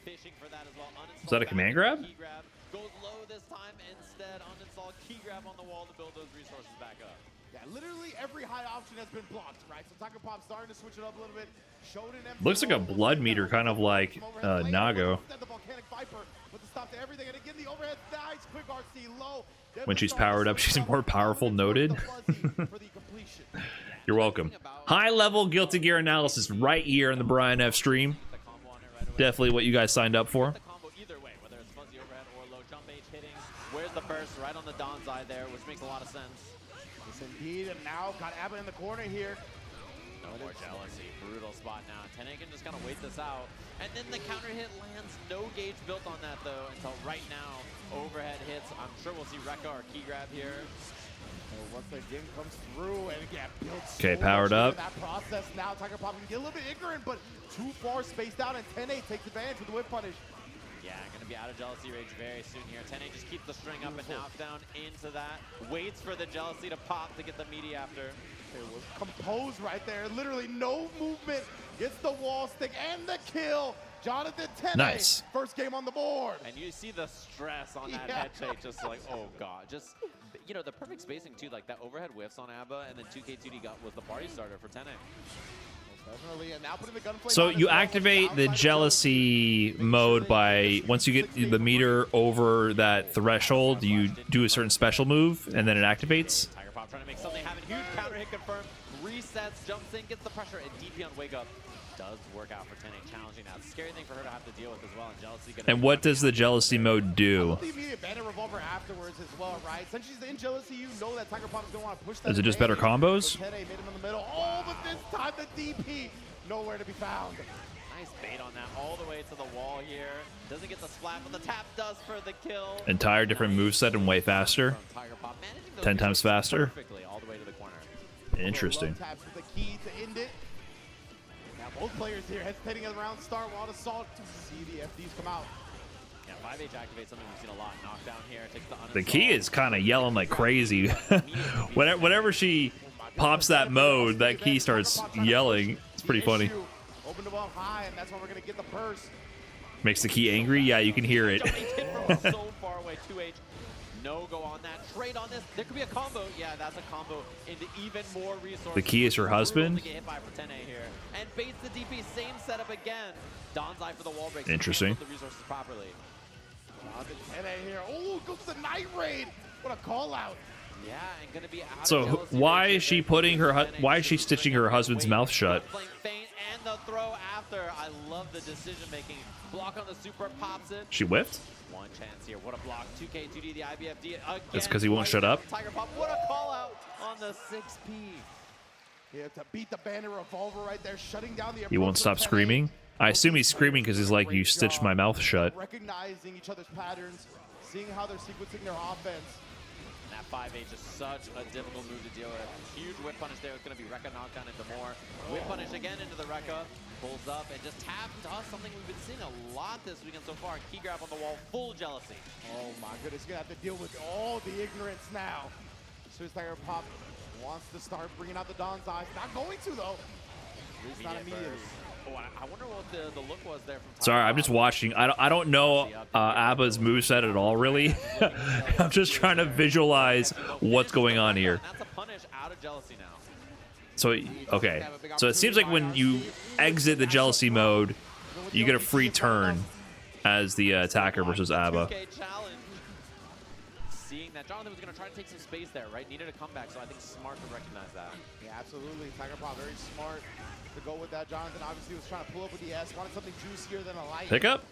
Fishing for that as well. Is that a Uninstall command back, grab? key grab. Goes low this time. Instead, uninstall key grab on the wall to build those resources back up. Yeah, literally every high option has been blocked, right? So Tiger Pop starting to switch it up a little bit. Showed an empty Looks like a wall. blood meter, kind of like Nago. Instead, the Volcanic Viper with the stop to everything. And again, the overhead, nice, quick RC low. When she's powered up, she's more powerful, noted. You're welcome. High level Guilty Gear analysis right here in the Brian F stream. Definitely what you guys signed up for. The combo either way, whether it's fuzzy overhead or low jump H hitting. Where's the burst? Right on the Don's eye there, which makes a lot of sense. Yes, indeed. And now got Abba in the corner here. No more jealousy. Brutal spot now. Tene can just kind of wait this out. And then the counter hit lands. No gauge built on that, though, until right now. Overhead hits. I'm sure we'll see Rekka or key grab here. So once the game comes through and yeah, builds Okay, so powered much up. in that process now. Tiger Pop can get a little bit ignorant, but too far spaced out, and 10-8 takes advantage with the whip punish. Yeah, going to be out of jealousy rage very soon here. Tene just keeps the string up and knockdown into that. Waits for the jealousy to pop to get the meaty after. It was composed right there. Literally no movement. Gets the wall stick and the kill. Jonathan Tene, Nice. first game on the board. And you see the stress on that head shake, just like, oh god. Just, you know, the perfect spacing too, like that overhead whiffs on ABBA, and then 2K2D was the party starter for Tene. Definitely, and now putting the gunplay So on as you well. activate the jealousy mode by once you get the meter over that threshold, you do a certain special move and then it activates. Tiger Pop trying to make something happen. Huge counter hit confirmed. Resets, jumps in, gets the pressure, and DP on Wake Up does work out for Tene. Challenging now. It's a scary thing for her to have to deal with as well. And jealousy gonna And what does the jealousy mode do? The immediate banner revolver afterwards as well, right? Since she's in jealousy, you know that Tiger Pop is going to want to push that. Is it just better combos? So Tene made him in the middle. Oh, but this time the DP nowhere to be found. nice bait on that all the way to the wall here. Doesn't get the splat, but the tap does for the kill. Entire different moveset and way faster. From Tiger Pop, managing those 10 times faster. perfectly all the way to the corner. Interesting. Low taps with the key to end it. Now both players here hesitating around start. Wild Assault to see the FDs come out. Yeah, 5H activates something we've seen a lot. Knockdown here, takes the The key is kind of yelling like crazy. Whenever she pops that mode, that key starts yelling. It's pretty funny. Open the ball high, and that's when we're going to get the purse. Makes the key angry. Yeah, you can hear it. Jumping hit from so far away. 2H. No go on that. Trade on this. There could be a combo. Yeah, that's a combo into even more resources. The key is her husband. To get hit by for Tene here. And baits the DP. Same setup again. Don's eye for the wall break. Interesting. The resources properly. The 10A here. Oh, goes to the Night Raid. What a call out. Yeah, and gonna be out So of jealousy why rage is she here. putting her? Tene Why is she just stitching bringing her it husband's away. mouth shut? Playing feint and the throw after. I love the decision making. Block on the super, pops it. She whiffed. One chance here. What a block. 2K2D, the IBFD again. That's 'cause he won't shut up. Tiger Pop. What a call out on the 6P. He had to beat the banner revolver right there, shutting down the. He won't stop screaming. I assume he's screaming because he's like, "You stitched my mouth shut." Recognizing each other's patterns, seeing how they're sequencing their offense. And that 5H is such a difficult move to deal with. Huge whip punish there. It's going to be Rekka knockdown into more. Whip punish again into the Rekka. Pulls up and just tap does something we've been seeing a lot this weekend so far. Key grab on the wall. Full jealousy. Oh my goodness, he's going to have to deal with all the ignorance now. So his Tiger Pop wants to start bringing out the Don's eyes. Not going to, though. At least not immediately. Oh, I wonder what the look was there from Tiger Sorry, I'm Pop. just watching. I don't know ABBA's moveset at all, really. I'm just trying to visualize what's going on here. That's a punish out of jealousy now. So, okay. So it seems like when you exit the jealousy mode, you get a free turn as the attacker versus ABBA. 2K challenge. Seeing that Jonathan was going to try to take some space there, right? Needed a comeback, so I think smart to recognize that. Yeah, absolutely. Tiger Pop very smart to go with that. Jonathan obviously was trying to pull up with the S, wanted something juicier than a light. Pick up.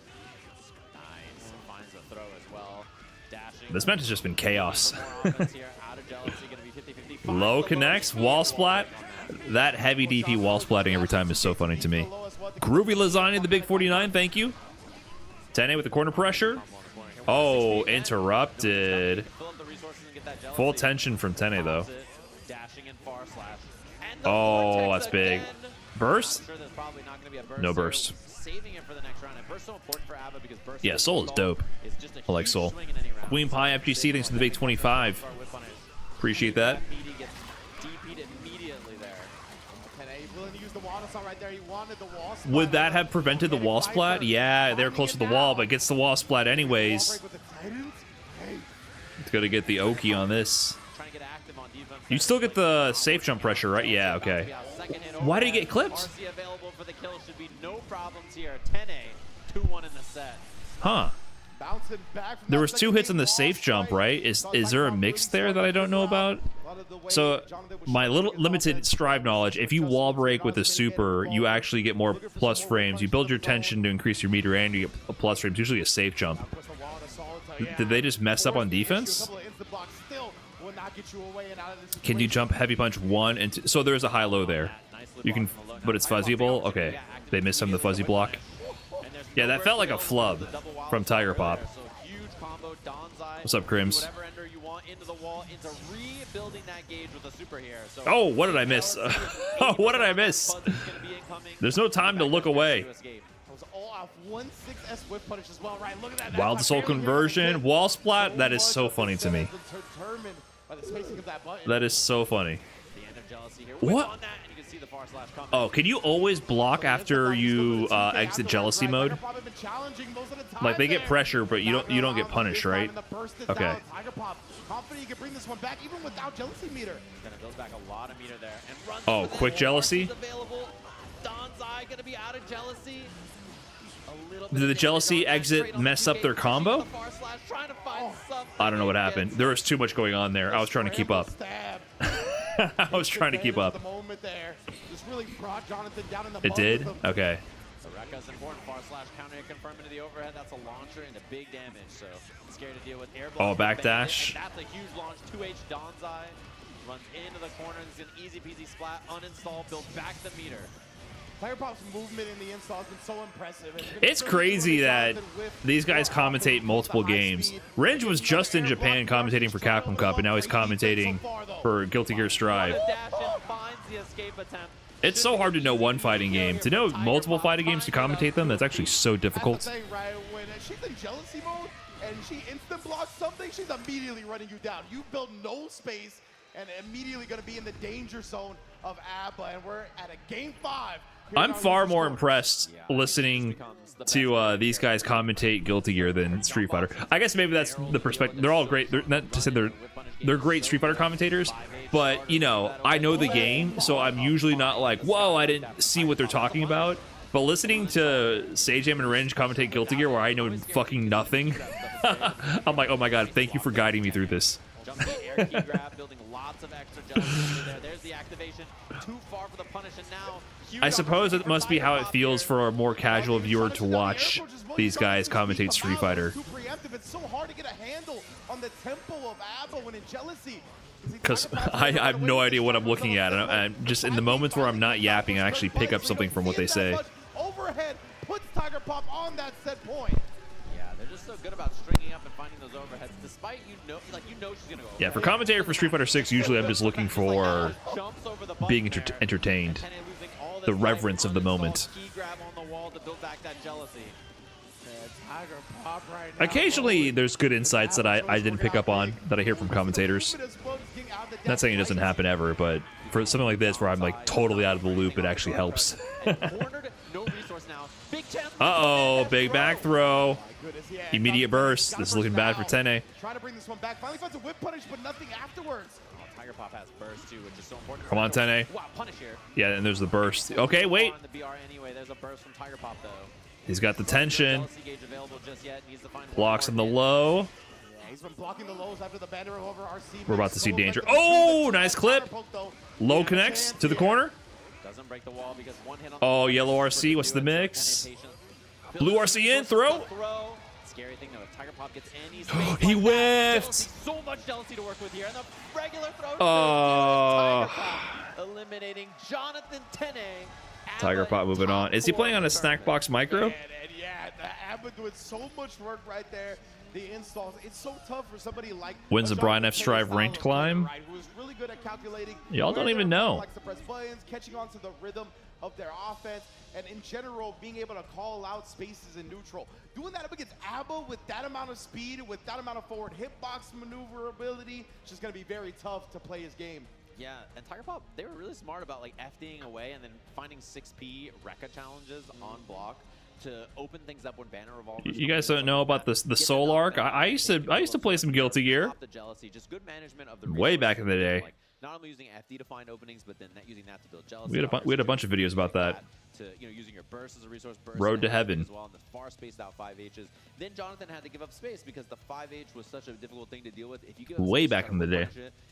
Nice. Finds the throw as well. Dashing. This match has just been chaos. For more offense here. Out of jealousy, going to be 50-50. Low connects, wall splat. That heavy DP wall splatting every time is so funny to me. Groovy Lasagna, the big 49, thank you. Tene with the corner pressure. Oh, interrupted. Fill up the resources and get that jealousy. Full tension from Tene, though. Dashing in far slash. And the Oh, vortex that's big. again. Burst? I'm sure there's probably not going to be a burst. No so burst. saving it for the next round. And burst so important for ABBA because burst. Yeah, Soul is dope. Is just a I like huge Soul. swing in any round. Queen Pie FGC, thanks to the big 25. Appreciate that. Meaty gets DP'd immediately there. Tene willing to use the water saw right there, he wanted the wall splat. Would that have prevented the wall splat? Yeah, they're close to the wall, but gets the wall splat anyways. It's gonna get the Oki on this. Trying to get active on defense. You still get the safe jump pressure, right? Yeah, okay. Second hit Why did he overhead. get clipped? RC available for the kill. Should be no problems here. 10-A, 2-1 in the set. Huh. Bouncing back from There that was 2 second hits on the wall safe jump, strike. right? Is there a mix there that I don't know about? So my little limited Strive knowledge, if you wall break with a super, you actually get more plus frames. You build your tension to increase your meter and you get a plus frames, usually a safe jump. Did they just mess up on defense? Can you jump heavy punch 1 and 2? So there's a high-low there. You can, but it's fuzzyable? Okay. They missed some of the fuzzy block. Yeah, that felt like a flub from Tiger Pop. What's up, Crims? Oh, what did I miss? Oh, what did I miss? There's no time to look away. Wild Soul conversion, wall splat. That is so funny to me. That is so funny. What? Oh, can you always block after you exit jealousy mode? Like they get pressure, but you don't get punished, right? Okay. Oh, quick jealousy. Did the jealousy exit mess up their combo? I don't know what happened. There was too much going on there. I was trying to keep up. I was trying to keep up. It did? Okay. Rekka's important. Far slash counter confirm into the overhead. That's a launcher into big damage. So scary to deal with. Air Oh, backdash. That's a huge launch. 2H Donzai runs into the corner. This is an easy peasy splat. Uninstall. Build back the meter. Tiger Pop's movement in the install has been so impressive. It's crazy that these guys commentate multiple games. Renge was just in Japan commentating for Capcom Cup, and now he's commentating for Guilty Gear Strive. It's so hard to know one fighting game. To know multiple fighting games to commentate them, that's actually so difficult. That's the thing, right? When she's in jealousy mode and she instant blocks something, she's immediately running you down. You build no space and immediately going to be in the danger zone of ABBA, and we're at a game 5. I'm far more impressed listening to these guys commentate Guilty Gear than Street Fighter. I guess maybe that's the perspective. They're all great. They're not to say they're great Street Fighter commentators, but you know, I know the game, so I'm usually not like, whoa, I didn't see what they're talking about. But listening to Sajam and Renge commentate Guilty Gear, where I know fucking nothing, I'm like, oh my god, thank you for guiding me through this. There's the activation. Too far for the punish, and now I suppose it must be how it feels for a more casual viewer to watch these guys commentate Street Fighter. It's so hard to get a handle on the tempo of ABBA when in jealousy. Because I have no idea what I'm looking at. I'm just in the moments where I'm not yapping, I actually pick up something from what they say. Overhead puts Tiger Pop on that set point. Yeah, they're just so good about stringing up and finding those overheads, despite you know she's gonna go. Yeah, for commentator for Street Fighter 6, usually I'm just looking for being entertained. The reverence of the moment. Occasionally, there's good insights that I didn't pick up on that I hear from commentators. Not saying it doesn't happen ever, but for something like this where I'm like totally out of the loop, it actually helps. Uh-oh, big back throw. Immediate burst. This is looking bad for 10A. Trying to bring this one back. Finally finds a whip punish, but nothing afterwards. Tiger Pop has burst too, which is so important. Come on, 10A. Wow, punish here. Yeah, and there's the burst. Okay, wait. There's a burst from Tiger Pop though. He's got the tension. Blocks on the low. Yeah, he's been blocking the lows after the banner over RC. We're about to see danger. Oh, nice clip. Low connects to the corner. Doesn't break the wall because one hit on Oh, yellow RC. What's the mix? Blue RC in. Throw. Scary thing though, if Tiger Pop gets any space, He whiffed. So much jealousy to work with here, and the regular throw. Oh. Eliminating Jonathan 10A. Tiger Pop moving on. Is he playing on a snack box micro? And yeah, the ABBA doing so much work right there. The installs, it's so tough for somebody like Wins the Brian F. Strive ranked climb. Who's really good at calculating. Y'all don't even know. Likes to press buttons, catching on to the rhythm of their offense, and in general, being able to call out spaces in neutral. Doing that up against ABBA with that amount of speed, with that amount of forward hitbox maneuverability, it's just going to be very tough to play his game. Yeah, and Tiger Pop, they were really smart about like FDing away and then finding 6P Rekka challenges on block to open things up when banner revolvers. You guys don't know about the Soul Arc? I used to play some Guilty Gear. The jealousy, just good management of the Way back in the day. Like, not only using FD to find openings, but then using that to build jealousy. We had a bunch of videos about that. To, you know, using your burst as a resource, burst Road to Heaven. as well, and the far spaced out 5Hs. Then Jonathan had to give up space because the 5H was such a difficult thing to deal with. If you give up Way space, back in the day.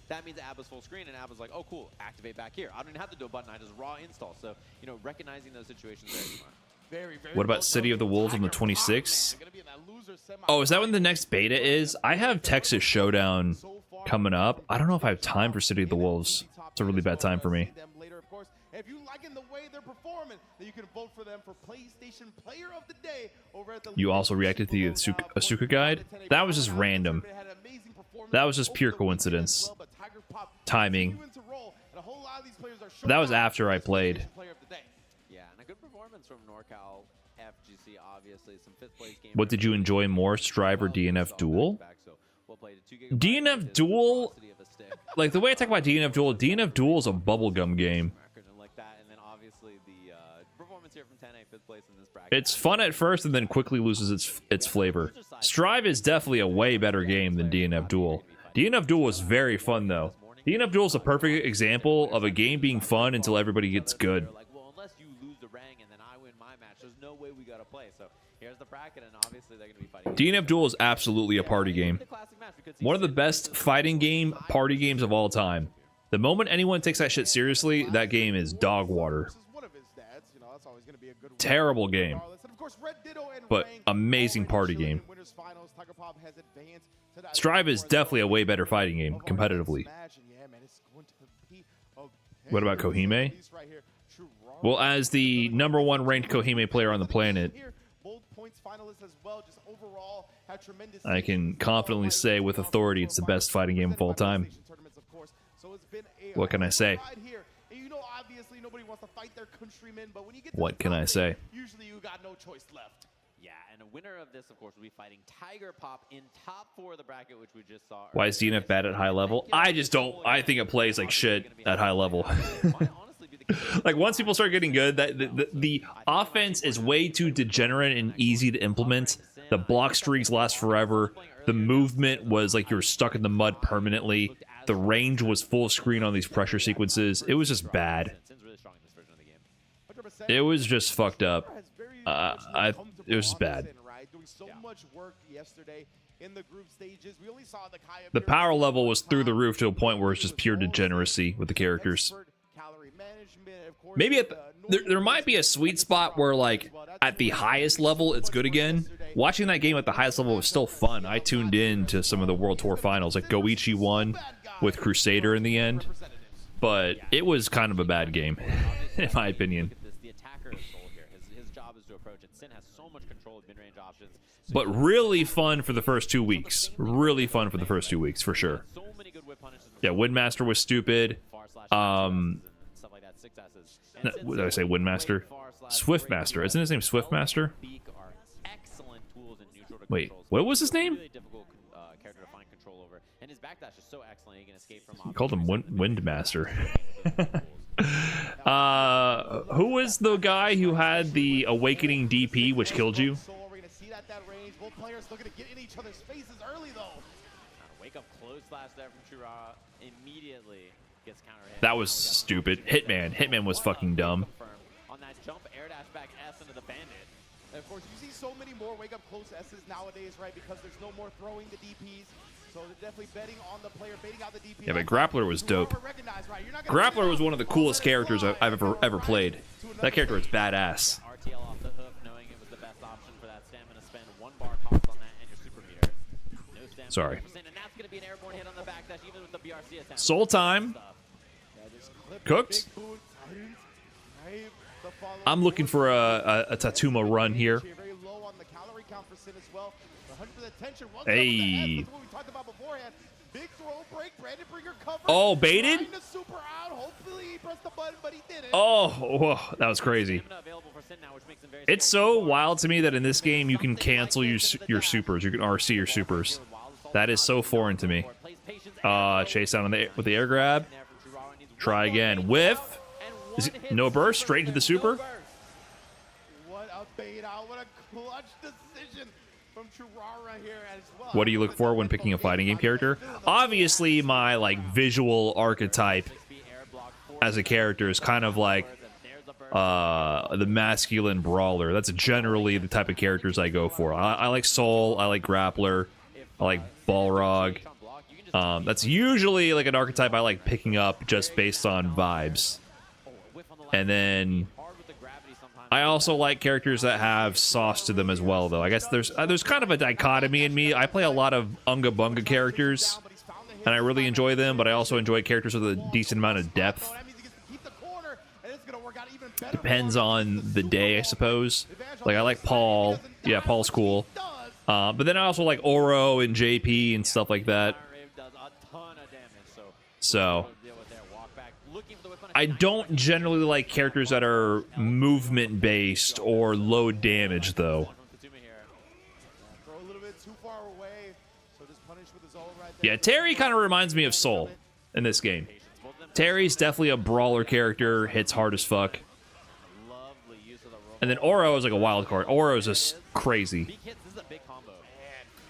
that means Abba's full screen, and Abba's like, oh cool, activate back here. I don't even have to do a button, I just raw install. So, you know, recognizing those situations very smart. Very What about City of the Wolves on the 26th? Oh, is that when the next beta is? I have Texas Showdown coming up. I don't know if I have time for City of the Wolves. It's a really bad time for me. If you liking the way they're performing, then you can vote for them for PlayStation Player of the Day over at the You also reacted to the Asuka guide? That was just random. That was just pure coincidence. Timing. That was after I played. Yeah, and a good performance from NorCal FGC, obviously. Some 5th place game. What did you enjoy more, Strive or DNF Duel? DNF Duel, like the way I talk about DNF Duel is a bubblegum game. It's fun at first and then quickly loses its flavor. Strive is definitely a way better game than DNF Duel. DNF Duel was very fun though. DNF Duel is a perfect example of a game being fun until everybody gets good. DNF Duel is absolutely a party game. One of the best fighting game party games of all time. The moment anyone takes that shit seriously, that game is dog water. Terrible game, but amazing party game. Strive is definitely a way better fighting game, competitively. What about Kohime? Well, as the #1 ranked Kohime player on the planet, I can confidently say with authority it's the best fighting game of all time. What can I say? What can I say? Usually you got no choice left. Yeah, and a winner of this, of course, will be fighting Tiger Pop in top 4 of the bracket, which we just saw. Why is DNF bad at high level? I just don't. I think it plays like shit at high level. Like once people start getting good, the offense is way too degenerate and easy to implement. The block streaks last forever. The movement was like you were stuck in the mud permanently. The range was full screen on these pressure sequences. It was just bad. It was just fucked up. It was just bad. The power level was through the roof to a point where it's just pure degeneracy with the characters. Maybe there might be a sweet spot where, like, at the highest level, it's good again. Watching that game at the highest level was still fun. I tuned in to some of the World Tour finals. Like, Goichi won with Crusader in the end. But it was kind of a bad game, in my opinion. But really fun for the first 2 weeks. Really fun for the first 2 weeks, for sure. Yeah, Windmaster was stupid. What did I say? Windmaster? Swiftmaster. Isn't his name Swiftmaster? Wait, what was his name? He called him Windmaster. Who was the guy who had the Awakening DP, which killed you? That was stupid. Hitman was fucking dumb. On that jump, air dash back S into the bandit. And of course, you see so many more wake up close S's nowadays, right? Because there's no more throwing the DPs. So they're definitely betting on the player, baiting out the DP. Yeah, but Grappler was dope. Grappler was one of the coolest characters I've ever played. That character was badass. RTL off the hook, knowing it was the best option for that stamina spend. 1 bar cost on that and your super meter. No stamina. Sorry. And that's going to be an airborne hit on the backdash, even with the BRC attempt. Soul time. Cooked. I'm looking for a Tatuma run here. Hey. Oh, baited? Oh, whoa, that was crazy. It's so wild to me that in this game you can cancel your supers. You can RC your supers. That is so foreign to me. Chase down with the air grab. Try again. Whiff. Is it no burst? Straight into the super? What a bait out. What a clutch decision from Churara here as well. What do you look for when picking a fighting game character? Obviously, my like visual archetype as a character is kind of like the masculine brawler. That's generally the type of characters I go for. I like Soul. I like Grappler. I like Balrog. That's usually like an archetype I like picking up just based on vibes. And then I also like characters that have sauce to them as well, though. I guess there's kind of a dichotomy in me. I play a lot of Unga Bunga characters, and I really enjoy them, but I also enjoy characters with a decent amount of depth. Depends on the day, I suppose. Like, I like Paul. Yeah, Paul's cool. But then I also like Oro and JP and stuff like that. So I don't generally like characters that are movement based or low damage, though. Yeah, Terry kind of reminds me of Soul in this game. Terry's definitely a brawler character, hits hard as fuck. And then Oro is like a wild card. Oro is just crazy.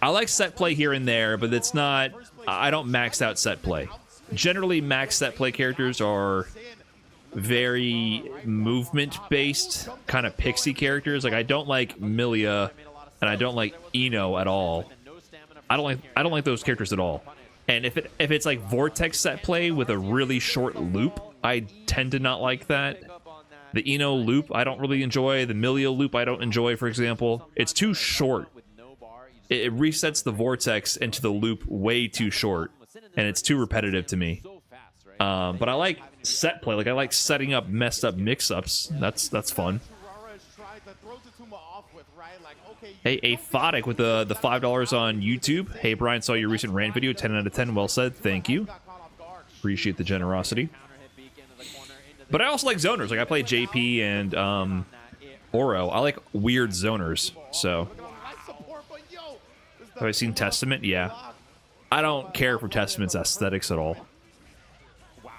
I like set play here and there, but it's not... I don't max out set play. Generally, max set play characters are very movement-based, kind of pixie characters. Like, I don't like Milia, and I don't like Eno at all. I don't like those characters at all. And if it's like Vortex set play with a really short loop, I tend to not like that. The Eno loop, I don't really enjoy. The Milia loop, I don't enjoy, for example. It's too short. It resets the Vortex into the loop way too short, and it's too repetitive to me. But I like set play. Like, I like setting up messed up mix-ups. That's fun. Hey, Aphotic with the $5 on YouTube. Hey, Brian, saw your recent rant video. 10 out of 10. Well said. Thank you. Appreciate the generosity. But I also like zoners. Like, I play JP and Oro. I like weird zoners. So, have I seen Testament? Yeah. I don't care for Testament's aesthetics at all. Wow,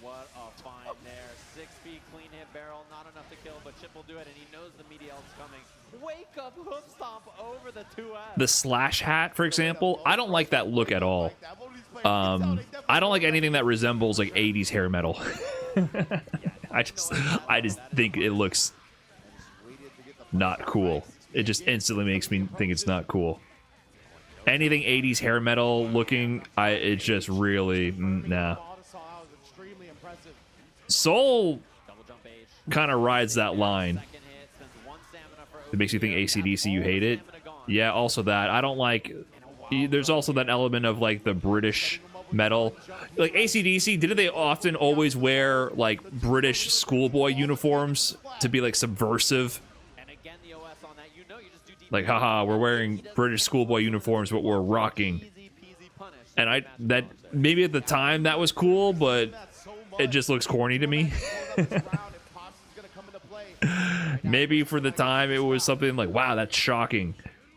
what a find there. 6B clean hit barrel, not enough to kill, but Chip will do it, and he knows the media is coming. Wake up, hoof stomp over the 2F. The slash hat, for example, I don't like that look at all. I don't like anything that resembles like 80s hair metal. I just think it looks not cool. It just instantly makes me think it's not cool. Anything 80s hair metal looking, it's just really nah. Soul kind of rides that line. It makes you think AC/DC, you hate it. Yeah, also that. I don't like... There's also that element of, like, the British metal. Like, AC/DC, didn't they often always wear, like, British schoolboy uniforms to be, like, subversive? Like, haha, we're wearing British schoolboy uniforms, but we're rocking. And that maybe at the time that was cool, but it just looks corny to me. Maybe for the time it was something like, wow, that's shocking.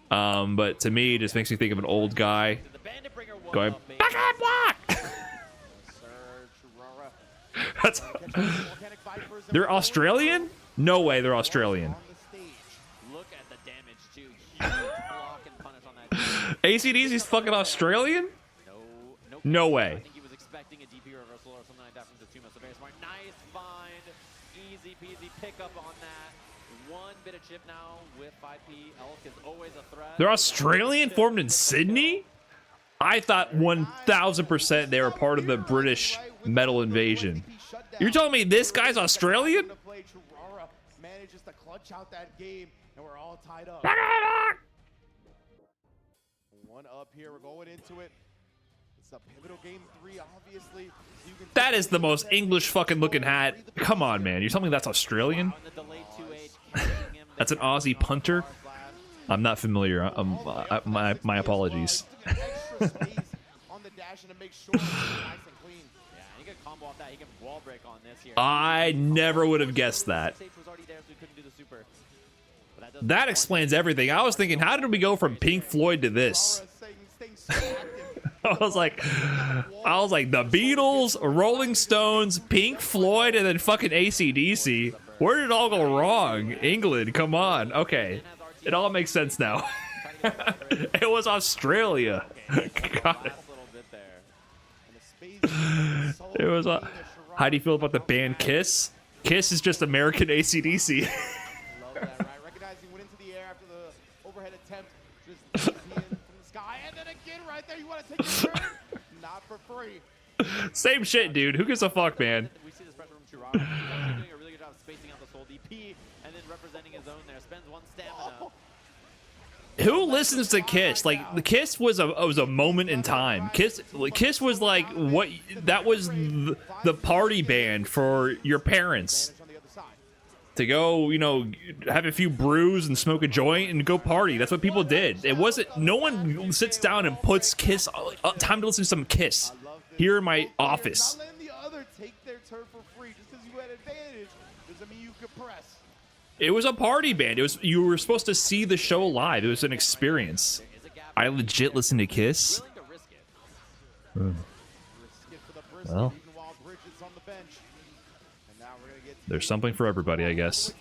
But to me, it just makes me think of an old guy going, back on block! That's... They're Australian? No way they're Australian. AC/DC's fucking Australian? No way. I think he was expecting a DP reversal or something like that from Tatuma, so very smart. Nice find. Easy peasy pickup on that. One bit of chip now with 5P. Elk is always a threat. They're Australian, formed in Sydney? I thought 1000% they were part of the British metal invasion. You're telling me this guy's Australian? Manages to clutch out that game, and we're all tied up. One up here, we're going into it. It's a pivotal game 3, obviously. That is the most English fucking looking hat. Come on, man. You're telling me that's Australian? That's an Aussie punter? I'm not familiar. My apologies. I never would have guessed that. That explains everything. I was thinking, how did we go from Pink Floyd to this? I was like the Beatles, Rolling Stones, Pink Floyd, and then fucking AC/DC. Where did it all go wrong? England, come on. Okay, it all makes sense now. It was Australia. God. It was. How do you feel about the band Kiss? Kiss is just American AC/DC. Love that, right? Recognizing went into the air after the overhead attempt, just from the sky, and then again right there. You want to take your turn? Not for free. Same shit, dude. Who gives a fuck, man? We see this pressure from Chirara. He's doing a really good job of spacing out the soul DP and then representing his own there. Spends one stamina. Who listens to Kiss? Like, the Kiss was a moment in time. Kiss was like what that was the party band for your parents to go, you know, have a few brews and smoke a joint and go party. That's what people did. It wasn't. No one sits down and puts Kiss. Time to listen to some Kiss here in my office. Not letting the other take their turn for free just because you had advantage doesn't mean you could press. It was a party band. It was, you were supposed to see the show live. It was an experience. I legit listened to Kiss. Well, there's something for everybody, I guess.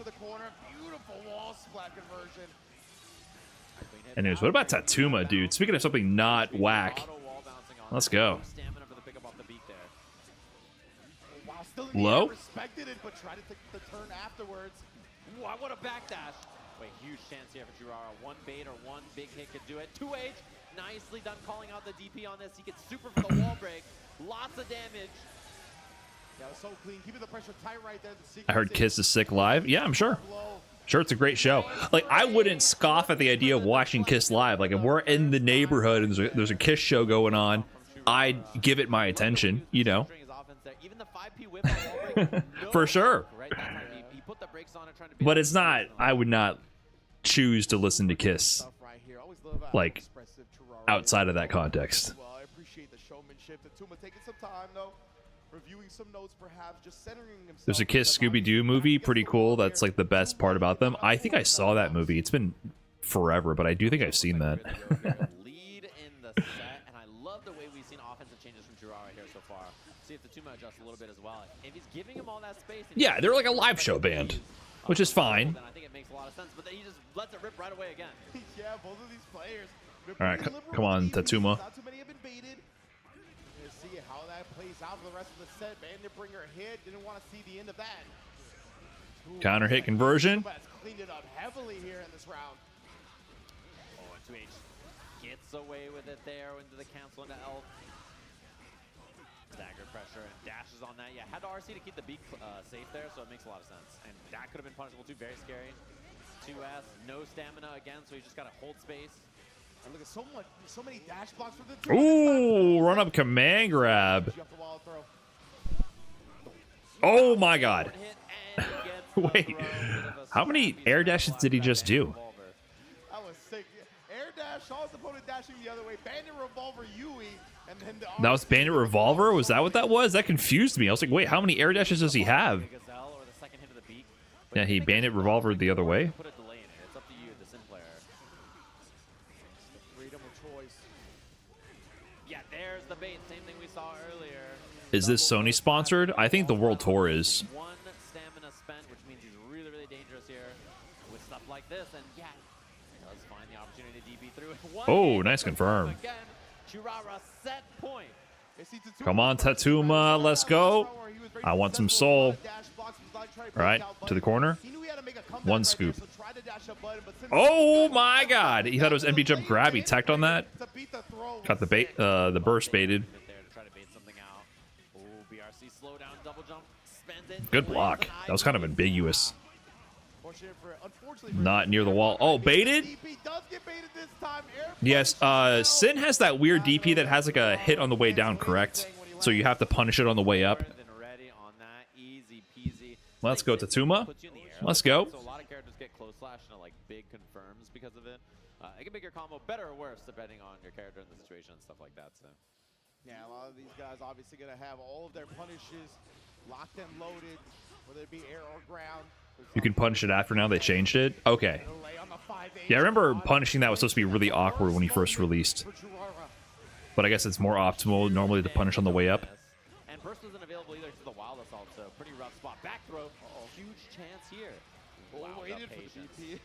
Anyways, what about Tatuma, dude? Speaking of something not whack, let's go. Low? Respected it, but tried to take the turn afterwards. Wow, what a backdash. Wait, huge chance here for Chirara. One bait or one big hit could do it. 2H, nicely done calling out the DP on this. He gets super for the wall break. Lots of damage. That was so clean, keeping the pressure tight right there. I heard Kiss is sick live. Yeah, I'm sure. Sure, it's a great show. Like, I wouldn't scoff at the idea of watching Kiss live. Like, if we're in the neighborhood and there's a Kiss show going on, I'd give it my attention, you know. Even the 5P whip on wall break, For sure. right? He put the brakes on it, trying to But it's not, I would not choose to listen to Kiss, like, outside of that context. Well, I appreciate the showmanship. Tatuma taking some time, though. Reviewing some notes, perhaps, just centering himself. There's a Kiss Scooby-Doo movie, pretty cool. That's like the best part about them. I think I saw that movie. It's been forever, but I do think I've seen that. Lead in the set, and I love the way we've seen offensive changes from Chirara here so far. See if Tatuma adjusts a little bit as well. If he's giving him all that space, Yeah, they're like a live show band, which is fine. Then I think it makes a lot of sense. But then he just lets it rip right away again. Yeah, both of these players. All right, come on, Tatsuma. Not too many have been baited. Let's see how that plays out for the rest of the set. Bandit bringer hit. Didn't want to see the end of that. Counter hit conversion. Has cleaned it up heavily here in this round. Oh, and 2H gets away with it there into the cancel into Elf. Stagger pressure and dashes on that. Yeah, had to RC to keep the beak safe there, so it makes a lot of sense. And that could have been punishable too. Very scary. 2S, no stamina again, so you just got to hold space. And look at so many dash blocks from the Ooh, run up command grab. Oh my god. Wait, how many air dashes did he just do? That was sick. Air dash, saw his opponent dashing the other way. Bandit revolver Yui, and then the That was Bandit Revolver? Was that what that was? That confused me. I was like, wait, how many air dashes does he have? Yeah, he Bandit Revolver the other way. Put a delay in it. It's up to you, the sim player. freedom of choice. Yeah, there's the bait. Same thing we saw earlier. Is this Sony sponsored? I think the World Tour is. One stamina spent, which means he's really, really dangerous here with stuff like this. And yeah, does find the opportunity to DB through. Oh, nice confirm. Again, Chirara set point. Come on, Tatuma, let's go. I want some soul. All right, to the corner. One scoop. Oh my god! He thought it was empty jump grab. He tacked on that. Got the bait, the burst baited. Good block. That was kind of ambiguous. Not near the wall. Oh, baited? Yes, Sin has that weird DP that has like a hit on the way down, correct? So you have to punish it on the way up. Let's go, Tatuma. Let's go. So a lot of characters get close slash and like big confirms because of it. It can make your combo better or worse depending on your character and the situation and stuff like that. So yeah, a lot of these guys obviously gonna have all of their punishes locked and loaded, whether it be air or ground. You can punish it after now. They changed it. Okay. Yeah, I remember punishing that was supposed to be really awkward when he first released. But I guess it's more optimal normally to punish on the way up. And burst wasn't available either to the wild assault, so pretty rough spot. Back throw, huge chance here. Wow, waited the for patience. the DP.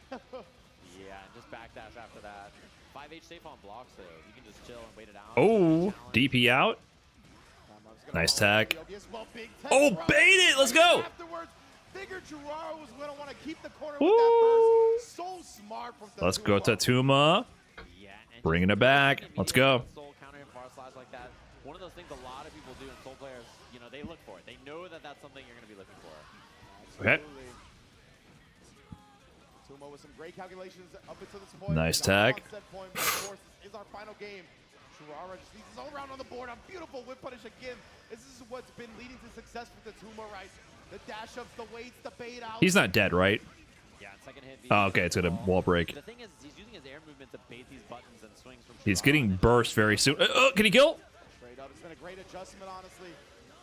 Yeah, and just backdash after that. 5H safe on blocks, so you can just chill and wait it out. Oh, DP out. Nice tag. Oh, bait it! Let's go! Figured Gerard was going to want to keep the corner Woo! with that burst. So smart from Let's go, Tatuma. Tatuma. Bringing it back. Let's go. Soul counter him far slash like that. One of those things a lot of people do, and Soul players, you know, they look for it. They know that that's something you're going to be looking for. Okay. Tatuma with some great calculations up until this point. Nice tag. Set point, but of course, this is our final game. Churara just needs his own round on the board. A beautiful whip punish again. This is what's been leading to success for Tatuma, right? The dash ups, the weights, the bait out. He's not dead, right? Yeah, second hit. Oh, okay, it's gonna wall break. The thing is, he's using his air movement to bait these buttons and swings from He's getting burst very soon. Can he kill? Straight up, it's been a great adjustment, honestly.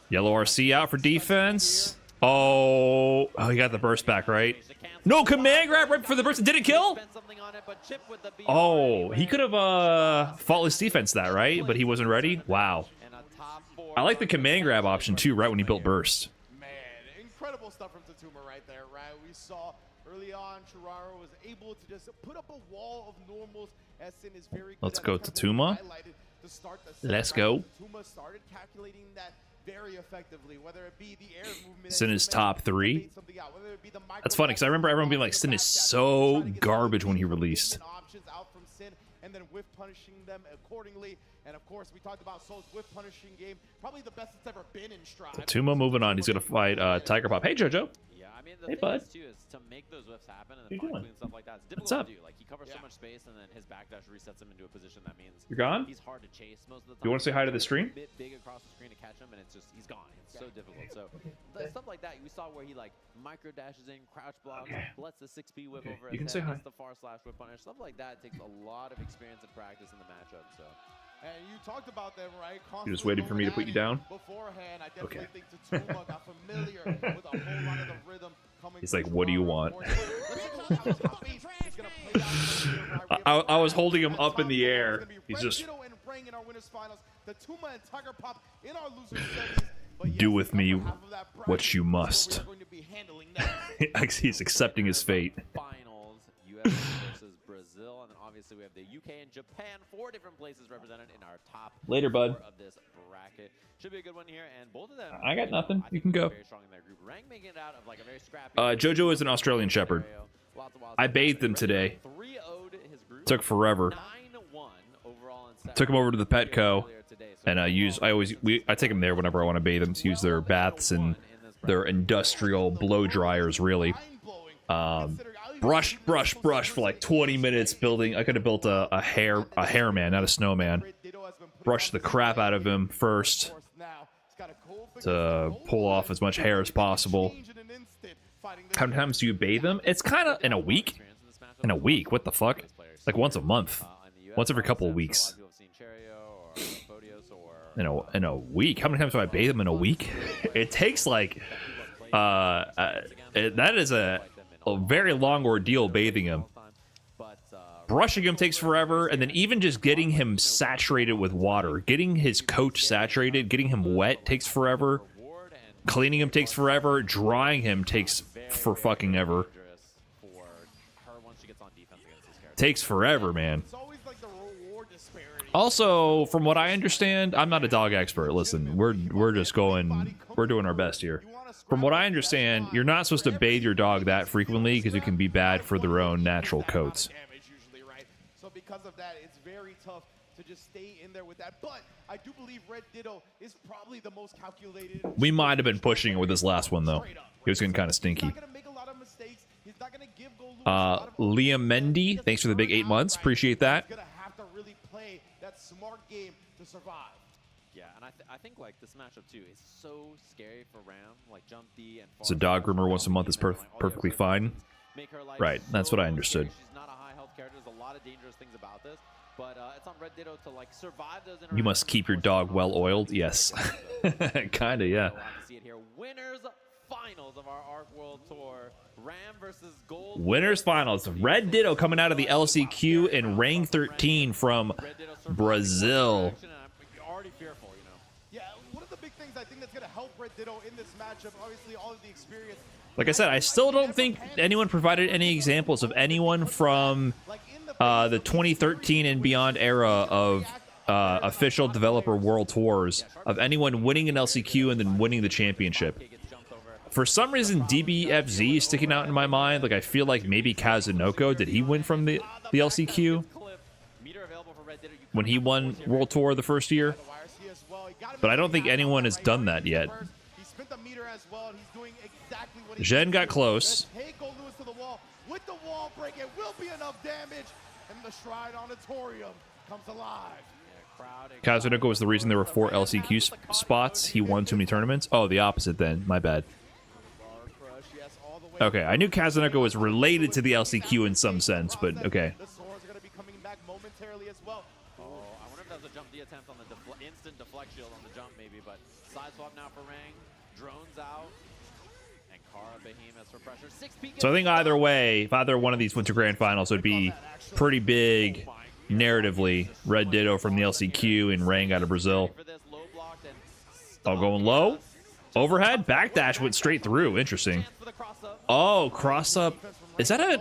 Yellow RC out for defense. Oh, he got the burst back, right? No, command grab right for the burst. Did it kill? Oh, he could have faultless defense that, right? But he wasn't ready. Wow. I like the command grab option too, right when he built burst. Man, incredible stuff from Tatuma right there, right? We saw early on, Churara was able to just put up a wall of normals. Sin is very good. Let's go, Tatuma. To start the set, Let's right? go. Tatuma started calculating that very effectively, whether it be the air movement. Sin is top 3. That's funny because I remember everyone being like, Sin is so garbage when he released. Options out from Sin, and then whiff punishing them accordingly. And of course, we talked about Soul's whiff punishing game, probably the best it's ever been in Strive. Tatuma moving on. He's gonna fight Tiger Pop. Hey, JoJo. Yeah, I mean, the Hey, thing bud. is, too, is to make those whiffs happen and What you then doing? and stuff like that. It's What's difficult up? to do. Like, he covers so much space, and then his backdash resets him into a position that means You're gone? he's hard to chase most of the time. You want to say hi to the stream? A bit big across the screen to catch him, and it's just, he's gone. It's so difficult. So, stuff like that, we saw where he, like, micro dashes in, crouch blocks, lets the 6P whip over You can his say head, hi. gets the far slash whip punish. Stuff like that takes a lot of experience and practice in the matchup, so. And you talked about them, right? You're just waiting for me to put you down? Beforehand, I definitely think Tatuma got familiar with a whole lot of the rhythm coming. He's like, what do you want? I I was holding him up in the air. He's just do with me what you must. He's accepting his fate. Finals, US versus Brazil, and then obviously we have the UK and Japan, 4 different places represented in our top Later, bud. 4 of this bracket. Should be a good one here, and both of them. I got nothing. I You think can go. very strong in their group. Rank making it out of like a very scrappy. Jojo is an Australian Shepherd. Lots of wild I stuff. bathed him today. 3-0'd his group. Took forever. 9-1 overall in set. Took him over to the Petco, Earlier today, so and I take him there whenever I want to bathe them to use their baths and their industrial blow dryers. Really, brush for like 20 minutes building. I could have built a hair man, not a snowman. Brush the crap out of him first to pull off as much hair as possible. How many times do you bathe them? It's kind of in a week. In a week, what the fuck? Like once a month, once every couple of weeks. In a week, how many times do I bathe them in a week? It takes like that is a very long ordeal bathing him. Brushing him takes forever, and then even just getting him saturated with water, getting his coat saturated, getting him wet takes forever. Cleaning him takes forever. Drying him takes for fucking ever. Takes forever, man. Also, from what I understand, I'm not a dog expert. Listen, we're doing our best here. From what I understand, you're not supposed to bathe your dog that frequently because it can be bad for their own natural coats. So because of that, it's very tough to just stay in there with that. But I do believe Red Ditto is probably the most calculated. We might have been pushing it with this last one though. He was getting kind of stinky. Liam Mendy, thanks for the big 8 months. Appreciate that. Gonna have to really play that smart game to survive. Yeah, and I think like this matchup too is so scary for Ram, like jump D and. So dog groomer once a month is perfectly fine. Right, that's what I understood. She's not a high health character. There's a lot of dangerous things about this, but it's on Red Ditto to like survive those. You must keep your dog well oiled. Yes, kinda, yeah. See it here. Winners finals of our Arc World Tour. Ram versus Gold. Winners finals. Red Ditto coming out of the LCQ in rank 13 from Brazil. I think that's going to help Red Ditto in this matchup. Obviously, all of the experience. Like I said, I still don't think anyone provided any examples of anyone from the 2013 and beyond era of official developer world tours of anyone winning an LCQ and then winning the championship. For some reason, DBFZ is sticking out in my mind. Like, I feel like maybe Kazunoko, did he win from the LCQ when he won World Tour the first year? But I don't think anyone has done that yet. Zhen got close. Take Goldlewis to the wall. With the wall break, it will be enough damage. And the Shrine Auditorium comes alive. Kazunoko was the reason there were 4 LCQ spots. He won too many tournaments. Oh, the opposite then. My bad. Okay, I knew Kazunoko was related to the LCQ in some sense, but okay. The swords are going to be coming back momentarily as well. Oh, I wonder if that was a jump D attempt on the instant deflect shield on the jump, maybe. But side swap now for Rang. Drones out. And Kara Behemoth for pressure. 6P. So I think either way, if either one of these went to Grand Finals, it would be pretty big narratively. Red Ditto from the LCQ and Rang out of Brazil. Oh, going low. Overhead. Backdash went straight through. Interesting. Oh, cross up. Is that a...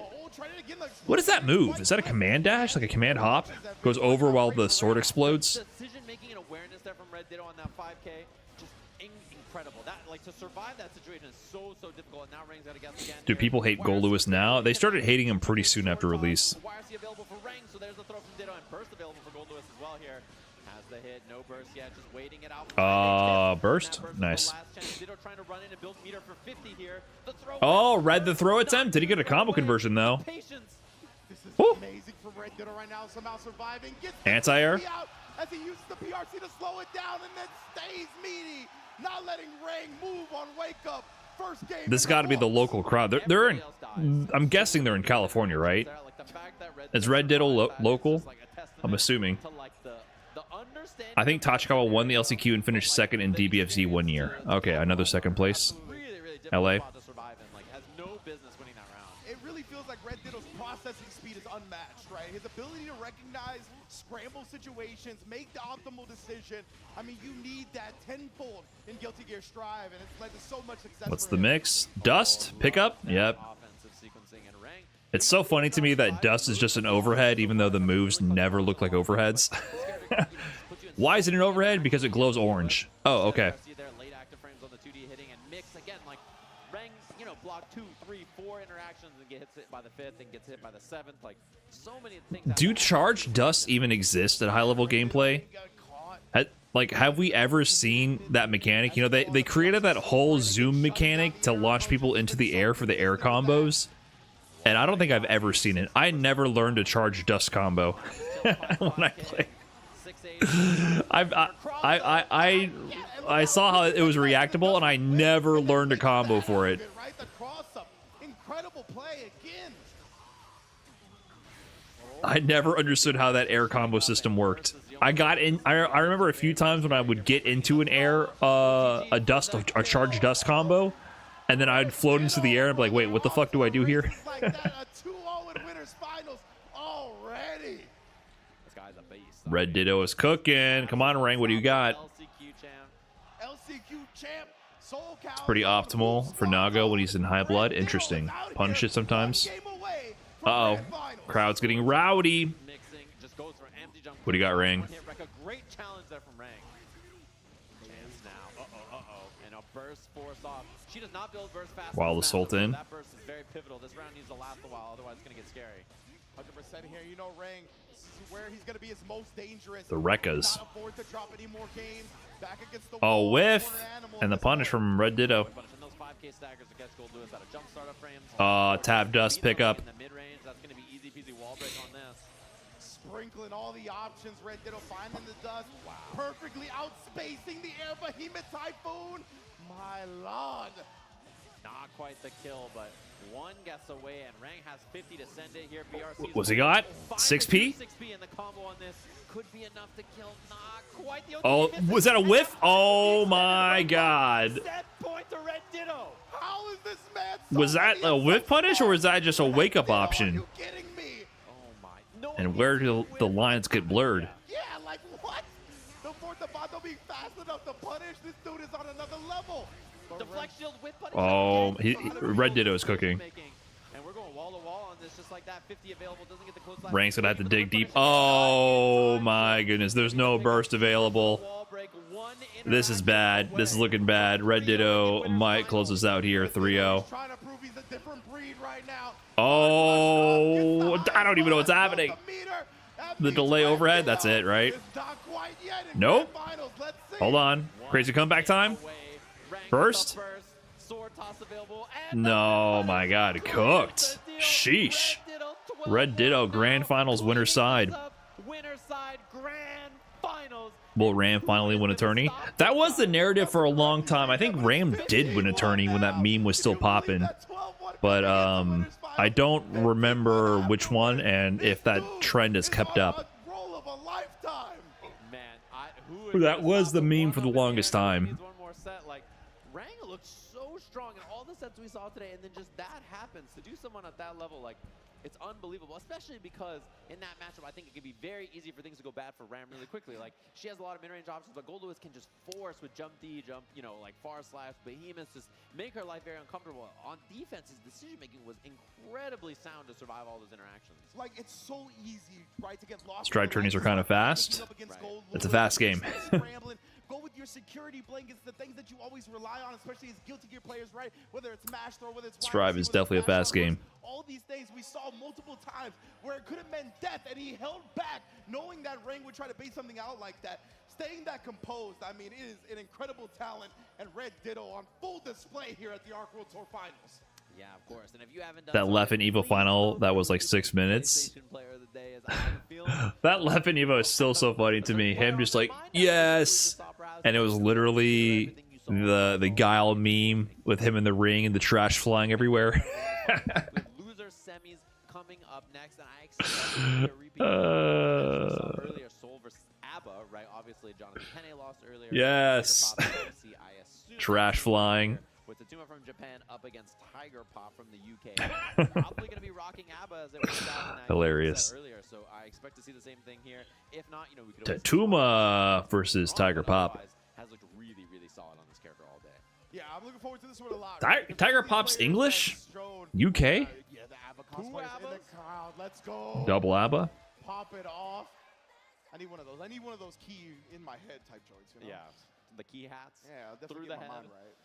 What is that move? Is that a command dash? Like a command hop? Goes over while the sword explodes? Decision making and awareness there from Red Ditto on that 5K. Just incredible. That, like, to survive that situation is so difficult. And now Rang's got to guess again. Do people hate Goldlewis now? They started hating him pretty soon after release. YRC available for Rang, so there's the throw from Ditto, and burst available for Goldlewis as well here. Has the hit, no burst yet, just waiting it out. Burst? Nice. Ditto trying to run in and build meter for 50 here. The throw. Oh, read the throw attempt. Did he get a combo conversion though? Patience. This is Woo. amazing from Red Ditto right now, somehow surviving. Gets Anti-air. out as he uses the PRC to slow it down and then stays meaty. Not letting Rang move on wake up. First game. This got to be the local crowd. They're in... I'm guessing they're in California, right? Is Red Ditto local? I'm assuming. I think Tachikawa won the LCQ and finished second in DBFZ 1 year. Okay, another second place. LA. It really feels like Red Ditto's processing speed is unmatched, right? His ability to recognize scramble situations, make the optimal decision. I mean, you need that tenfold in Guilty Gear Strive, and it's led to so much success. What's for the him. mix? Dust? Pickup? Yep. It's so funny to me that Dust is just an overhead, even though the moves never look like overheads. Why is it an overhead? Because it glows orange. Oh, okay. Do charge Dust even exist at high-level gameplay? Like, have we ever seen that mechanic? You know, they created that whole zoom mechanic to launch people into the air for the air combos. And I don't think I've ever seen it. I never learned to charge Dust combo when I play. I saw how it was reactable, and I never learned a combo for it. Incredible play again. I never understood how that air combo system worked. I got in. I remember a few times when I would get into an air, a charged Dust combo, and then I'd float into the air and be like, "Wait, what the fuck do I do here?" Red Ditto is cooking. Come on, Rang, what do you got? It's pretty optimal for Nago when he's in high blood. Interesting. Punish it sometimes. Uh-oh. Crowd's getting rowdy. What do you got, Rang? Great challenge there from Rang. And a burst force off. She does not build burst fast. Wild Assault in. That burst is very pivotal. This round needs to last a while, otherwise it's going to get scary. 100% here. You know, Rang, this is where he's going to be his most dangerous. The Rekkas. Not afford to drop any more games. Back against the Oh, wall. whiff. And the punish from Red Ditto. Those 5K staggers against Goldlewis out of jump startup frames. Tab Dust pickup. In the mid-range, that's going to be easy peasy wall break on this. Sprinkling all the options. Red Ditto finding the Dust. Wow. Perfectly outspacing the air behemoth typhoon. My lord. Not quite the kill, but one gets away, and Rang has 50 to send it here. BRC What's he got? 6P? 6P, and the combo on this could be enough to kill. Not quite the Oh, was that a whiff? Oh my god. Set point to Red Ditto. How is this man so Was that a whiff punish, or was that just a wake-up option? Are you kidding me? Oh my. No, And where do the lines get blurred? Yeah, like what? The the Bato being fast enough to punish. This dude is on another level. Deflect shield with punish. Oh, Red Ditto is cooking. And we're going wall to wall on this, just like that. 50 available, doesn't get the close line. Rank's gonna have to dig deep. Oh my goodness, there's no burst available. This is bad. This is looking bad. Red Ditto might close us out here 3-0. Trying to prove he's a different breed right now. Oh, I don't even know what's happening. The delay overhead, that's it, right? Nope. Hold on. Crazy comeback time. Burst. No, my God, cooked. Sheesh. Red Ditto Grand Finals winner side. Will Ram finally win a tourney? That was the narrative for a long time. I think Ram did win a tourney when that meme was still popping. But I don't remember which one and if that trend has kept up. That was the meme for the longest time. Rang looks so strong in all the sets we saw today, and then just that happens to do someone at that level, like, it's unbelievable, especially because in that matchup, I think it could be very easy for things to go bad for Ram really quickly. Like, she has a lot of mid-range options, but Goldlewis can just force with jump D, you know, like far slash, behemoths, just make her life very uncomfortable. On defense, his decision-making was incredibly sound to survive all those interactions. Like, it's so easy, right, to get lost. Stride tourneys are kind of fast. It's a fast game. Go with your security blankets, the things that you always rely on, especially as Guilty Gear players, right? Whether it's Mash Throw, whether it's Strive is definitely a fast game. All these things we saw multiple times where it could have meant death, and he held back, knowing that Ring would try to bait something out like that. Staying that composed, I mean, it is an incredible talent, and Red Ditto on full display here at the Arc World Tour Finals. Yeah, of course. And if you haven't done That left in Evo final, that was like 6 minutes. That left in Evo is still so funny to me. Him just like, yes. And it was literally the Guile meme with him in the ring and the trash flying everywhere. Loser semis coming up next, and I expect a repeat earlier. Soul versus ABBA, right? Obviously, Jonathan Penne lost earlier. Yes. Trash flying. With Tatuma from Japan up against Tiger Pop from the UK. Probably going to be rocking ABBA as it was out in that Hilarious. Earlier, so I expect to see the same thing here. If not, you know, we could Tatuma versus Tiger Pop. Has looked really, really solid on this character all day. Yeah, I'm looking forward to this one a lot. Tiger Pop's English? UK? Yeah, the ABBA cosplayers in the crowd. Let's go. Double ABBA? Pop it off. I need one of those. I need one of those key in my head type joints. You know? Yeah, the key hats. Yeah, through definitely the get my head. mind right.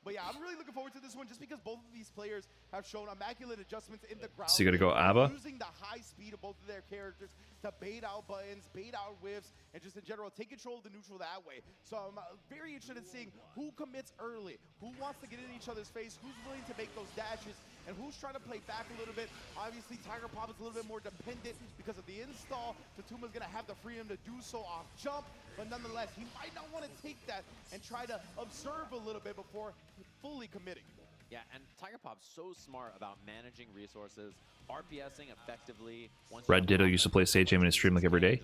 But yeah, I'm really looking forward to this one just because both of these players have shown immaculate adjustments in the ground. So you gotta go ABBA? Using the high speed of both of their characters to bait out buttons, bait out whiffs, and just in general take control of the neutral that way. So I'm very interested in seeing who commits early, who wants to get in each other's face, who's willing to make those dashes, and who's trying to play back a little bit. Obviously, Tiger Pop is a little bit more dependent because of the install. Tatuma's gonna have the freedom to do so off jump, but nonetheless, he might not want to take that and try to observe a little bit before fully committing. Yeah, and Tiger Pop's so smart about managing resources, RPSing effectively. Red Ditto used to play Sage Aim in his stream like every day.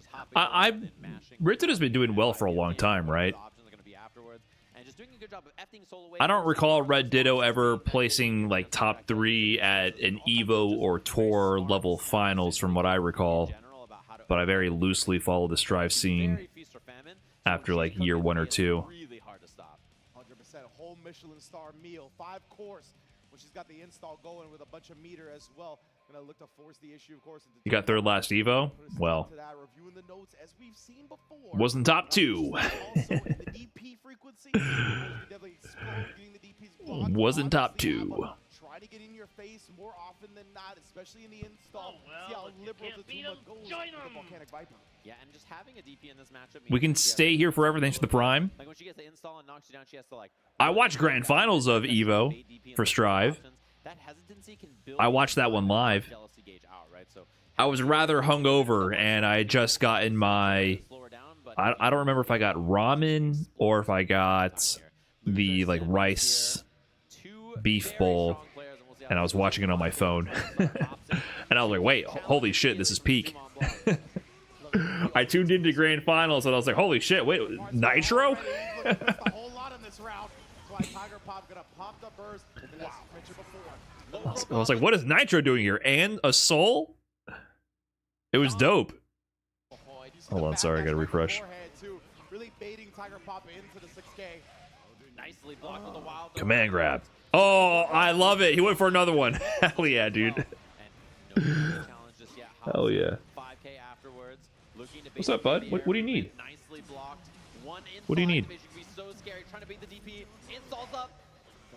Red Ditto's been doing well for a long time, right? I don't recall Red Ditto ever placing like top 3 at an Evo or Tour level finals from what I recall. But I very loosely follow the Strive scene after like year 1 or 2. 100% whole Michelin star meal, 5-course, when she's got the install going with a bunch of meter as well. Gonna look to force the issue, of course. You got third last Evo? Well, wasn't top 2. Wasn't top 2. Try to get in your face more often than not, especially in the install. See how liberal Tatuma goes with the Volcanic Viper. Yeah, and just having a DP in this matchup. We can stay here forever thanks to the Prime. Like when she gets the install and knocks you down, she has to like. I watched Grand Finals of Evo for Strive. I watched that one live. I was rather hungover, and I had just gotten my. I don't remember if I got ramen or if I got the like rice beef bowl, and I was watching it on my phone. And I was like, wait, holy shit, this is peak. I tuned into Grand Finals and I was like, holy shit, wait, Nitro? I was like, what is Nitro doing here? And a soul? It was dope. Hold on, sorry, I gotta refresh. Really baiting Tiger Pop into the 6K. Nicely blocked with the wild. Command grab. Oh, I love it. He went for another one. Hell yeah, dude. And no challenge just yet. Hell yeah. 5K afterwards. Looking to What's up, bud? What do you need? Nicely blocked. One What do you need? Should be so scary. Trying to beat the DP. Installs up.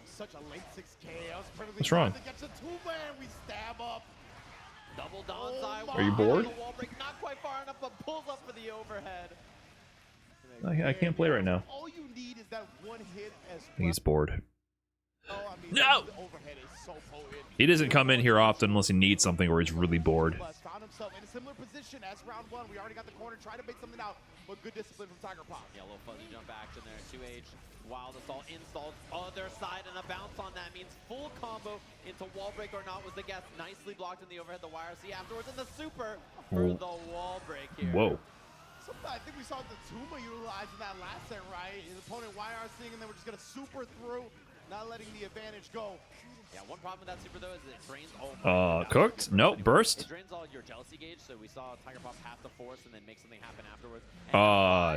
Such a late 6K. I was perfectly What's wrong? trying to get to Tumba and we stab up. Double downside. Are you bored? Wall break, not quite far enough, but pulls up for the overhead. I can't play right now. All you need is that one hit as He's bored. well. I mean, No! the overhead is so potent. He doesn't come in here often unless he needs something or he's really bored. Found himself in a similar position as round one. We already got the corner, trying to make something out, but good discipline from Tiger Pop. Yeah, a little fuzzy jump action there. 2H. Wild assault installs other side, and a bounce on that means full combo into wall break or not was the guess. Nicely blocked in the overhead. The YRC afterwards, and the super for Whoa. the wall break here. Whoa. Something I think we saw the Tuma utilizing that last set, right? His opponent YRCing, and then we're just gonna super through, not letting the advantage go. Yeah, one problem with that super though is it drains all. Cooked? Nope, burst. It drains all your jealousy gauge, so we saw Tiger Pop have to force and then make something happen afterwards.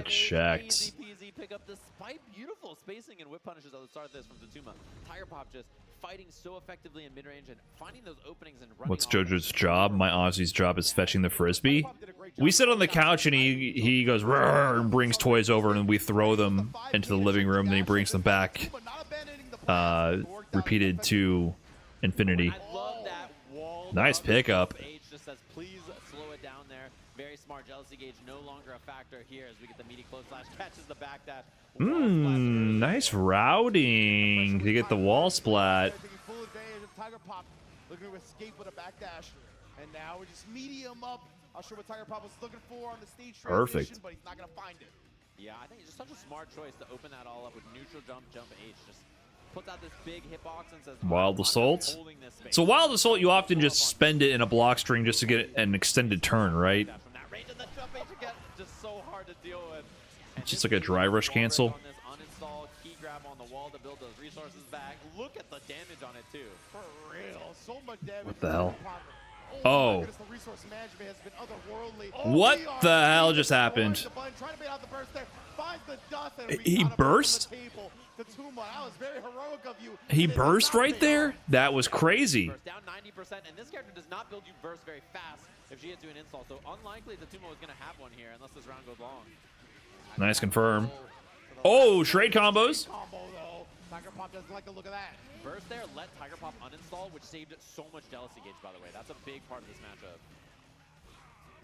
Checked. Easy peasy pick up despite beautiful spacing and whip punishes at the start of this from Tatuma. Tiger Pop just fighting so effectively in mid-range and finding those openings and running. What's JoJo's job? My Aussie's job is fetching the frisbee. We sit on the couch and he goes "Rrrr," and brings toys over and we throw them into the living room. Then he brings them back, repeated to infinity. I love that wall. Nice pickup. H just says, please slow it down there. Very smart. Jealousy gauge no longer a factor here as we get the meaty close slash. Catches the back dash. Nice routing to get the wall splat. Taking full advantage of Tiger Pop, looking to escape with a backdash, and now we're just medium up. Not sure what Tiger Pop was looking for on the stage transition, but he's not gonna find it. Yeah, I think it's just such a smart choice to open that all up with neutral jump H. Just puts out this big hitbox and says Wild Assault. So Wild Assault, you often just spend it in a block string just to get an extended turn, right? From that range of the jump H again, just so hard to deal with. It's just like a dry rush cancel. On this uninstall key grab on the wall to build those resources back. Look at the damage on it too. For real, so much damage. What the hell? Oh. Oh. My goodness, the resource management has been otherworldly. What We are the hell just going happened? the button, trying to bait out the burst there, finds the dust, and we He got him burst? on the table. Tatuma, that was very heroic of you. He It did burst not right pay there? off. That was crazy. Burst down 90%, and this character does not build you burst very fast if she hits you an install. So unlikely Tatuma was going to have one here unless this round goes long. Nice confirm. Oh, trade combos. Combo though. Tiger Pop doesn't like the look of that. Burst there, let Tiger Pop uninstall, which saved so much jealousy gauge, by the way. That's a big part of this matchup.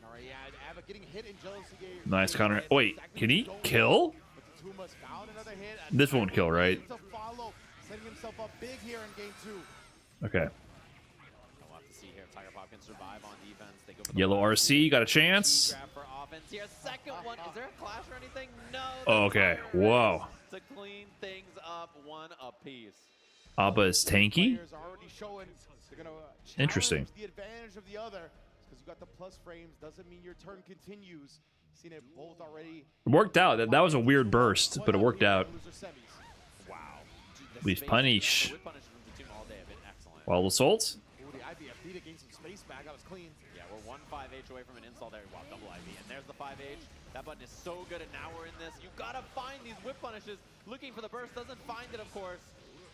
All right, yeah, Ava getting hit in jealousy gauge. Nice counter. Wait, can he kill? But Tatuma's found another hit. This won't kill, right? To follow, setting himself up big here in game 2. Okay. We'll have to see here. Tiger Pop can survive on defense. They go for the Yellow RC, got a chance. grab for offense here. Second one. Is there a clash or anything? No. Oh, okay. Whoa. To clean things up, one apiece. Abba is tanky. Players are already showing they're gonna Interesting. challenge the advantage of the other. Because you got the plus frames doesn't mean your turn continues. Seen it both already. It worked out. That was a weird burst, but it worked out. Wow. The We've space- punish. the whip punish from the team all day have been excellent. Wild Assault. Ooh, the IBFD to gain some space back. That was clean. Yeah, we're 1-5H away from an install there. Wow, double IV. And there's the 5H. That button is so good, and now we're in this. You gotta find these whip punishes. Looking for the burst, doesn't find it, of course.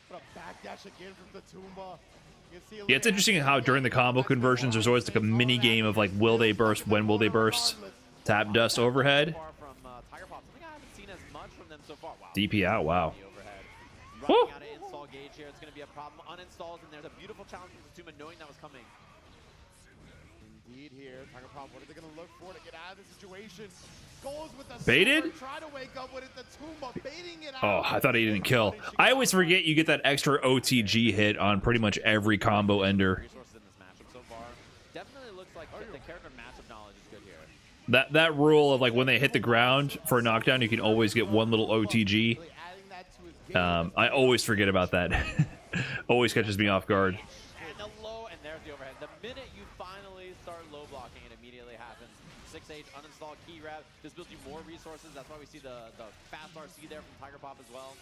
But a backdash again from Tatuma. You can see Yeah, it's interesting how during the combo conversions, there's always like a mini game of like, will they burst? When will they burst? Tap dust overhead. Far from Tiger Pop. Something I haven't seen as much from them so far. Wow. DP out. Wow. The overhead. Woo. Running out of install gauge here. It's going to be a problem. Uninstalls, and there's a beautiful challenge from Tatuma knowing that was coming. Indeed here. Tiger Pop, what are they going to look for to get out of the situation? Goes with the Baited? super, try to wake up with it. Tatuma baiting it Oh, out. I thought he didn't kill. I always forget you get that extra OTG hit on pretty much every combo ender. Resources in this matchup so far. Definitely looks like the character matchup knowledge is good here. That rule of like when they hit the ground for a knockdown, you can always get one little OTG. Really adding that to his game. I always forget about that. Always catches me off guard. And the low, and there's the overhead. The minute you finally start low blocking, it immediately happens. 6H, uninstall, key grab. This builds you more resources. That's why we see the fast RC there from Tiger Pop as well.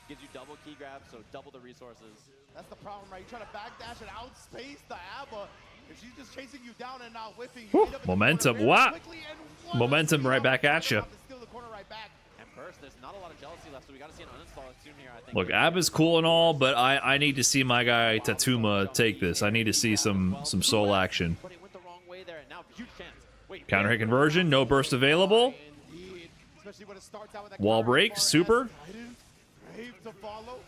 Gives you double key grab, so double the resources. That's the problem, right? You try to backdash and outspace the ABBA. If she's just chasing you down and not whiffing, you Whew, end up in the momentum. corner very Wow. quickly, and what a Momentum steal right back from at Tiger ya. Pop to steal the corner right back. And burst not a lot of jealousy left, so we got to see an uninstall soon here, I think. Look, Ab is cool and all, but I need to see my guy Tatuma take this. I need to see some soul action. But it went the wrong way there, and now huge chance. Wait, Counter hit conversion, no burst available. Indeed. Especially when it starts out with that Wall counter break, far as super. Titan, brave to follow.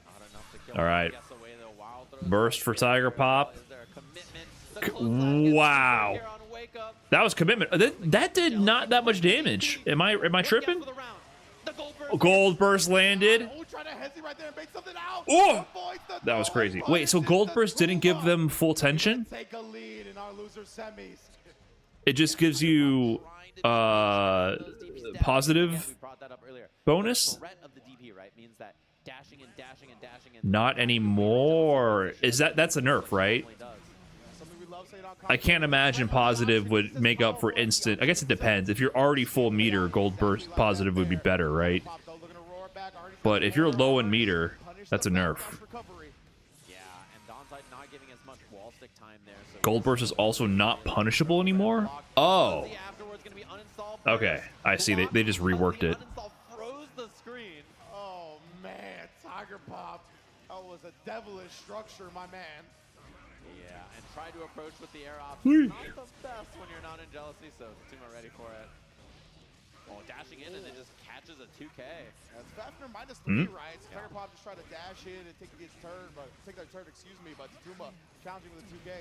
not enough to kill All right. Guess away, though. Wild throws Burst for Tiger Pop. Is there a commitment? The clothesline gets Wow. here on Wake Up. That was commitment. That did not that much damage. Am I tripping? For the round. The gold burst. Gold burst landed. Oh, trying to hesitate right there and make something out. Oh! Avoids the That was throw, crazy. and Wait, so punishes Gold the Burst didn't give Tuma. them full tension? Take a lead in our loser semis. It just gives you positive We brought that up earlier. bonus? Threat of the DP, right, means that dashing and dashing and dashing and Not anymore. Is that's a nerf, right? Something we love saying on I can't imagine positive would make up for instant. I guess it depends. If you're already full meter, Gold Burst positive would be better, right? But if you're low in meter, that's a nerf. Yeah, and Donside not giving as much wall stick time there. So Gold Burst is also not punishable anymore? Oh. afterwards gonna be uninstalled. Okay, I see. They just reworked it. Uninstall froze the screen. Oh man, Tiger Pop. That was a devilish structure, my man. Yeah, and try to approach with the air option. Whee. Not the best when you're not in jealousy, so Tuma ready for it. Oh, dashing in and it just catches a 2K. That's Fafner -3, right? So Tiger Pop just tried to dash in and take his turn, but take that turn, excuse me, but Tuma challenging with a 2K.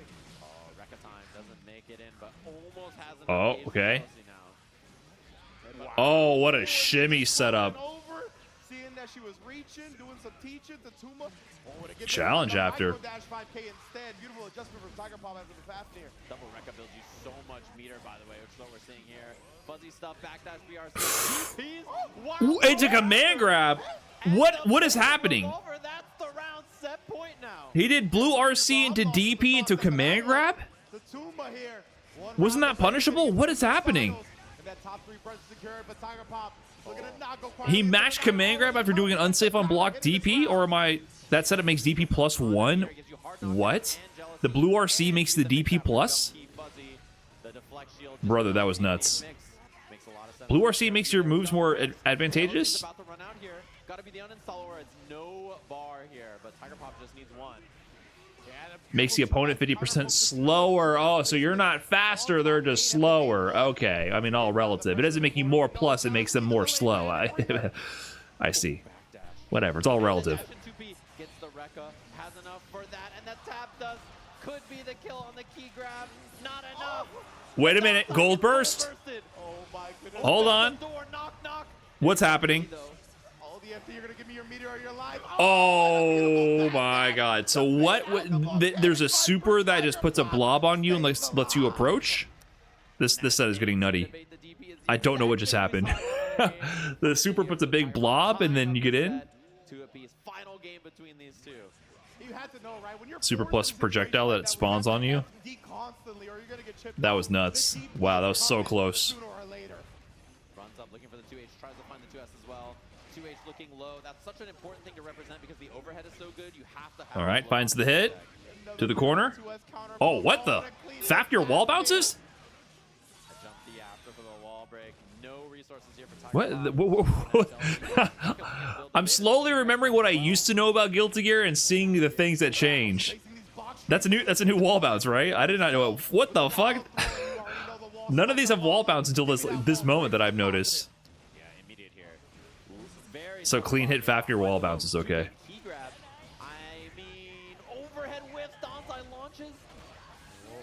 Oh, Rekka time doesn't make it in, but almost has an Oh, engaged okay. jealousy now. Oh, what a shimmy setup. Over, seeing that she was reaching, doing some teaching to Tuma. Oh, and it gets Challenge a after. micro dash 5K instead. Beautiful adjustment from Tiger Pop after the Fafnir. Double Rekka builds you so much meter, by the way, which is what we're seeing here. Fuzzy stuff, backdash BRC. Wow. Ooh, it's a command grab. What is happening? Over. That's the round set point now. He did blue RC into DP into command grab? The Tuma here. Wasn't that punishable? What is happening? And that top 3 pressure secured, but Tiger Pop looking to knock go He matched command grab after doing an unsafe on block DP? Or am I... That said it makes DP +1? What? The blue RC makes the DP plus? Brother, that was nuts. Blue RC makes your moves more advantageous? About to run out here. Got to be the uninstall or it's no bar here, but Tiger Pop just needs one. Makes the opponent 50% slower. Oh, so you're not faster, they're just slower. Okay, I mean, all relative. It doesn't make you more plus, it makes them more slow. I see. Whatever, it's all relative. Gets the Rekka, has enough for that, and that tap does could be the kill on the key grab. Not enough. Wait a minute, Gold Burst? Oh my goodness. Hold on. Knock, knock. What's happening? Oh, the FD, you're gonna give me your meteor or your life. Oh my god. So what? There's a super that just puts a blob on you and lets you approach? This set is getting nutty. I don't know what just happened. The super puts a big blob and then you get in? Two apiece. Final game between these two. You had to know, right? When you're Super forced plus into projectile that it situations spawns on you? FD constantly, or you're gonna get chipped That out. was nuts. The key Wow, that was plus so coming close. sooner or later. Runs up looking for the 2H, tries to find the 2S as well. 2H looking low. That's such an important thing to represent because the overhead is so good. You have to have All right, low finds the hit. To the corner. 2S counter. Oh, what the? Fafnir wall bounces? Jump the after for the wall break. No resources here for What? I'm slowly remembering what I used to know about Guilty Gear and seeing the things that change. That's a new wall bounce, right? I did not know it. What the fuck? None of these have wall bounce until this moment that I've noticed. Yeah, immediate here. Very So clean hit Fafnir wall bounce is okay. key grab. I mean, overhead whiff, Donside launches.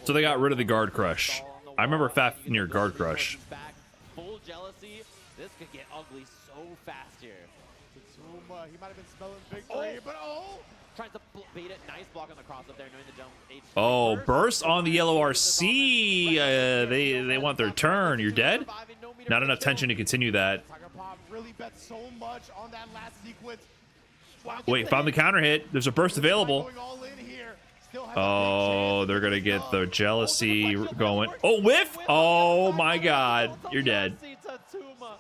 So they got rid of the guard crush. I remember Fafnir guard crush. Back, full jealousy. This could get ugly so fast here. Tuma, he might have been smelling victory, but oh! Tries to bait it. Nice block on the cross up there, knowing the jump. Oh, burst on the yellow RC. They want their turn. You're dead? Not enough tension to continue that. Tiger Pop really bet so much on that last sequence. Wait, found the counter hit. There's a burst available. Going all in here. Still has a big Oh, chance. they're gonna get the jealousy going. Oh, whiff! Oh my god, you're dead. Tatuma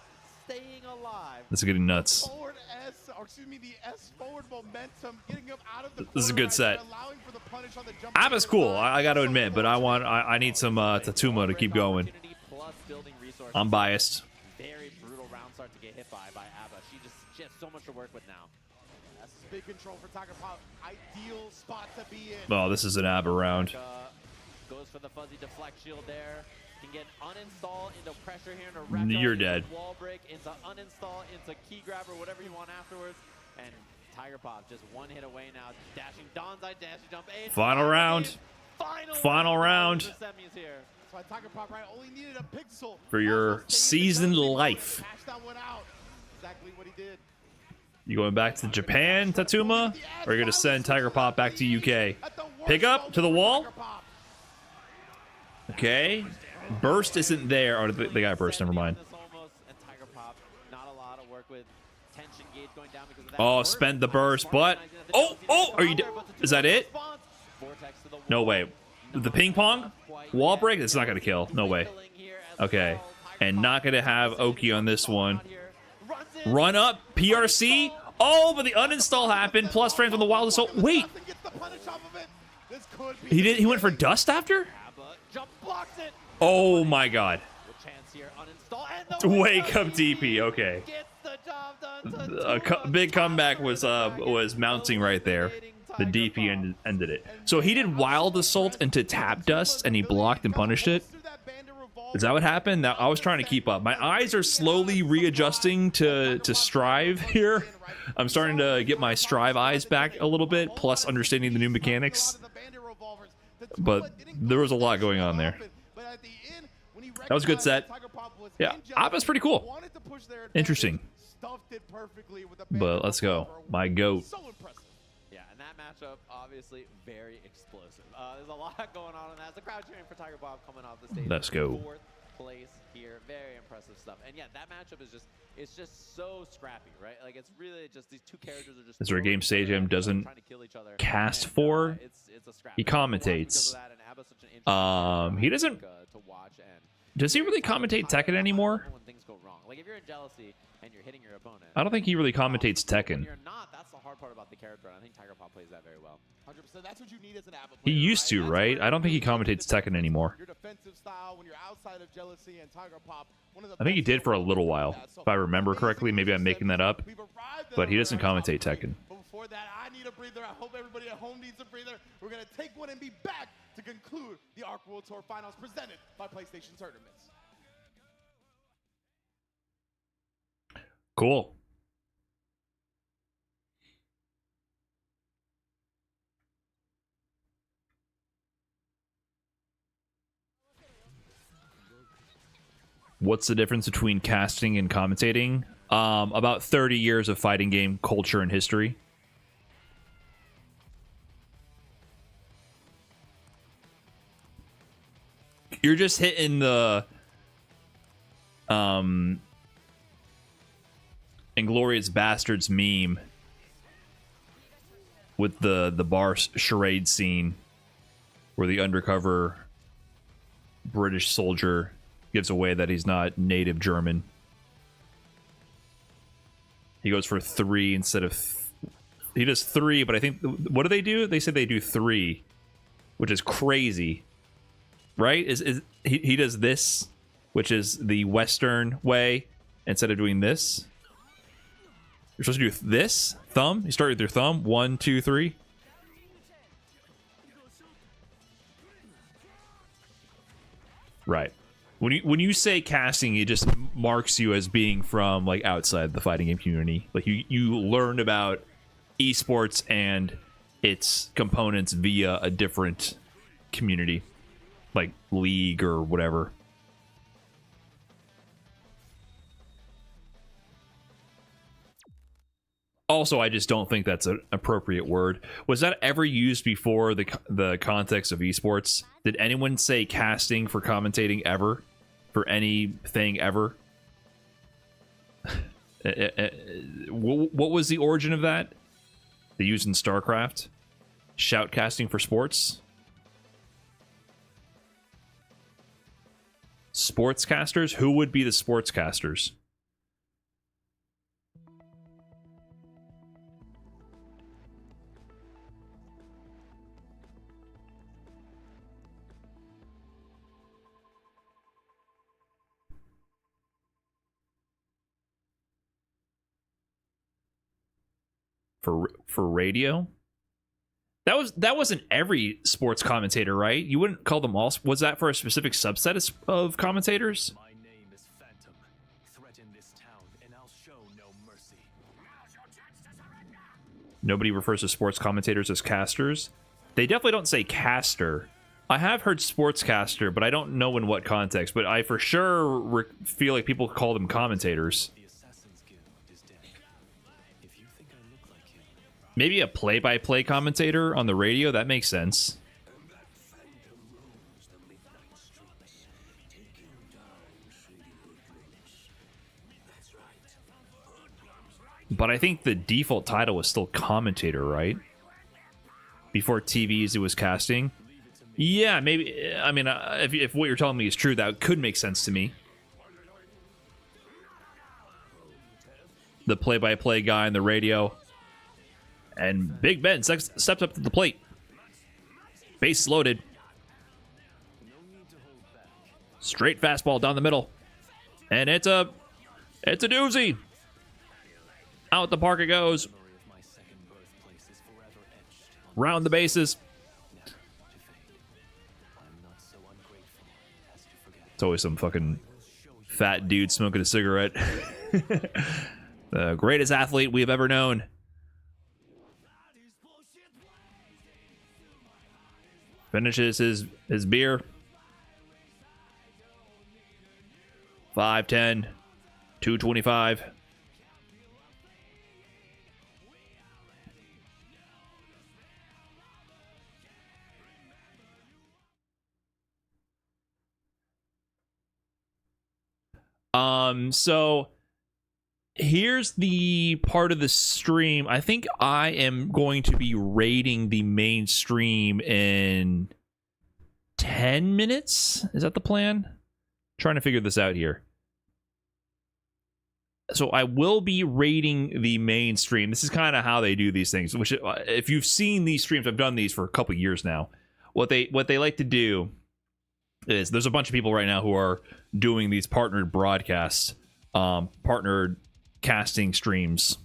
staying alive. This is getting nuts. Forward S, or excuse me, the S forward momentum, getting him out of the This is a corner good set. right there, allowing for the punish on the jump Abba's cool, I gotta admit, but I need some Tatuma to keep going. Plus building resources. I'm biased. Very brutal round start. start to get hit by Abba. She has so much to work with now. That's big control for Tiger Pop. Ideal spot to be in. Oh, this is an ABBA round. Goes for the fuzzy deflect shield there. Can get uninstall into pressure here into retro, You're dead. Wall break into uninstall into key grabber, whatever you want afterwards. And Tiger Pop just one hit away now. Dashing Donzai, dashing jump A. Final round. Final round. Semis here. That's why Tiger Pop right only needed a pixel For your Also stayed in the seasoned zone. life. Cashed that one out. Exactly what he did. You going back to Japan, Tatsuma? Or are you going to send Tiger Pop back to UK? Pick up to the wall. Okay. Burst isn't there. Oh, they got burst. Never mind. Oh, spend the burst, but... Oh, are you... Is that it? No way. The ping pong? Wall break? It's not going to kill. No way. Okay. And not going to have Oki on this one. Run up. PRC? Oh, but the uninstall happened. Plus frames on the wild assault. Wait. He went for dust after? Oh my god. Wake up DP. Okay. Big comeback was mounting right there. The DP ended it. So he did wild assault into tap dust and he blocked and punished it. Is that what happened? Now, I was trying to keep up. My eyes are slowly readjusting to Strive here. I'm starting to get my Strive eyes back a little bit, plus understanding the new mechanics. But there was a lot going on there. That was a good set. Yeah, Abba's pretty cool. Interesting. But let's go. My GOAT. Yeah, and that matchup, obviously, very explosive. There's a lot going on in that. The crowd cheering for Tiger Bob coming off the stage. Let's go. 4th place here. Very impressive stuff. And yeah, that matchup is just so scrappy, right? Like, it's really just these two characters are just... Is there a game Stadium doesn't cast for? He commentates. He doesn't... Does he really commentate Tekken anymore? Like, if you're in jealousy and you're hitting your opponent, I don't think he really commentates Tekken. when you're not, that's the hard part about the character, and I think Tiger Pop plays that very well. 100%. That's what you need as an ABBA He player, used to, That's right? where I don't think he you really commentates Tekken anymore. Your defensive style when you're outside of jealousy and Tiger Pop. One of the I think he best did for a overall little with while, that. So if I remember correctly. Maybe I'm making that up. We've arrived at But he a doesn't very commentate top Tekken. But before that, I need a breather. I hope everybody at home needs a breather. We're going to take one and be back to conclude the ARC World Tour Finals presented by PlayStation Tournaments. Cool. What's the difference between casting and commentating? About 30 years of fighting game culture and history. You're just hitting the Inglorious Bastards meme with the bar charade scene where the undercover British soldier gives away that he's not native German. He goes for 3 instead of... he does 3, but I think... what do they do? They said they do 3, which is crazy. Right? He does this, which is the Western way, instead of doing this. You're supposed to do this thumb. You start with your thumb. 1, 2, 3. Right. When you say casting, it just marks you as being from like outside the fighting game community. Like you learned about esports and its components via a different community, like league or whatever. Also, I just don't think that's an appropriate word. Was that ever used before the context of esports? Did anyone say casting for commentating ever? For anything ever? What was the origin of that? They used in StarCraft? Shoutcasting for sports? Sportscasters? Who would be the sportscasters? for radio. That wasn't every sports commentator, right? You wouldn't call them all. Was that for a specific subset of commentators? My name is Phantom. Threaten this town, and I'll show no mercy. Nobody refers to sports commentators as casters. They definitely don't say caster. I have heard sportscaster, but I don't know in what context. But I for sure feel like people call them commentators. The Assassin's Guild is dead. If you think I look like him, Maybe a play-by-play commentator on the radio. That makes sense. But I think the default title was still commentator, right? Before TVs, it was casting. Yeah, maybe. I mean, if what you're telling me is true, that could make sense to me. The play-by-play guy on the radio. And Big Ben steps up to the plate. Base loaded. Straight fastball down the middle. And it's a doozy. Out the park it goes. my second birthplace is forever etched on Round the bases. never to fade. I'm not so ungrateful as to forget. It's always some fucking fat dude smoking a cigarette. The greatest athlete we've ever known. Finishes his beer. 5'10", 225. So here's the part of the stream. I think I am going to be rating the main stream in 10 minutes. Is that the plan? Trying to figure this out here. So I will be rating the main stream. This is kind of how they do these things. Which, if you've seen these streams, I've done these for a couple years now. What they like to do is there's a bunch of people right now who are doing these partnered broadcasts, partnered casting streams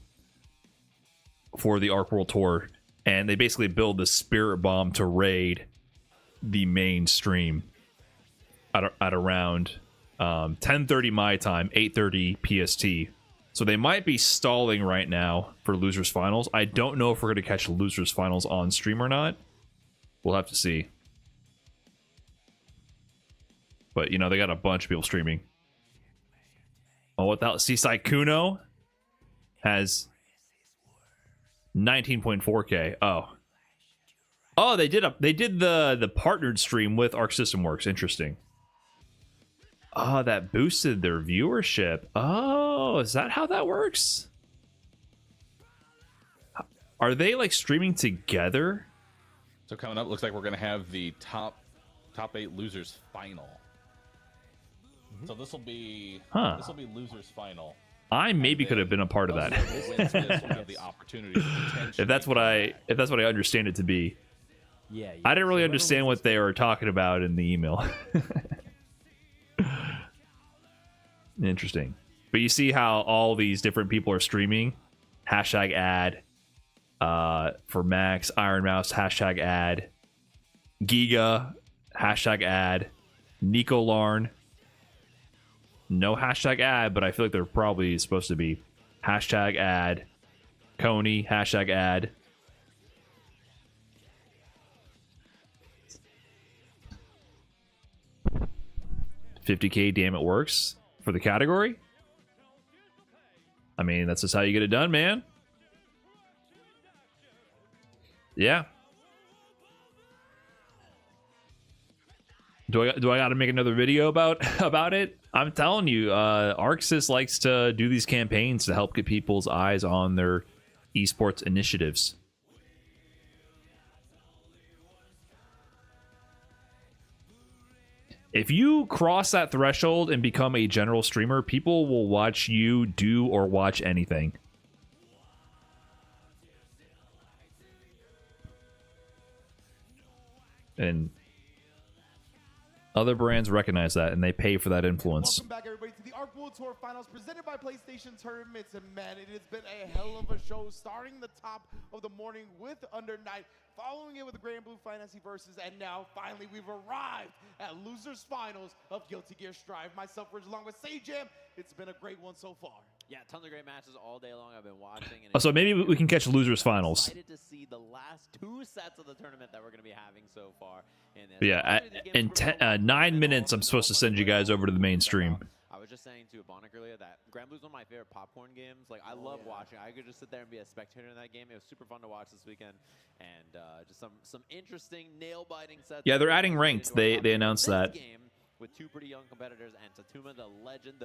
for the Arc World Tour, and they basically build the Spirit Bomb to raid the main stream at around 10:30 my time, 8:30 PST. So they might be stalling right now for Losers Finals. I don't know if we're going to catch Losers Finals on stream or not. We'll have to see. But, you know, they got a bunch of people streaming. Oh, what the hell? Seaside Kuno has 19.4K. Oh, they did the partnered stream with Arc System Works. Interesting. Oh, that boosted their viewership. Oh, is that how that works? Are they like streaming together? So coming up, looks like we're going to have the top 8 losers final. So this will be losers final. I maybe could have been a part of that. Wins this will have the opportunity to potentially if that's what I understand it to be. Yeah. I didn't really understand what they were talking about in the email. Interesting. But you see how all these different people are streaming? Hashtag ad. For Max, Iron Mouse, hashtag ad. Giga, hashtag ad. Nico Larn. No hashtag ad, but I feel like they're probably supposed to be. Hashtag ad. Coney, hashtag ad. $50K, damn it works for the category. I mean, that's just how you get it done, man. Yeah. Do I got to make another video about it? I'm telling you, ArcSys likes to do these campaigns to help get people's eyes on their esports initiatives. If you cross that threshold and become a general streamer, people will watch you do or watch anything. And other brands recognize that, and they pay for that influence. Welcome back, everybody, to the Arc World Tour Finals presented by PlayStation Tournaments, and man, it has been a hell of a show, starting the top of the morning with Under Night, following it with the Grand Blue Fantasy Versus, and now finally we've arrived at Losers Finals of Guilty Gear Strive. Myself, Ridge, along with Sajam, it's been a great one so far. Yeah, tons of great matches all day long. I've been watching. Oh, so maybe we can catch losers finals. Excited to see the last 2 sets of the tournament that we're going to be having so far. Yeah, in 9 minutes, I'm supposed to send you guys over to the mainstream. I was just saying to Ebonic earlier that Grand Blue's one of my favorite popcorn games. Like, I love watching. I could just sit there and be a spectator in that game. It was super fun to watch this weekend, and just some interesting nail-biting sets. Yeah, they're adding ranked. They announced This that. game with 2 pretty young competitors, and Tatuma, the legend,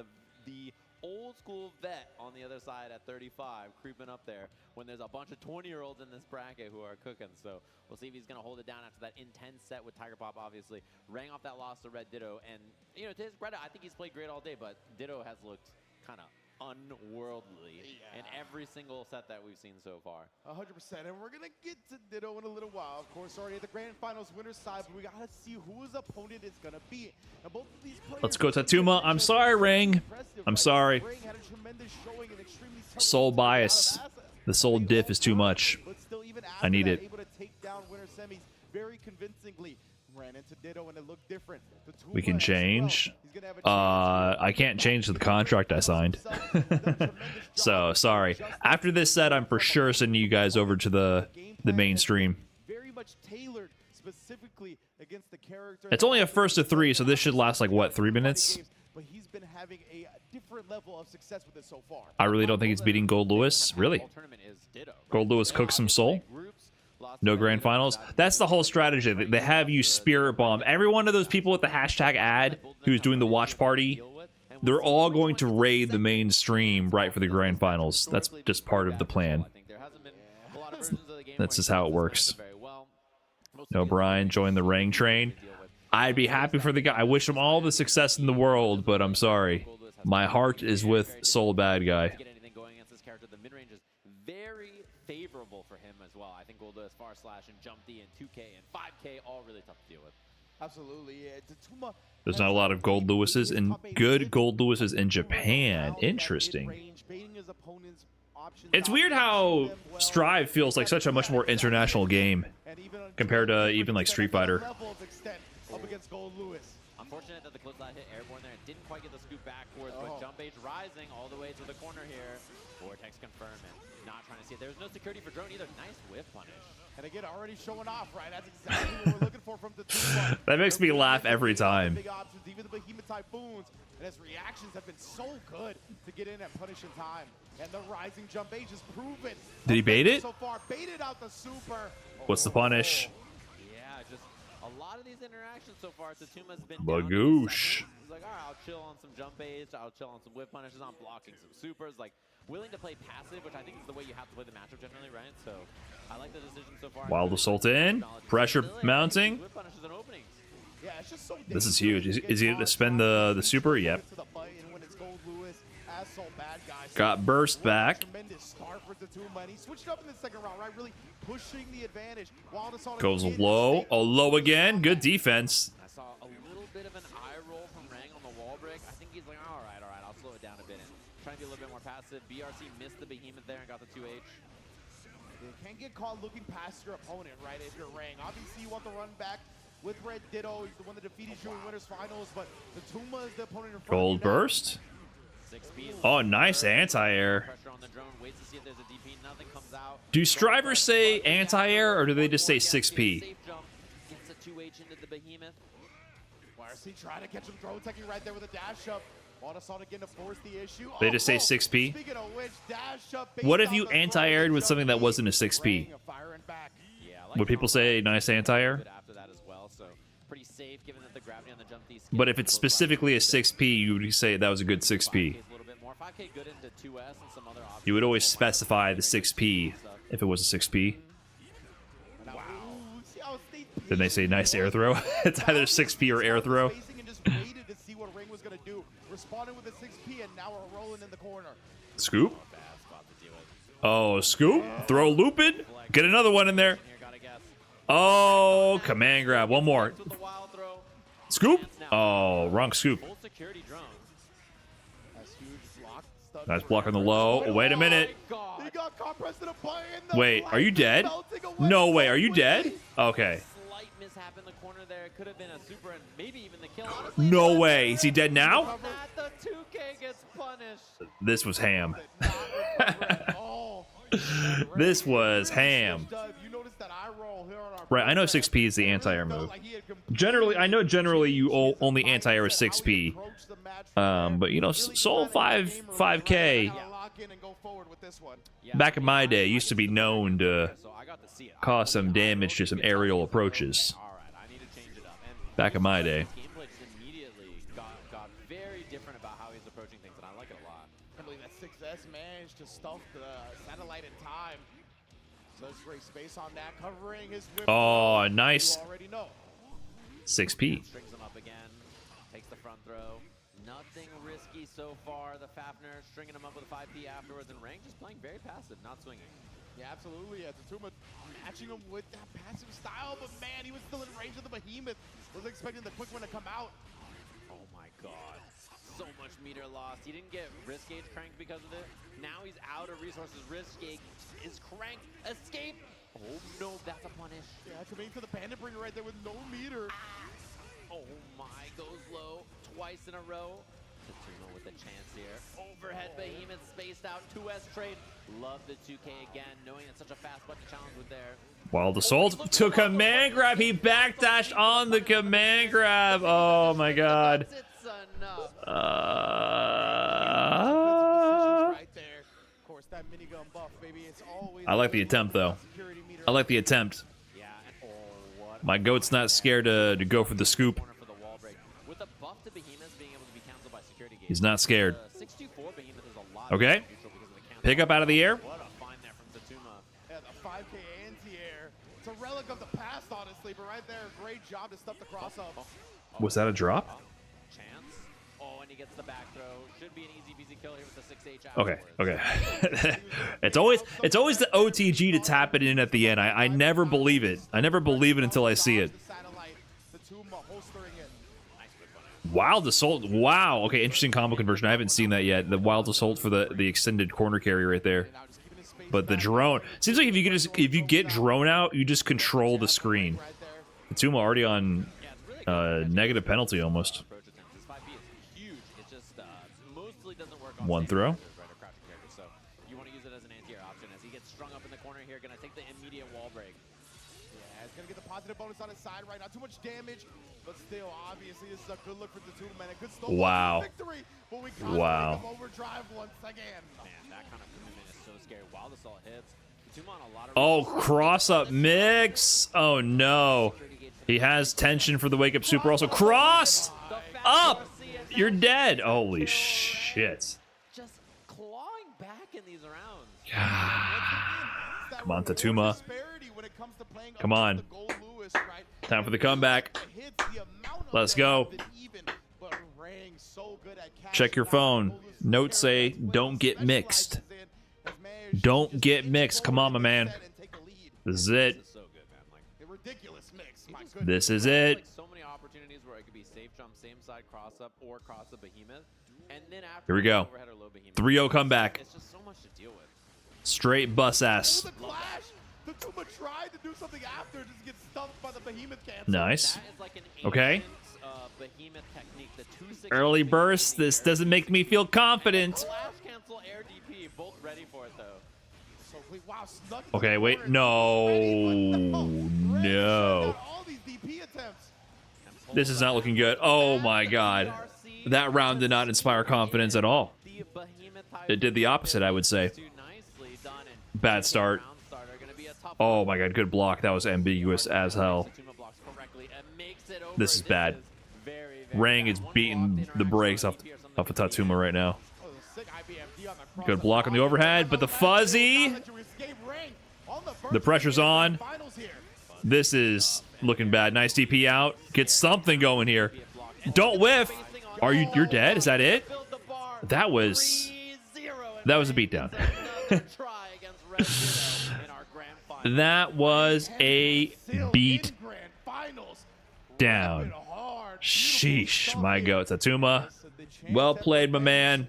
the old school vet on the other side at 35, creeping up there when there's a bunch of 20-year-olds in this bracket who are cooking. So we'll see if he's going to hold it down after that intense set with Tiger Pop, obviously. Rang off that loss to Red Ditto. And, you know, to his credit, I think he's played great all day, but Ditto has looked kind of unworldly in every single set that we've seen so far. 100%, and we're going to get to Ditto in a little while. Of course, already at the Grand Finals winner's side, but we got to see who his opponent is going to be. Now, both of these players, Let's go, Tatuma. I'm sorry, Ring. I'm sorry. Ring had a tremendous showing and extremely tough Soul match bias. out of assets. The soul diff is too much. But still, even I need after that, it. able to take down winner semis very convincingly. Ran into Ditto and it looked different. We can change. He's gonna have a chance I can't change the contract I signed. So, sorry. After this set, I'm for sure sending you guys over to the mainstream. very much tailored specifically against the character. It's only a first of 3, so this should last like, what, 3 minutes? But he's been having a different level of success with it so far. I really don't think it's beating Gold Lewis. Really? Gold Lewis cooks some soul? No grand finals? That's the whole strategy. They have you spirit bomb. Every one of those people with the hashtag ad who's doing the watch party, they're all going to raid the mainstream right for the grand finals. That's just part of the plan. That's just how it works. O'Brien joined the Rang train. I'd be happy for the guy. I wish him all the success in the world, but I'm sorry. My heart is with Soul Bad Guy. The mid-range is very favorable for him as well. I think Goldo is Far Slash and Jump D and 2K and 5K all really tough to deal with. Absolutely, yeah. Tatuma There's not a lot of Gold Lewises and good Gold Lewises in Japan. Interesting. It's weird how Strive feels like such a much more international game compared to even like Street Fighter. Unfortunate that the close line hit airborne there and didn't quite get the scoop backwards, but Jump Age rising all the way to the corner here. Vortex confirm and not trying to see it. There's no security for drone either. Nice whiff punish. And again, already showing off, right? That's exactly what we're looking for from Tatuma. That makes me laugh every time. Big options, even the Behemoth Typhoons, and his reactions have been so good to get in and punish in time. And the rising Jump Age is proven. Did he bait it? So far, baited out the super. What's the punish? Yeah, just a lot of these interactions so far. Tatuma's been Bagoosh. He's like, all right, I'll chill on some Jump Age. I'll chill on some whip punishes. I'm blocking some supers. Like, willing to play passive, which I think is the way you have to play the matchup generally, right? So I like the decision so far. Wild Assault in. Pressure mounting. Whip punishes and openings. Yeah, it's just so This is huge. Is he going to spend the super? Yep. Got burst back. Tremendous start for Tatuma, and he switched up in the second round, right? Really pushing the advantage. Goes low. Oh, low again. Good defense. I saw a little bit of an eye roll from Rang on the wall break. I think he's like, all right, I'll slow it down a bit and trying to be a little bit more passive. BRC missed the Behemoth there and got the 2H. You can't get caught looking past your opponent, right? If you're Rang, obviously you want the run back with Red Ditto. He's the one that defeated you in winners finals, but Tatuma is the opponent in front Gold of you now. burst. Oh, nice anti-air. Pressure on the drone, waits to see if there's a DP, nothing comes out. Do strivers say anti-air or do they just say 6P? Safe jump, gets a 2H into the Behemoth. YRC trying to catch him throw teching right there with a dash up. Autosonic again to force the issue. They just say 6P? Speaking of which, dash up. What if you anti-aired with something that wasn't a 6P? Would people say nice anti-air? After that as well, so pretty safe given that the gravity on the jump D. But if it's specifically a 6P, you would say that was a good 6P. You would always specify the 6P if it was a 6P. Then they say nice air throw. It's either 6P or air throw. Scoop. Oh, scoop. Throw looping. Get another one in there. Oh, command grab. One more. Scoop. Oh, wrong scoop. Nice block on the low. Wait a minute. He got caught pressing a button. The Wait, are you light dead? melting away No so way. Are you dead? quickly. Okay. Slight mishap in the corner there. Could have been a super and maybe even the kill. Honestly, No way. Is he dead now? that the 2K gets punished. This was ham. Oh, This was ham. you noticed that eye roll here on our Right, I know 6P is the anti-air move. Generally, I know generally you only anti-air with 6P. But you know, Soul 5K back in my day used to be known to cause some damage to some aerial approaches. Back in my day. Gameplay just immediately got very different about how he's approaching things, and I like it a lot. I believe that 6S managed to stuff the satellite in time. So there's great space on that, covering his whip. Oh, nice. You already know. 6P. Strings him up again, takes the front throw. Nothing risky so far. The Fafner stringing him up with a 5P afterwards, and Rank just playing very passive, not swinging. Yeah, absolutely. Yeah, Tatuma matching him with that passive style, but man, he was still in range of the Behemoth. Was expecting the quick one to come out. Oh my god. So much meter lost. He didn't get wrist gauge cranked because of it. Now he's out of resources. Wrist gauge is cranked. Escape. Oh no, that's a punish. Yeah, committing to the bandit bringer right there with no meter. Oh my, goes low twice in a row. Tatuma with a chance here. Overhead Behemoth spaced out. 2S trade. Love the 2K again, knowing it's such a fast button challenge with there. Wild Assault to command grab. He backdashed on the command grab. Oh my god. It's enough. Right there. Of course, that minigun buff, baby. It's always I like the attempt though. I like the attempt. Yeah, and what My goat's not scared to go for the scoop. corner for the wall break. With a buff to Behemoth being able to be canceled by security gates. He's not scared. 624 Behemoth is a lot Okay. neutral because of the cancel. Pick up out of the air. What a find there from Tatuma. Yeah, the 5K anti-air. It's a relic of the past, honestly, but right there, great job to stuff the cross up. Was that a drop? Chance. Oh, and he gets the back throw. Should be an easy peasy kill here with the 6H Okay, afterwards. okay. it's always the OTG to tap it in at the end. I never believe it. I never believe it until I see it. The satellite, Tatuma holstering it. Wild Assault. Wow. Okay, interesting combo conversion. I haven't seen that yet. The Wild Assault for the extended corner carry right there. Now just keeping his space But the back. drone seems like if you get drone out, you just control the screen. Right there. Tatuma already on negative penalty almost. Approach attempts. This 5B is huge. It just mostly doesn't work on One standard throw. characters, right, or crouching characters. So you want to use it as an anti-air option as he gets strung up in the corner here. Going to take the immediate wall break. Yeah, he's gonna get the positive bonus on his side right now. Too much damage, but still, obviously, this is a good look for Tatuma, man. A good snowball Wow. victory, but we got Wow. him overdrive once again. Man, that kind of commitment is so scary. Wild Assault hits. Tatuma on a lot of Oh, resources. cross up mix. Oh no. He has tension for the wake up super. Also crossed The fast up. RC is You're out. dead. Holy shit. Just clawing back in these rounds. Come on, Tatuma. Come on. Time for the comeback. Let's go. Check your phone. Notes say, don't get mixed. Don't get mixed. Come on, my man. This is it. So good, man. Like, Ridiculous mix. My goodness. This is it. like so many opportunities where it could be safe jump, same side cross up, or cross up Behemoth. And then after Here we go. overhead or low Behemoth, 3-0 comeback. it's just so much to deal with. Straight bus ass. The clash. Tatuma tried to do something after, just get stumped by the Behemoth cancel. Nice. That is like an Okay. ancient, Behemoth technique. The 2-6 Early Behemoth burst. This here. doesn't make me feel confident. Flash cancel air DP, both ready for it though. So, wow, snuck into Okay, the wait. corner. No. Ready, but Ray shut No. down all these DP attempts. This is not looking good. Oh my god. That round did not inspire confidence at all. The Behemoth It did the opposite, I would say. too nicely done, and Bad start. round starter gonna be a tough Oh one. my god, good block. That was ambiguous as hell. Tatuma blocks correctly and makes it over. This is bad. Very, very Rang bad. is One beating blocked the interaction brakes on off DP or something of could be Tatuma right now. Oh, sick IBFD on the cross. Good block on the overhead, but the fuzzy. The pressure's on. This is looking bad. Nice DP out. Get something going here. Don't whiff. Are you? You're dead. Is that it? Build the bar. That was 3-0, and that was a Rang beatdown. gets another try against Red Widow in our grand final. That was a beat down. Sheesh, my goat. Tatuma. Well played, my man.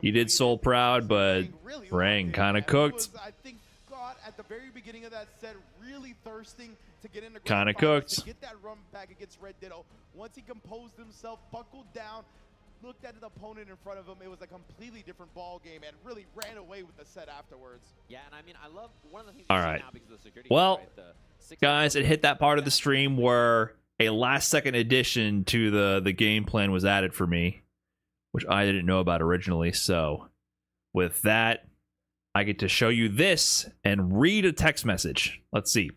He did Soul proud, but Rang kind of cooked. I think God at the very beginning of that set really thirsting to get into Kinda cooked. to get that run back against Red Ditto. Once he composed himself, buckled down, looked at an opponent in front of him, it was a completely different ball game and really ran away with the set afterwards. Yeah, and I mean, I love one of the things All we see right. now because of the security. Well, right? The 6 guys, it hit that part of the stream where a last-second addition to the game plan was added for me, which I didn't know about originally. So, with that, I get to show you this and read a text message. Let's see.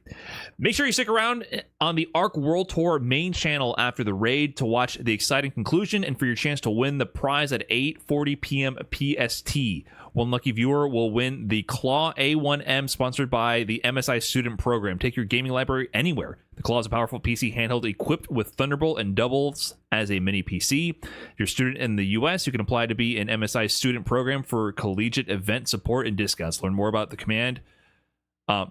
Make sure you stick around on the ARC World Tour main channel after the raid to watch the exciting conclusion and for your chance to win the prize at 8:40 p.m. PST. One lucky viewer will win the Claw A1M sponsored by the MSI student program. Take your gaming library anywhere. The Claw is a powerful PC handheld equipped with Thunderbolt and doubles as a mini PC. If you're a student in the US, you can apply to be an MSI student program for collegiate event support and discounts. Learn more about the command.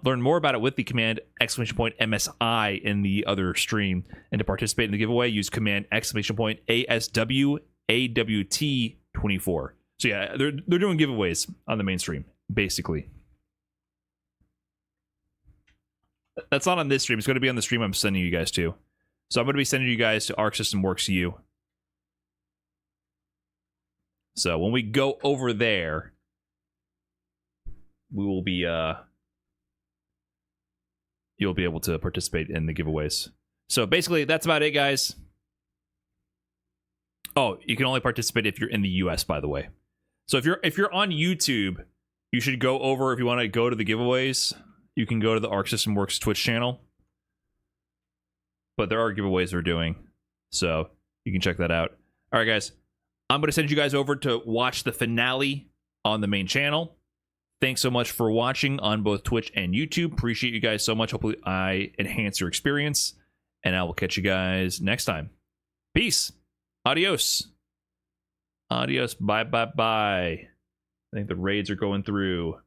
Learn more about it with the command !MSI in the other stream. And to participate in the giveaway, use command !ASWAWT24. So yeah, they're doing giveaways on the mainstream, basically. That's not on this stream. It's going to be on the stream I'm sending you guys to. So I'm going to be sending you guys to Arc System Works U. So when we go over there, we will be you'll be able to participate in the giveaways. So basically, that's about it, guys. Oh, you can only participate if you're in the US, by the way. So if you're on YouTube, you should go over, if you want to go to the giveaways, you can go to the Arc System Works Twitch channel. But there are giveaways they're doing, so you can check that out. All right, guys. I'm going to send you guys over to watch the finale on the main channel. Thanks so much for watching on both Twitch and YouTube. Appreciate you guys so much. Hopefully I enhance your experience, and I will catch you guys next time. Peace. Adios. Adios. Bye, bye, bye. I think the raids are going through.